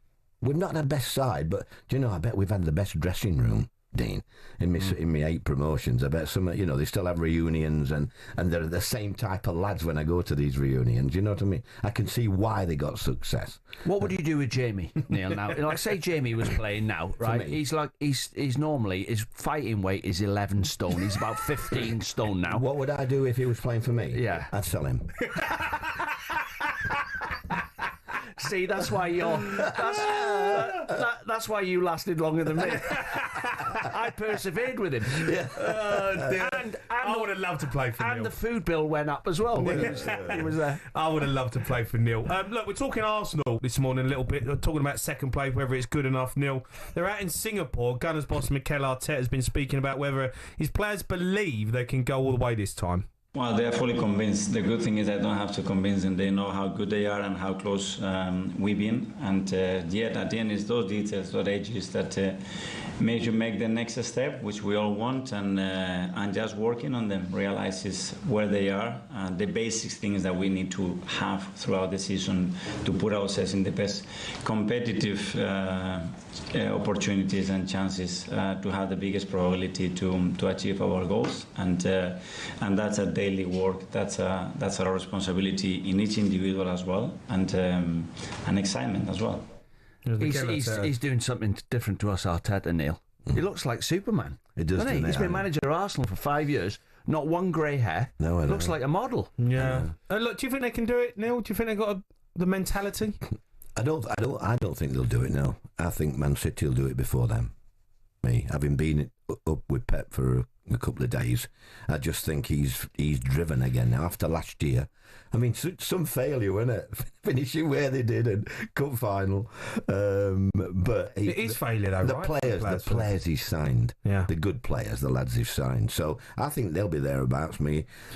We've not had the best side, but do you know, I bet we've had the best dressing room, Dean, in my 8 promotions. I bet some, you know, they still have reunions and they're the same type of lads when I go to these reunions. You know what I mean? I can see why they got success. What would you do with Jamie, Neil, now? Like, say Jamie was playing now, right? He's normally, his fighting weight is 11 stone. He's about 15 stone now. What would I do if he was playing for me? Yeah. I'd sell him. See, that's why that's why you lasted longer than me. I persevered with him. Yeah. And I would have loved to play for Neil. And the food bill went up as well when he was there. I would have loved to play for Neil. Look, we're talking Arsenal this morning a little bit. We're talking about second place, whether it's good enough, Neil. They're out in Singapore. Gunners boss Mikel Arteta has been speaking about whether his players believe they can go all the way this time. Well, they are fully convinced. The good thing is I don't have to convince them. They know how good they are and how close we've been. And yet, at the end, it's those details, those edges that make you make the next step, which we all want, and just working on them, realizes where they are, the basic things that we need to have throughout the season to put ourselves in the best competitive opportunities and chances to have the biggest probability to achieve our goals. And that's a daily work. That's our responsibility in each individual as well, and excitement as well. He's doing something different to us, Arteta, Neil. He looks like Superman. He does, doesn't he? He's been manager of Arsenal for 5 years. Not one grey hair. No, I looks like a model. Yeah. Look, do you think they can do it, Neil? Do you think they've got the mentality? I don't think they'll do it. No, I think Man City will do it before them. Me, having been up with Pep for a couple of days, I just think he's driven again now after last year. I mean, some failure, wasn't it? Finishing where they did and cup final. But it is failure, though, right? The players he's signed, the good players, the lads he's signed. So I think they'll be thereabouts.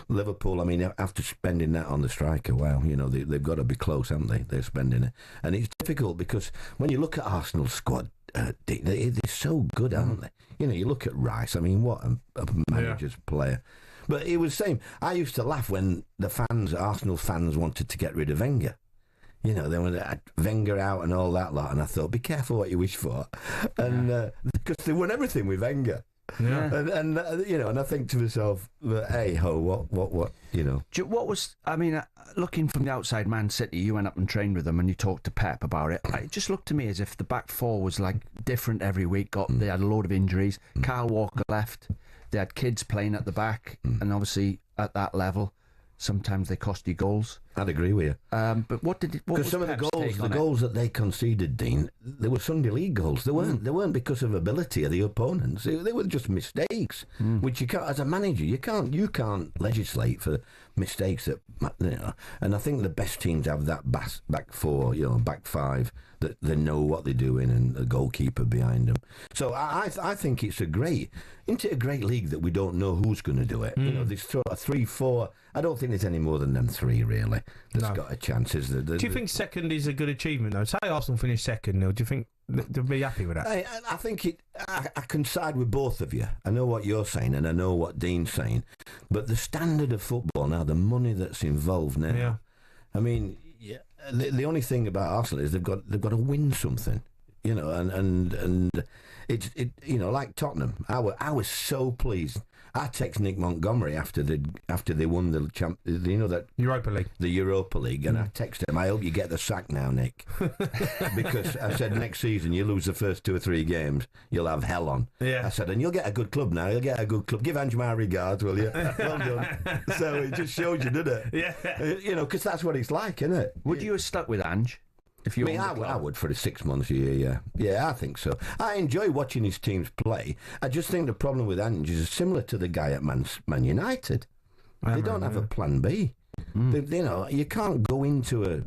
Liverpool, I mean, after spending that on the striker, wow, you know, they've got to be close, haven't they? They're spending it. And it's difficult because when you look at Arsenal's squad, they're so good, aren't they? You know, you look at Rice, I mean, what a manager's player. But he was saying, I used to laugh when the fans, Arsenal fans, wanted to get rid of Wenger. You know, they wanted Wenger out and all that lot, and I thought, be careful what you wish for, and because they won everything with Wenger. Yeah. And you know, and I think to myself, hey ho, what, you know. What was, I mean, looking from the outside, Man City, you went up and trained with them and you talked to Pep about it. It just looked to me as if the back four was like different every week. They had a load of injuries. Kyle Walker left. They had kids playing at the back, and obviously at that level, sometimes they cost you goals. I'd agree with you. But because some of the goals that they conceded, Dean, they were Sunday League goals. They weren't because of ability of the opponents. They were just mistakes, which you can't, as a manager, you can't legislate for mistakes that, you know. And I think the best teams have that back four, you know, back five, that they know what they're doing, and a goalkeeper behind them. So I think it's a great league that we don't know who's going to do it. You know, there's 3, 4. I don't think there's any more than them 3 really that's got a chance. Do you think second is a good achievement though? Say Arsenal finish second, Neil. Do you think they'll be happy with that? I think I can side with both of you. I know what you're saying, and I know what Dean's saying, but the standard of football now, the money that's involved now. Yeah. I mean, the only thing about Arsenal is they've got to win something, you know, and it's you know, like Tottenham. I was so pleased. I texted Nick Montgomery after they won the Europa League, and I texted him, I hope you get the sack now, Nick, because I said next season you lose the first 2 or 3 games, you'll have hell on. Yeah. I said, and you'll get a good club now. You'll get a good club. Give Ange my regards, will you? Well done. So it just showed you, didn't it? Yeah. You know, because that's what it's like, isn't it? Would you have stuck with Ange? I would for the 6 months a year, yeah, I think so. I enjoy watching his teams play. I just think the problem with Ange is similar to the guy at Man United. They don't have a plan B. You know, you can't go into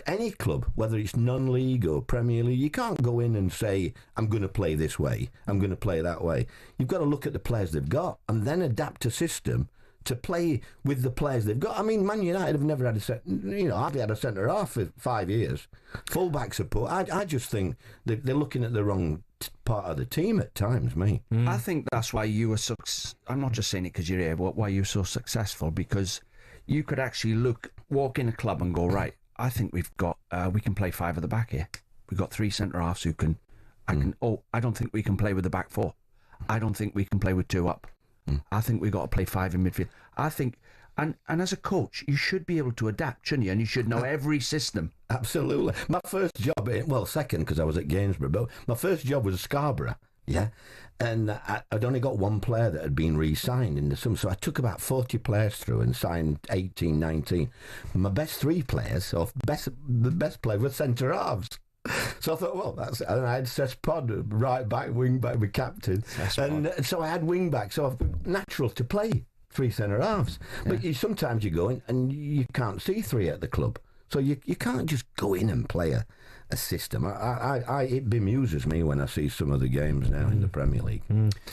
any club, whether it's non-league or Premier League, you can't go in and say, I'm going to play this way, I'm going to play that way. You've got to look at the players they've got and then adapt a system to play with the players they've got. I mean, Man United have never had hardly had a centre half for 5 years. Full-back support. I just think they're looking at the wrong part of the team at times, me. I think that's why you were I'm not just saying it because you're here, but why you're so successful, because you could actually walk in a club and go, right, I think we've got, we can play 5 at the back here. We've got 3 centre-halves who can, I don't think we can play with the back 4. I don't think we can play with 2 up. I think we've got to play 5 in midfield. I think, and as a coach, you should be able to adapt, shouldn't you? And you should know every system. Absolutely. My first job, second because I was at Gainsborough, but my first job was Scarborough, yeah? And I'd only got 1 player that had been re-signed in the summer, so I took about 40 players through and signed 18, 19. My best 3 players, or the best player, were centre-halves. So I thought, well, and I had Cespod, right back, wing back, with captain. And so I had wing back, so natural to play 3 centre-halves. But sometimes you go in and you can't see 3 at the club. So you can't just go in and play a system. It bemuses me when I see some of the games now in the Premier League.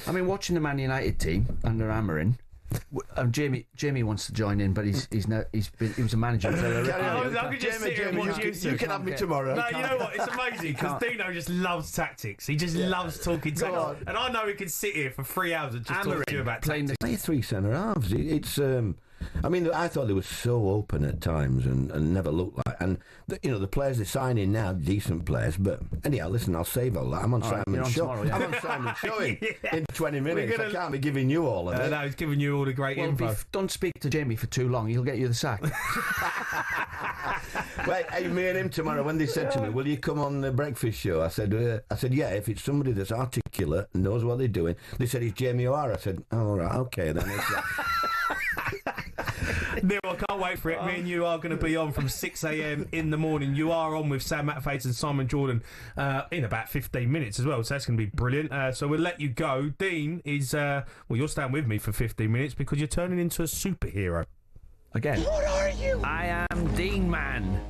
I mean, watching the Man United team under Amarin, Jamie wants to join in, but he was a manager. I could just sit here and watch you can have me tomorrow. No, you know what? It's amazing because Dino just loves tactics. He just loves talking tactics, and I know he can sit here for 3 hours and just talk to you about tactics. Play 3 centre halves. It's I mean, I thought they were so open at times and never looked like. And the players they're signing now, decent players. But anyhow, listen, I'll save all that. I'm on Simon's show. I'm on Simon's show in 20 minutes. I can't be giving you all of it. No, he's giving you all the great info. Don't speak to Jamie for too long. He'll get you the sack. Wait, hey, me and him tomorrow. When they said to me, "Will you come on the breakfast show?" I said, yeah. If it's somebody that's articulate and knows what they're doing. They said it's Jamie O'Hara. I said, oh, all right, okay then. Neil, I can't wait for it. Me and you are going to be on from 6 a.m. in the morning. You are on with Sam Matface and Simon Jordan in about 15 minutes as well, so that's going to be brilliant. So we'll let you go. Dean is, you're staying with me for 15 minutes because you're turning into a superhero. Again. What are you? I am Dean Man.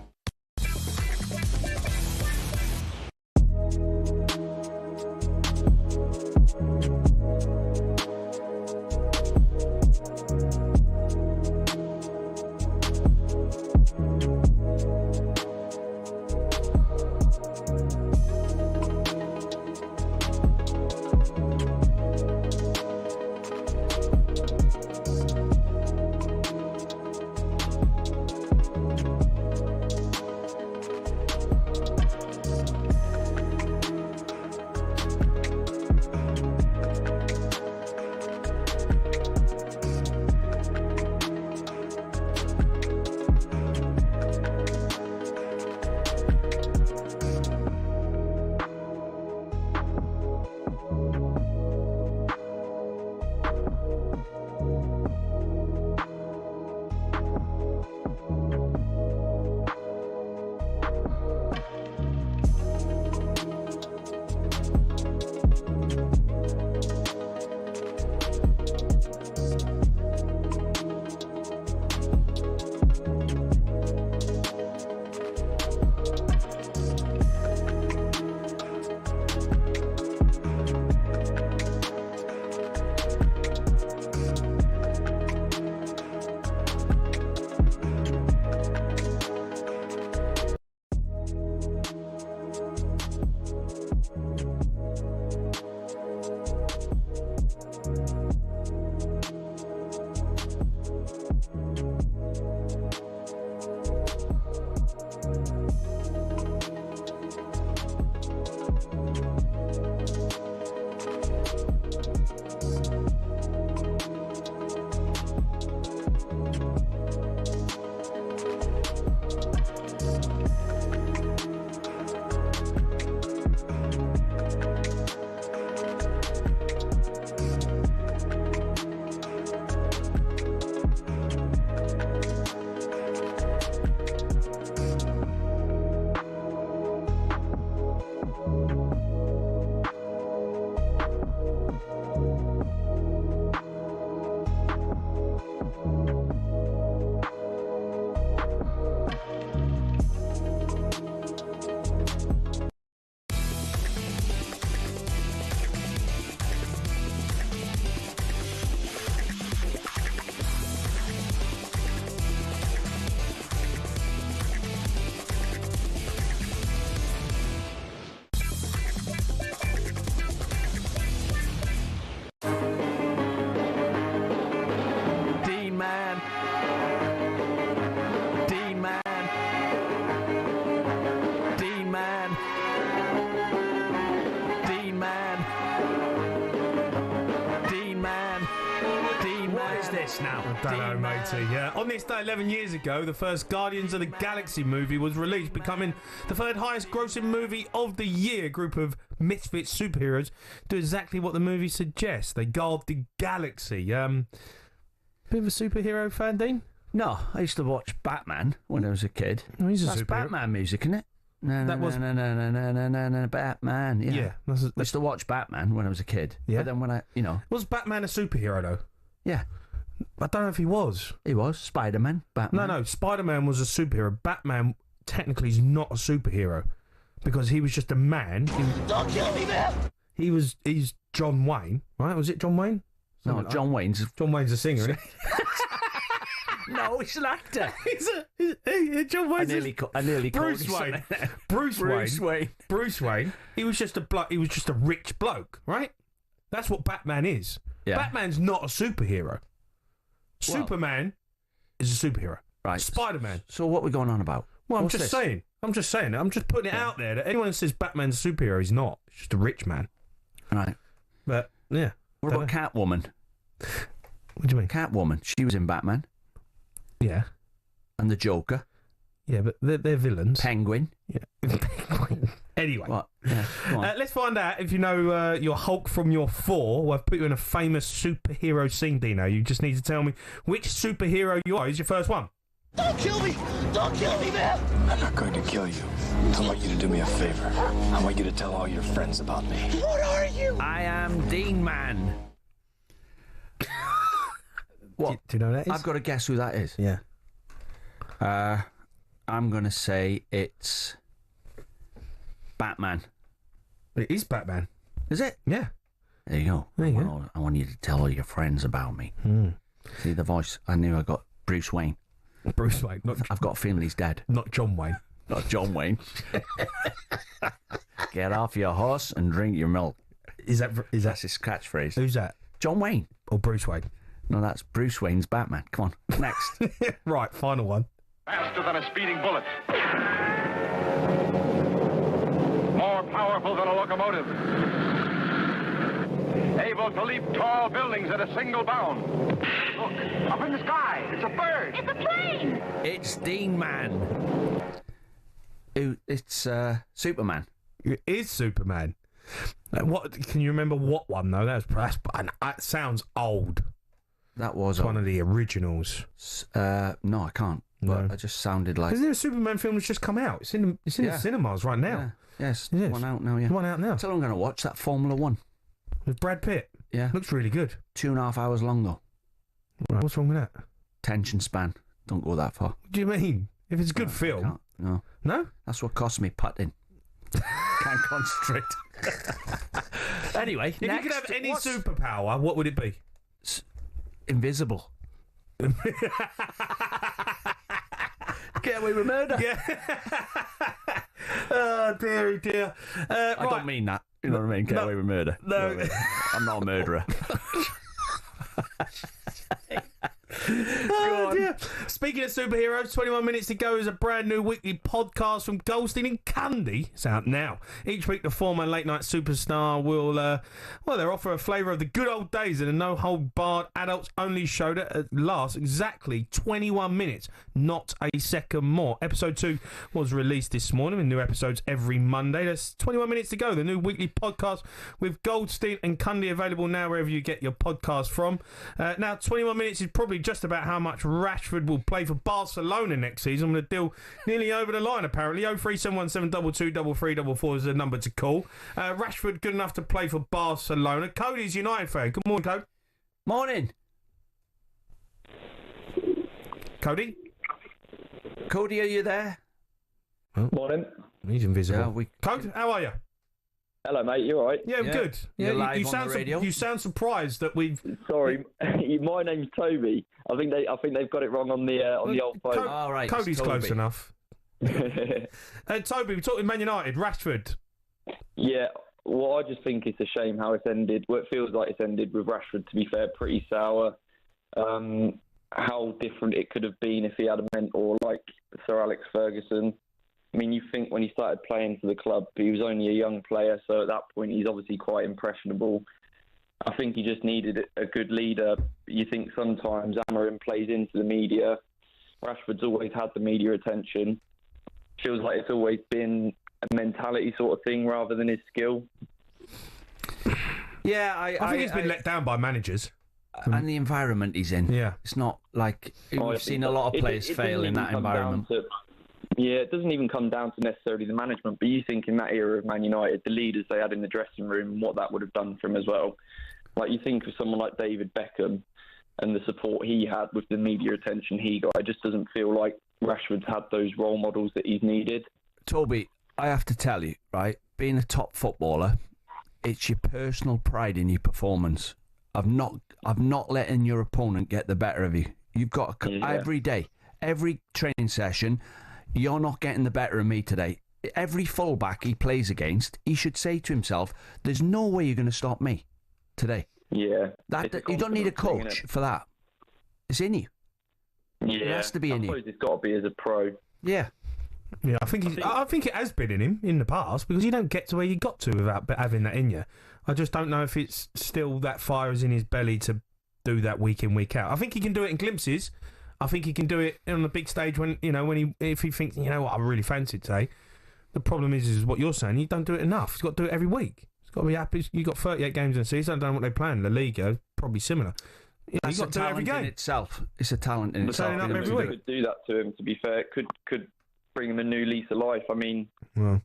this now? I don't know, matey. Yeah. On this day 11 years ago, the first Guardians of the Galaxy movie was released, becoming the third highest grossing movie of the year. A group of misfit superheroes do exactly what the movie suggests. They guard the galaxy. Bit of a superhero fan, Dean? No, I used to watch Batman when I was a kid. Oh, he's a That's superhero. Batman music, isn't it? No, That was- Batman. Yeah. I used to watch Batman when I was a kid. Yeah. But then when I, Was Batman a superhero, though? yeah, I don't know if he was. he was Spider-Man. Batman. No, Spider-Man was a superhero. Batman technically is not a superhero because he was just a man. Don't kill me, man! He's John Wayne, right? Was it John Wayne? No, John Wayne's. John Wayne's a singer, isn't No, he's an actor. John Wayne's I nearly called Bruce him Wayne. something. Bruce Wayne. Bruce Wayne. He was just a rich bloke, right? That's what Batman is. Yeah. Batman's not a superhero. Superman is a superhero. Right. Spider-Man. So what are we going on about? Well, What's I'm just this? saying. I'm just putting it out there that anyone who says Batman's a superhero, he's not. He's just a rich man. Right. But yeah. What about Catwoman? What do you mean? Catwoman. She was in Batman. Yeah. And the Joker. Yeah, but they're villains. Penguin. Yeah. Anyway. What? Yeah. Go on. Let's find out if you know your Hulk from your 4. Well, I've put you in a famous superhero scene, Dino. You just need to tell me which superhero you are. Is your first one? Don't kill me! Don't kill me, man! I'm not going to kill you. I want you to do me a favor. I want you to tell all your friends about me. What are you? I am Dean Man. What? Do you know who that is? I've got to guess who that is. Yeah. I'm going to say it's Batman. It is Batman. Is it? Yeah. There you go. There you go. I want you to tell all your friends about me. See the voice? I knew I got Bruce Wayne. Bruce Wayne. I've got a feeling he's dead. Not John Wayne. Not John Wayne. Get off your horse and drink your milk. That's his catchphrase. Who's that? John Wayne. Or Bruce Wayne? No, that's Bruce Wayne's Batman. Come on, next. Right, final one. Faster than a speeding bullet. More powerful than a locomotive. Able to leap tall buildings at a single bound. Look, up in the sky. It's a bird. It's a plane! It's Dean Man. It's Superman. It is Superman. What can you remember? What one though? That sounds old. That was one of the originals. No, I can't. But it just sounded like. Isn't there a Superman film that's just come out? It's in the cinemas right now. Yes, one out now. Yeah, one out now. So I'm going to watch that Formula One with Brad Pitt. Yeah, looks really good. 2.5 hours long though. Right. What's wrong with that? Attention span. Don't go that far. What do you mean? If it's a good film, no. No? That's what cost me putting. Can't concentrate. Anyway, if you could have any superpower, what would it be? Invisible. Get away with murder. Yeah. Oh dear. I don't mean that. You know what I mean? Get away with murder. No. You know what I mean? I'm not a murderer. Oh, dear. Speaking of superheroes, 21 minutes to go is a brand new weekly podcast from Goldstein and Cundy. It's out now. Each week, the former late night superstar will, they'll offer a flavour of the good old days in a no-hold-barred adults-only show that lasts exactly 21 minutes, not a second more. Episode 2 was released this morning with new episodes every Monday. There's 21 minutes to go. The new weekly podcast with Goldstein and Cundy available now wherever you get your podcast from. Now, 21 minutes is probably just about how much Rashford will play for Barcelona next season with a deal nearly over the line, apparently. 03717223344 is the number to call. Rashford good enough to play for Barcelona. Cody's United fan. Good morning, Cody. Morning. Cody? Cody, are you there? Morning. He's invisible. Cody, how are you? Hello, mate. You all right? Yeah, good. You're live you on sound the radio. you sound surprised that we've. Sorry, my name's Toby. I think they've got it wrong on the old phone. All right, Cody's Toby. close enough. Toby, we're talking Man United. Rashford. Yeah. Well, I just think it's a shame how it's ended. Well, it feels like it's ended with Rashford. To be fair, pretty sour. How different it could have been if he had a mentor like Sir Alex Ferguson. I mean, you think when he started playing for the club, he was only a young player, so at that point he's obviously quite impressionable. I think he just needed a good leader. You think sometimes Amorim plays into the media. Rashford's always had the media attention. Feels like it's always been a mentality sort of thing rather than his skill. Yeah, I think he's been let down by managers. And the environment he's in. Yeah. It's not like... We've seen a lot of players fail in that environment. It doesn't even come down to necessarily the management, but you think in that era of Man United, the leaders they had in the dressing room and what that would have done for him as well. Like, you think of someone like David Beckham and the support he had with the media attention he got. It just doesn't feel like Rashford's had those role models that he's needed. Toby, I have to tell you, right, being a top footballer, it's your personal pride in your performance. Of not letting your opponent get the better of you. You've got every day, every training session, you're not getting the better of me today. Every fullback he plays against, he should say to himself, there's no way you're going to stop me today. Yeah. You don't need a coach for that. It's in you. Yeah. It has to be in you. I suppose it's got to be as a pro. Yeah. Yeah, I think it has been in him in the past, because you don't get to where you got to without having that in you. I just don't know if it's still that fire is in his belly to do that week in, week out. I think he can do it in glimpses. I think he can do it on the big stage if he thinks, you know what, I really fancy it today. The problem is what you're saying, you don't do it enough. He's got to do it every week. He's got to be happy. You've got 38 games in the season. I don't know what they plan. La Liga, probably similar. That's got to do it every game. in itself. It's a talent in itself. Turning up every week. Could do that to him, to be fair. Could bring him a new lease of life. I mean... Well,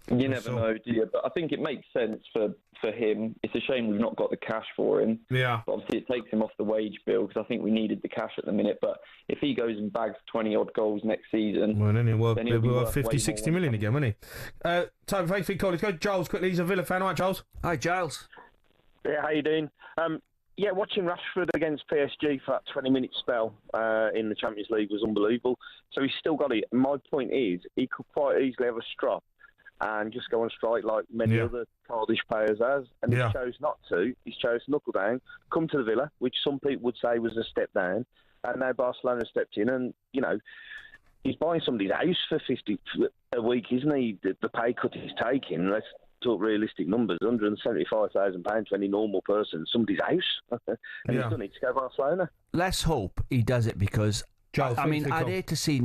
you never know, do you? But I think it makes sense for him. It's a shame we've not got the cash for him. Yeah. But obviously, it takes him off the wage bill, because I think we needed the cash at the minute. But if he goes and bags 20-odd goals next season... Well, then he'll be worth 50, 60 million again, won't he? Time for Faithful Call. Let's go Giles quickly. He's a Villa fan. All right, Giles? Hi, Giles. Yeah, how you doing? Watching Rashford against PSG for that 20-minute spell in the Champions League was unbelievable. So he's still got it. My point is, he could quite easily have a strop and just go on strike like many other Cardiff players has. And he chose not to. He's chose to knuckle down, come to the Villa, which some people would say was a step down. And now Barcelona stepped in and, he's buying somebody's house for 50 a week, isn't he? The pay cut he's taking, let's talk realistic numbers, £175,000 to any normal person, somebody's house. And he's done it to go to Barcelona. Let's hope he does it, because, Giles, I'd hate to see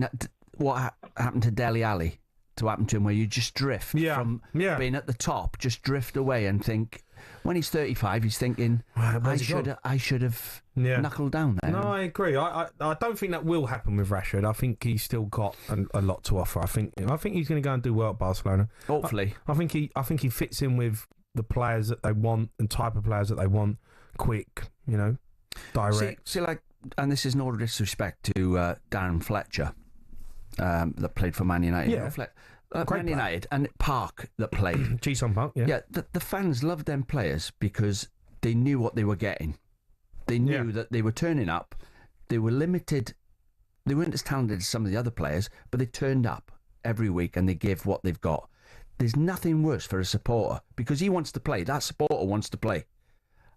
what happened to Dele Alli to happen to him, where you just drift from being at the top, just drift away and think, when he's 35, he's thinking, I should have knuckled down there. No, I agree. I don't think that will happen with Rashford. I think he's still got a lot to offer. I think he's going to go and do well at Barcelona. Hopefully. I think he fits in with the players that they want and type of players that they want. Quick, direct. See, and this is no disrespect to Darren Fletcher, that played for Man United. Yeah. Man United and Park that played. Ji-sung Park, yeah. Yeah, the fans loved them players because they knew what they were getting. They knew that they were turning up. They were limited. They weren't as talented as some of the other players, but they turned up every week and they gave what they've got. There's nothing worse for a supporter, because he wants to play. That supporter wants to play.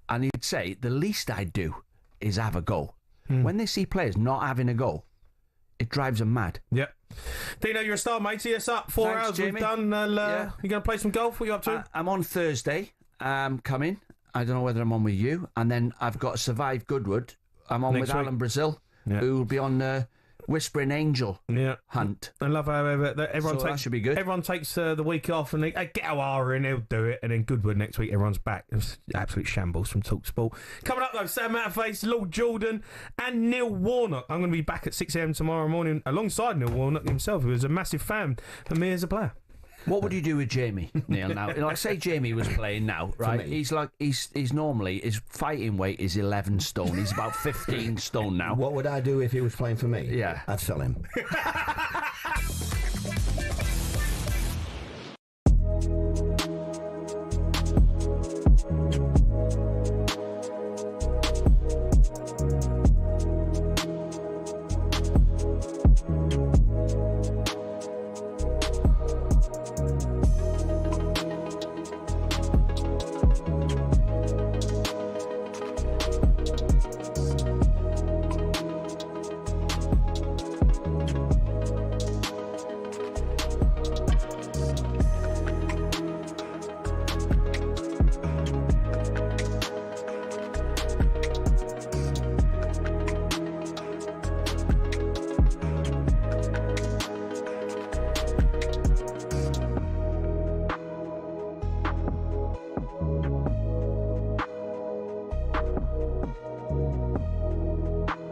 And he'd say, the least I'd do is have a go. When they see players not having a go, it drives them mad. Yep. Dino, you're a star, mate. See us up. 4 Thanks, hours Jamie. We've done. You going to play some golf? What are you up to? I'm on Thursday. Coming. I don't know whether I'm on with you. And then I've got to survive Goodwood. I'm on with Alan Brazil, who will be on Whispering Angel hunt. I love how everyone takes. That should be good. Everyone takes the week off and they get O'Hara in, he'll do it, and then Goodwood next week. Everyone's back. It's absolute shambles from talkSPORT. Coming up though, Sam Matterface, Lord Jordan, and Neil Warnock. I'm going to be back at 6 a.m. tomorrow morning alongside Neil Warnock himself, who is a massive fan of me as a player. What would you do with Jamie, Neil? Now, like say Jamie was playing now, right? He's normally his fighting weight is 11 stone. He's about 15 stone now. What would I do if he was playing for me? Yeah, I'd sell him.